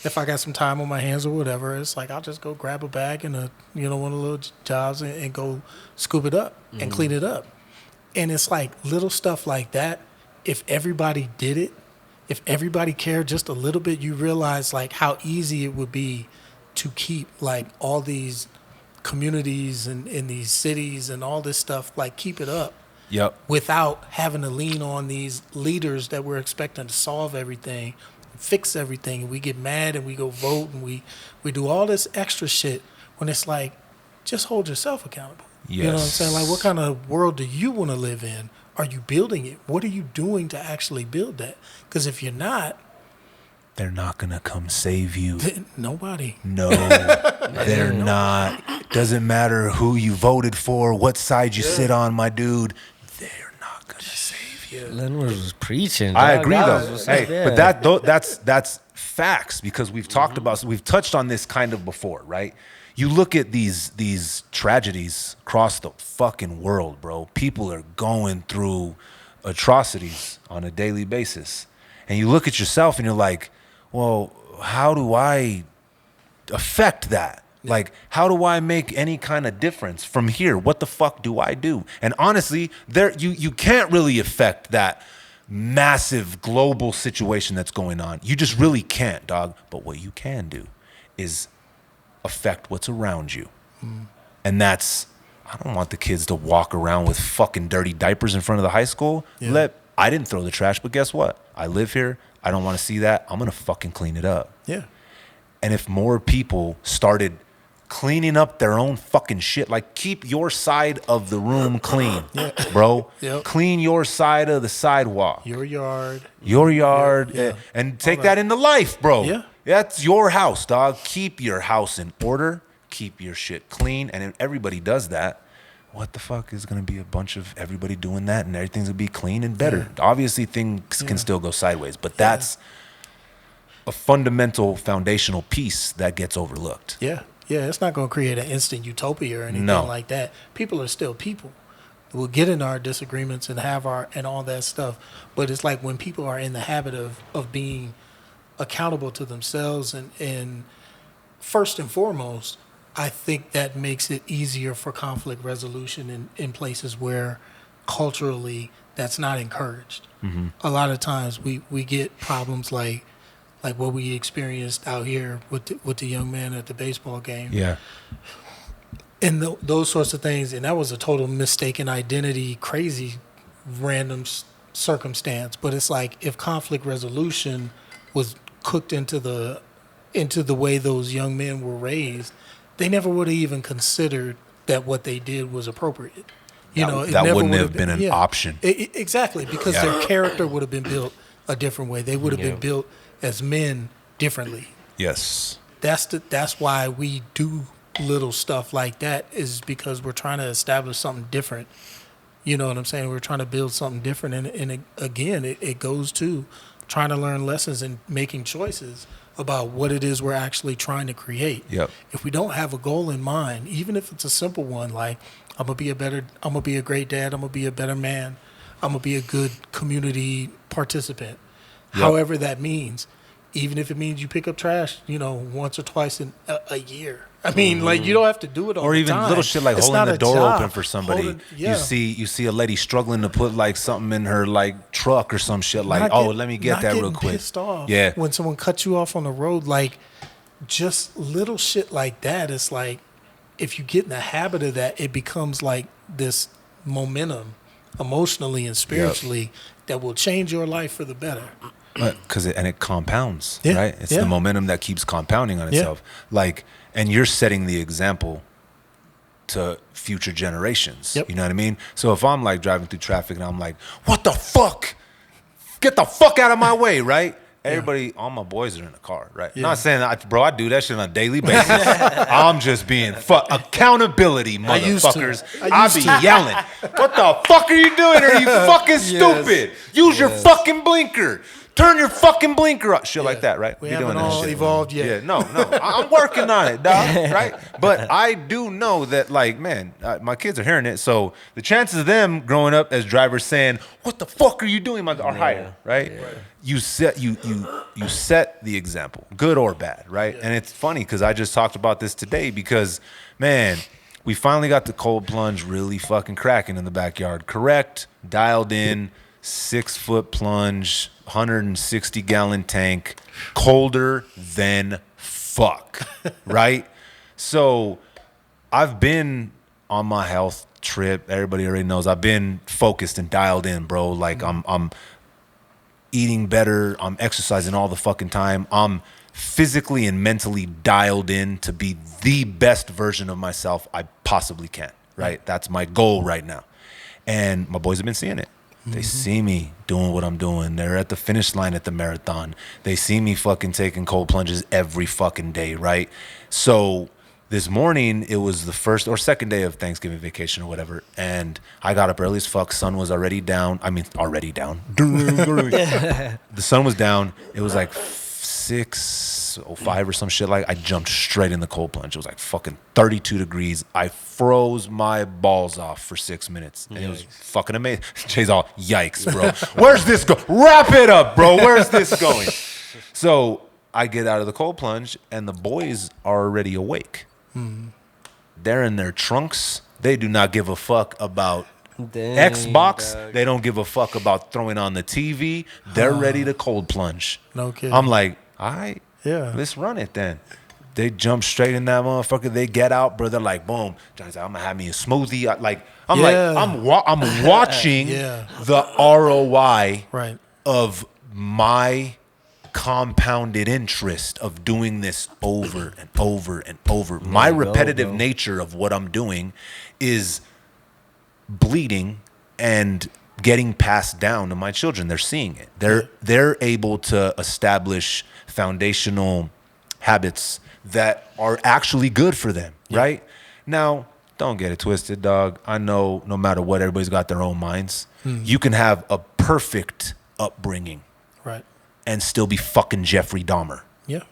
Speaker 3: if I got some time on my hands or whatever, it's like I'll just go grab a bag and one of the little jobs and go scoop it up and clean it up. And it's like little stuff like that. If everybody did it, if everybody cared just a little bit, you realize like how easy it would be to keep like all these communities and in these cities and all this stuff, like keep it up.
Speaker 1: Yep.
Speaker 3: Without having to lean on these leaders that we're expecting to solve everything, fix everything, and we get mad and we go vote and we do all this extra shit when it's like, just hold yourself accountable.
Speaker 1: Yes.
Speaker 3: You know what I'm saying? Like, what kind of world do you want to live in? Are you building it? What are you doing to actually build that? Because if you're not,
Speaker 1: they're not going to come save you.
Speaker 3: Nobody.
Speaker 1: No, they're not. Doesn't matter who you voted for, what side you sit on, my dude. They're not going to save you.
Speaker 2: Leonard was preaching.
Speaker 1: I agree, though.
Speaker 2: Hey,
Speaker 1: but that's facts because we've talked about, we've touched on this kind of before, right? You look at these tragedies across the fucking world, bro. People are going through atrocities on a daily basis. And you look at yourself and you're like, well, how do I affect that? Like, how do I make any kind of difference from here? What the fuck do I do? And honestly, you can't really affect that massive global situation that's going on. You just really can't, dog. But what you can do is affect what's around you. And I don't want the kids to walk around with fucking dirty diapers in front of the high school.
Speaker 3: Yeah.
Speaker 1: I didn't throw the trash, but guess what? I live here. I don't want to see that. I'm going to fucking clean it up.
Speaker 3: Yeah.
Speaker 1: And if more people started cleaning up their own fucking shit, like keep your side of the room clean, bro.
Speaker 3: Yep.
Speaker 1: Clean your side of the sidewalk.
Speaker 3: Your yard.
Speaker 1: Yeah. And take that into life, bro.
Speaker 3: Yeah.
Speaker 1: That's your house, dog. Keep your house in order. Keep your shit clean. And if everybody does that, what the fuck is going to be a bunch of everybody doing that and everything's going to be clean and better?
Speaker 3: Yeah.
Speaker 1: Obviously, things can still go sideways, but that's a fundamental foundational piece that gets overlooked.
Speaker 3: Yeah. Yeah. It's not going to create an instant utopia or anything like that. People are still people. We'll get in our disagreements and have and all that stuff. But it's like when people are in the habit of being accountable to themselves and first and foremost, I think that makes it easier for conflict resolution in places where culturally that's not encouraged. Mm-hmm. A lot of times we get problems like what we experienced out here with the young man at the baseball game.
Speaker 1: Yeah.
Speaker 3: And those sorts of things. And that was a total mistaken identity, crazy, random circumstance. But it's like if conflict resolution was cooked into the way those young men were raised, they never would have even considered that what they did was appropriate.
Speaker 1: That wouldn't have been an option.
Speaker 3: Exactly, because their character would have been built a different way. They would have been built as men differently.
Speaker 1: Yes.
Speaker 3: That's why we do little stuff like that, is because we're trying to establish something different. You know what I'm saying? We're trying to build something different. And again, it goes to trying to learn lessons and making choices about what it is we're actually trying to create.
Speaker 1: Yep.
Speaker 3: If we don't have a goal in mind, even if it's a simple one, like I'm gonna be a great dad, I'm gonna be a better man, I'm gonna be a good community participant.
Speaker 1: Yep.
Speaker 3: However that means, even if it means you pick up trash, once or twice in a year. I mean, like you don't have to do it all
Speaker 1: or
Speaker 3: the
Speaker 1: even
Speaker 3: time.
Speaker 1: little shit like
Speaker 3: It's
Speaker 1: holding
Speaker 3: not
Speaker 1: the
Speaker 3: a
Speaker 1: door
Speaker 3: job.
Speaker 1: open for somebody.
Speaker 3: Yeah.
Speaker 1: You see a lady struggling to put like something in her like truck or some shit, like, let me get that real quick.
Speaker 3: Pissed off
Speaker 1: yeah.
Speaker 3: when someone cuts you off on the road, like just little shit like that. It's like if you get in the habit of that, it becomes like this momentum emotionally and spiritually that will change your life for the better.
Speaker 1: Because it compounds,
Speaker 3: Yeah.
Speaker 1: right? It's the momentum that keeps compounding on itself. Like, and you're setting the example to future generations.
Speaker 3: Yep.
Speaker 1: You know what I mean? So if I'm like driving through traffic and I'm like, what the fuck? Get the fuck out of my way, right? Everybody, all my boys are in the car, right?
Speaker 3: Yeah.
Speaker 1: Not saying that, bro, I do that shit on a daily basis. I'm just being accountability, motherfuckers. I be yelling. What the fuck are you doing? Are you fucking stupid? Use your fucking blinker. Turn your fucking blinker up. Shit like that, right?
Speaker 3: We
Speaker 1: Be
Speaker 3: haven't
Speaker 1: doing that
Speaker 3: all
Speaker 1: shit.
Speaker 3: evolved yet.
Speaker 1: Yeah, no. I'm working on it, dog, right? But I do know that, like, man, my kids are hearing it. So the chances of them growing up as drivers saying, what the fuck are you doing, are higher, right? Yeah. You set the example, good or bad, right? And it's funny because I just talked about this today because, man, we finally got the cold plunge really fucking cracking in the backyard. Correct, dialed in, 6-foot plunge, 160-gallon tank, colder than fuck, right? So I've been on my health trip. Everybody already knows I've been focused and dialed in, bro. Like I'm eating better. I'm exercising all the fucking time. I'm physically and mentally dialed in to be the best version of myself I possibly can, right? That's my goal right now. And my boys have been seeing it. They see me doing what I'm doing. They're at the finish line at the marathon. They see me fucking taking cold plunges every fucking day, right? So this morning, it was the first or second day of Thanksgiving vacation or whatever, and I got up early as fuck. Sun was already down. Already down. The sun was down. It was like 6:05 or some shit. Like I jumped straight in the cold plunge. It was like fucking 32 degrees. I froze my balls off for 6 minutes. And it was fucking amazing. Jay's all, yikes, bro. Where's this go? Wrap it up, bro. Where's this going? So I get out of the cold plunge and the boys are already awake. They're in their trunks. They do not give a fuck about Xbox.
Speaker 2: Dog.
Speaker 1: They don't give a fuck about throwing on the TV. They're ready to cold plunge.
Speaker 3: No kidding.
Speaker 1: I'm like, all right,
Speaker 3: Yeah.
Speaker 1: let's run it then. They jump straight in that motherfucker. They get out, bro. They're like, boom. Johnny's like, I'm gonna have me a smoothie. I'm watching the ROI
Speaker 3: Right.
Speaker 1: of my compounded interest of doing this over and over and over. My repetitive nature of what I'm doing is bleeding and getting passed down to my children. They're seeing it. They're able to establish foundational habits that are actually good for them, right? Now, don't get it twisted, dog. I know no matter what, everybody's got their own minds. You can have a perfect upbringing,
Speaker 3: Right.
Speaker 1: and still be fucking Jeffrey Dahmer,
Speaker 3: Yeah.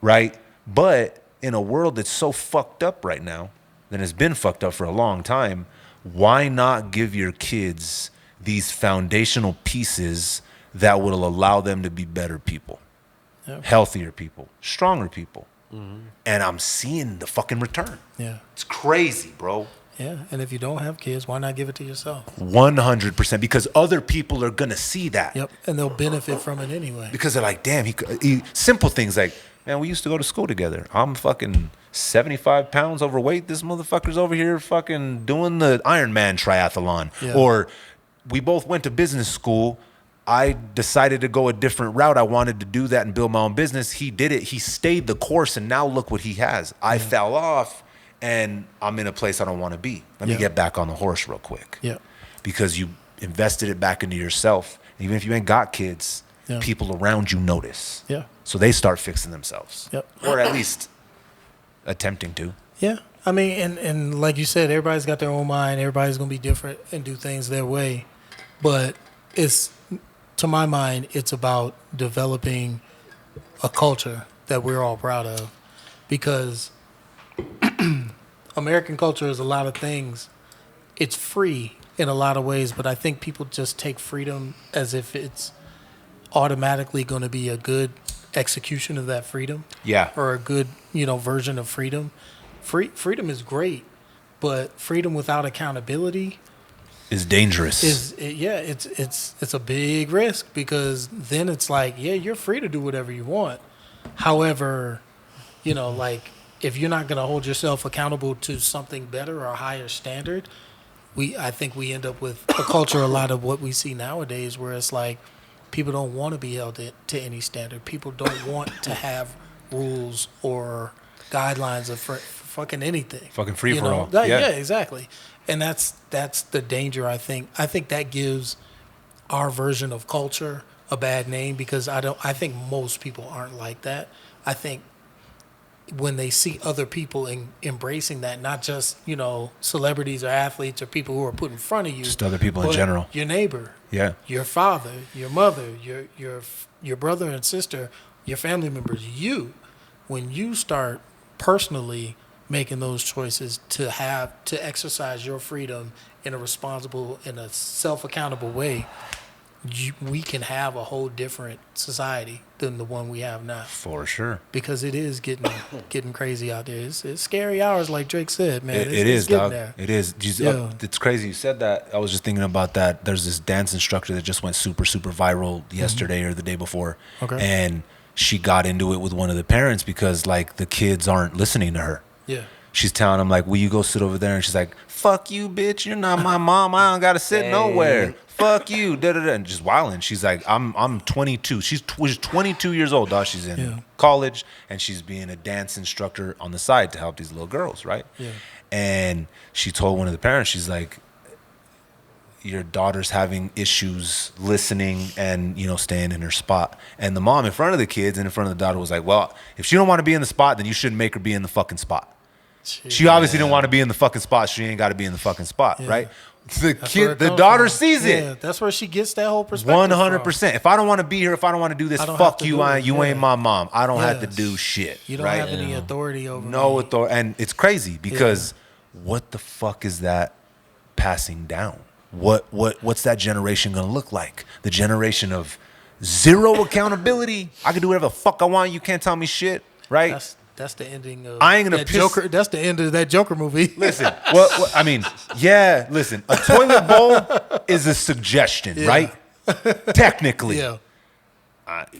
Speaker 1: right? But in a world that's so fucked up right now, that has been fucked up for a long time, why not give your kids these foundational pieces that will allow them to be better people, healthier people, stronger people? And I'm seeing the fucking return.
Speaker 3: Yeah.
Speaker 1: It's crazy, bro.
Speaker 3: Yeah. And if you don't have kids, why not give it to yourself?
Speaker 1: 100%, because other people are gonna see that.
Speaker 3: Yep. And they'll benefit from it anyway.
Speaker 1: Because they're like, damn, he simple things like, man, we used to go to school together. I'm fucking 75 pounds overweight. This motherfucker's over here fucking doing the Ironman triathlon.
Speaker 3: Yeah.
Speaker 1: Or we both went to business school. I decided to go a different route. I wanted to do that and build my own business. He did it. He stayed the course, and now look what he has. I fell off, and I'm in a place I don't want to be. Let me get back on the horse real quick.
Speaker 3: Yeah.
Speaker 1: Because you invested it back into yourself. Even if you ain't got kids, people around you notice.
Speaker 3: Yeah.
Speaker 1: So they start fixing themselves.
Speaker 3: Yep.
Speaker 1: Or at least attempting to.
Speaker 3: Yeah. I mean, and like you said, everybody's got their own mind. Everybody's going to be different and do things their way. But to my mind, it's about developing a culture that we're all proud of. Because American culture is a lot of things. It's free in a lot of ways, but I think people just take freedom as if it's automatically going to be a good execution of that freedom.
Speaker 1: Yeah.
Speaker 3: Or a good, version of freedom. Freedom is great, but freedom without accountability
Speaker 1: is dangerous.
Speaker 3: It's a big risk, because then it's like, you're free to do whatever you want. However, like, if you're not going to hold yourself accountable to something better or a higher standard, I think we end up with a culture, a lot of what we see nowadays, where it's like people don't want to be held to any standard. People don't want to have rules or guidelines of fucking anything.
Speaker 1: Fucking free for all.
Speaker 3: Yeah, exactly. And that's the danger, I think. I think that gives our version of culture a bad name, because I think most people aren't like that. I think when they see other people embracing that, not just, celebrities or athletes or people who are put in front of you.
Speaker 1: Just other people in general.
Speaker 3: Your neighbor.
Speaker 1: Yeah.
Speaker 3: Your father, your mother, your brother and sister, your family members, when you start personally making those choices to exercise your freedom in a responsible, in a self-accountable way, we can have a whole different society than the one we have now.
Speaker 1: For sure.
Speaker 3: Because it is getting crazy out there. It's scary hours, like Drake said, man.
Speaker 1: It is, dog.
Speaker 3: There.
Speaker 1: It is. It's crazy you said that. I was just thinking about that. There's this dance instructor that just went super, super viral yesterday or the day before.
Speaker 3: Okay.
Speaker 1: And she got into it with one of the parents because, like, the kids aren't listening to her.
Speaker 3: Yeah.
Speaker 1: She's telling him, like, will you go sit over there? And she's like, fuck you, bitch. You're not my mom. I don't got to sit nowhere. Fuck you. Da-da-da. And just wilding. She's like, I'm 22. She's 22 years old, dog. She's in college, and she's being a dance instructor on the side to help these little girls, right?
Speaker 3: Yeah.
Speaker 1: And she told one of the parents, she's like, your daughter's having issues listening and, staying in her spot. And the mom in front of the kids and in front of the daughter was like, well, if she don't want to be in the spot, then you shouldn't make her be in the fucking spot. She obviously didn't want to be in the fucking spot. She ain't got to be in the fucking spot, right? The daughter sees it.
Speaker 3: Yeah, that's where she gets that whole perspective.
Speaker 1: 100%. If I don't want to be here, if I don't want to do this, fuck you. You ain't my mom. I don't have to do shit.
Speaker 3: You don't have any authority over me.
Speaker 1: No authority. And it's crazy because what the fuck is that passing down? What's that generation gonna look like? The generation of zero accountability. I can do whatever the fuck I want. You can't tell me shit, right?
Speaker 3: That's the ending of
Speaker 1: I ain't gonna
Speaker 3: that Joker. That's the end of that Joker movie.
Speaker 1: Listen, listen. A toilet bowl is a suggestion, right? Technically,
Speaker 3: Yeah.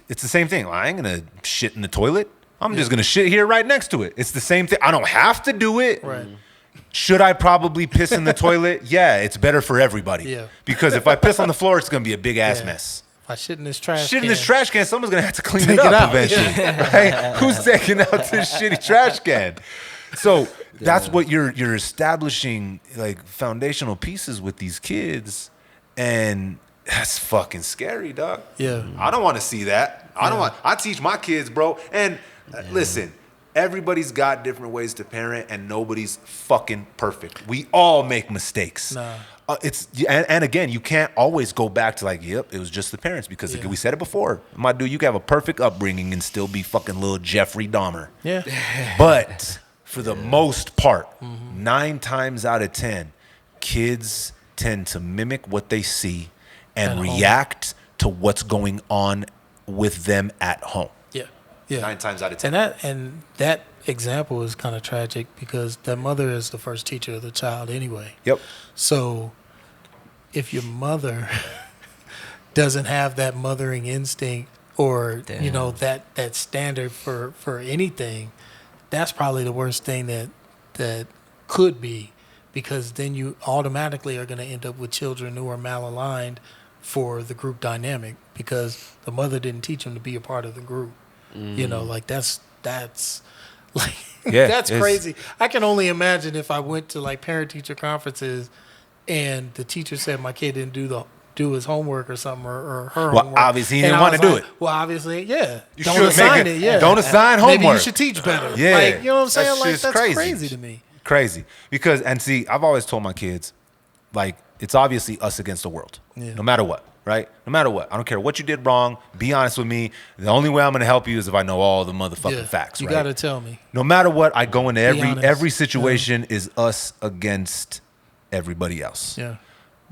Speaker 1: It's the same thing. I ain't gonna shit in the toilet. I'm just gonna shit here right next to it. It's the same thing. I don't have to do it.
Speaker 3: Right.
Speaker 1: Should I probably piss in the toilet? Yeah, it's better for everybody.
Speaker 3: Yeah.
Speaker 1: Because if I piss on the floor, it's gonna be a big ass mess.
Speaker 3: If I shit in this trash
Speaker 1: Shit
Speaker 3: can.
Speaker 1: in this trash can, someone's gonna have to clean
Speaker 3: Take
Speaker 1: it
Speaker 3: it
Speaker 1: up
Speaker 3: out.
Speaker 1: eventually. Right? Who's taking out this shitty trash can? So that's what you're establishing, like, foundational pieces with these kids, and that's fucking scary, dog.
Speaker 3: Yeah.
Speaker 1: I don't want to see that. I teach my kids, bro. And listen, everybody's got different ways to parent, and nobody's fucking perfect. We all make mistakes.
Speaker 3: Nah.
Speaker 1: And again, you can't always go back to like, yep, it was just the parents, because we said it before. My dude, you can have a perfect upbringing and still be fucking little Jeffrey Dahmer.
Speaker 3: Yeah.
Speaker 1: But for the most part, 9 times out of 10, kids tend to mimic what they see and react to what's going on with them at home.
Speaker 3: Yeah. Yeah.
Speaker 1: 9 times out of 10.
Speaker 3: And that example is kind of tragic because the mother is the first teacher of the child anyway.
Speaker 1: Yep.
Speaker 3: So if your mother doesn't have that mothering instinct or you know that standard for anything, that's probably the worst thing that could be, because then you automatically are going to end up with children who are malaligned for the group dynamic because the mother didn't teach them to be a part of the group. You know, like that's like that's crazy. I can only imagine if I went to like parent teacher conferences and the teacher said my kid didn't do his homework or something or her homework.
Speaker 1: Well, obviously he
Speaker 3: And
Speaker 1: didn't
Speaker 3: I
Speaker 1: want to
Speaker 3: was
Speaker 1: do
Speaker 3: like,
Speaker 1: it.
Speaker 3: Well, obviously, yeah.
Speaker 1: You
Speaker 3: Don't
Speaker 1: should
Speaker 3: assign
Speaker 1: make
Speaker 3: it. Yeah.
Speaker 1: Don't assign homework.
Speaker 3: Maybe you should teach better.
Speaker 1: Yeah.
Speaker 3: Like, you know what I'm saying?
Speaker 1: That
Speaker 3: Like,
Speaker 1: shit's
Speaker 3: that's crazy to me.
Speaker 1: Crazy. Because, and see, I've always told my kids, like, it's obviously us against the world.
Speaker 3: Yeah.
Speaker 1: No matter what, right? No matter what. I don't care what you did wrong. Be honest with me. The only way I'm going to help you is if I know all the motherfucking facts,
Speaker 3: You
Speaker 1: right?
Speaker 3: got to tell me.
Speaker 1: No matter what, I go into
Speaker 3: honest.
Speaker 1: every situation is us against everybody else.
Speaker 3: Yeah.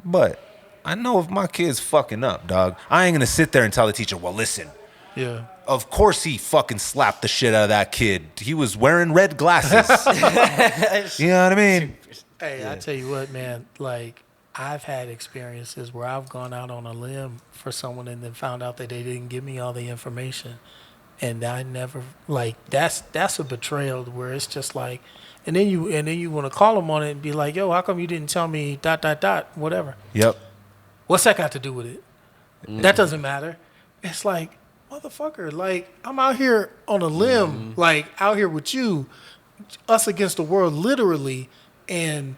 Speaker 1: But I know if my kid's fucking up, dog, I ain't going to sit there and tell the teacher, well, listen,
Speaker 3: Yeah.
Speaker 1: of course he fucking slapped the shit out of that kid. He was wearing red glasses. You know what I mean?
Speaker 3: Hey, I tell you what, man, like, I've had experiences where I've gone out on a limb for someone and then found out that they didn't give me all the information. And I never, like, that's a betrayal where it's just like, and then you want to call them on it and be like, yo, how come you didn't tell me ... whatever.
Speaker 1: Yep.
Speaker 3: What's that got to do with it? That doesn't matter. It's like, motherfucker, like, I'm out here on a limb, like, out here with you, us against the world, literally, and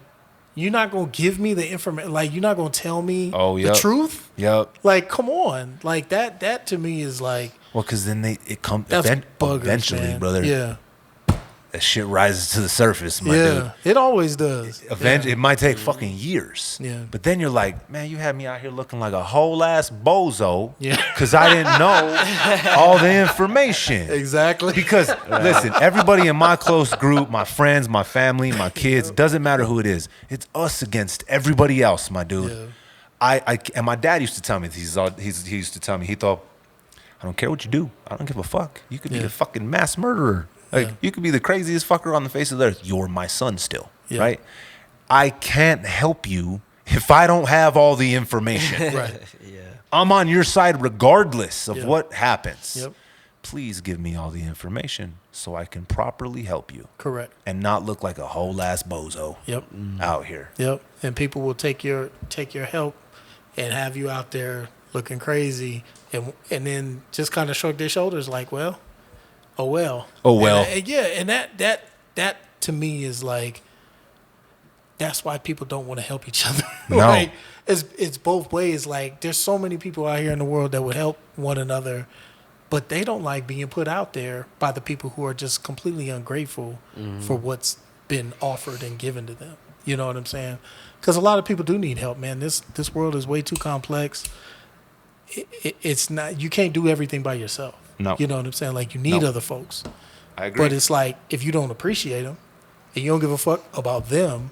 Speaker 3: you're not going to give me the information, like, you're not going to tell me the truth?
Speaker 1: Yep.
Speaker 3: Like, come on. Like, that to me is like,
Speaker 1: Well, because then it comes
Speaker 3: that's buggers,
Speaker 1: eventually,
Speaker 3: man.
Speaker 1: brother.
Speaker 3: Yeah.
Speaker 1: That shit rises to the surface, my
Speaker 3: Yeah.
Speaker 1: dude.
Speaker 3: It always does.
Speaker 1: Eventually, it might take fucking years.
Speaker 3: Yeah.
Speaker 1: But then you're like, man, you had me out here looking like a whole ass bozo.
Speaker 3: Yeah.
Speaker 1: Because I didn't know all the information.
Speaker 3: Exactly.
Speaker 1: Because listen, everybody in my close group, my friends, my family, my kids, doesn't matter who it is. It's us against everybody else, my dude.
Speaker 3: Yeah.
Speaker 1: And my dad used to tell me, he used to tell me, he thought, I don't care what you do. I don't give a fuck. You could be a fucking mass murderer. Like, you could be the craziest fucker on the face of the earth. You're my son still, right? I can't help you if I don't have all the information.
Speaker 3: Right.
Speaker 1: I'm on your side regardless of what happens.
Speaker 3: Yep.
Speaker 1: Please give me all the information so I can properly help you.
Speaker 3: Correct.
Speaker 1: And not look like a whole ass bozo out here.
Speaker 3: Yep. And people will take your help and have you out there looking crazy and then just kind of shrug their shoulders like, well, oh well.
Speaker 1: Oh well.
Speaker 3: And that to me is like, that's why people don't want to help each other.
Speaker 1: No.
Speaker 3: Like, it's both ways. Like, there's so many people out here in the world that would help one another, but they don't like being put out there by the people who are just completely ungrateful for what's been offered and given to them. You know what I'm saying? Because a lot of people do need help, man. This world is way too complex. It's not, you can't do everything by yourself.
Speaker 1: No.
Speaker 3: You know what I'm saying? Like, you need other folks.
Speaker 1: I agree.
Speaker 3: But it's like, if you don't appreciate them and you don't give a fuck about them,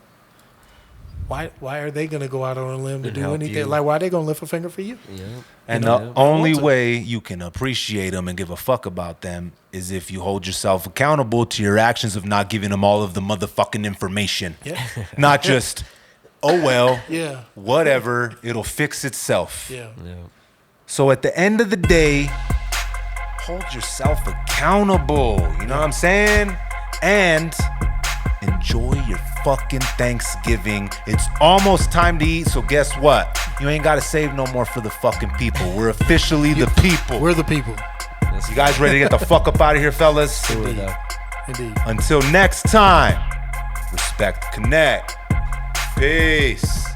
Speaker 3: why are they going to go out on a limb to
Speaker 2: And
Speaker 3: do
Speaker 2: help
Speaker 3: anything?
Speaker 2: you.
Speaker 3: Like, why are they going to lift a finger for you?
Speaker 2: Yeah.
Speaker 1: And the only way you can appreciate them and give a fuck about them is if you hold yourself accountable to your actions of not giving them all of the motherfucking information.
Speaker 3: Yeah.
Speaker 1: Not just, oh, well,
Speaker 3: Yeah.
Speaker 1: whatever, it'll fix itself.
Speaker 3: Yeah.
Speaker 2: Yeah.
Speaker 1: So at the end of the day, hold yourself accountable. You know what I'm saying? And enjoy your fucking Thanksgiving. It's almost time to eat, so guess what? You ain't gotta save no more for the fucking people. We're officially the people.
Speaker 3: We're the people.
Speaker 1: You guys ready to get the fuck up out of here, fellas?
Speaker 3: Indeed.
Speaker 1: Until next time, respect, connect. Peace.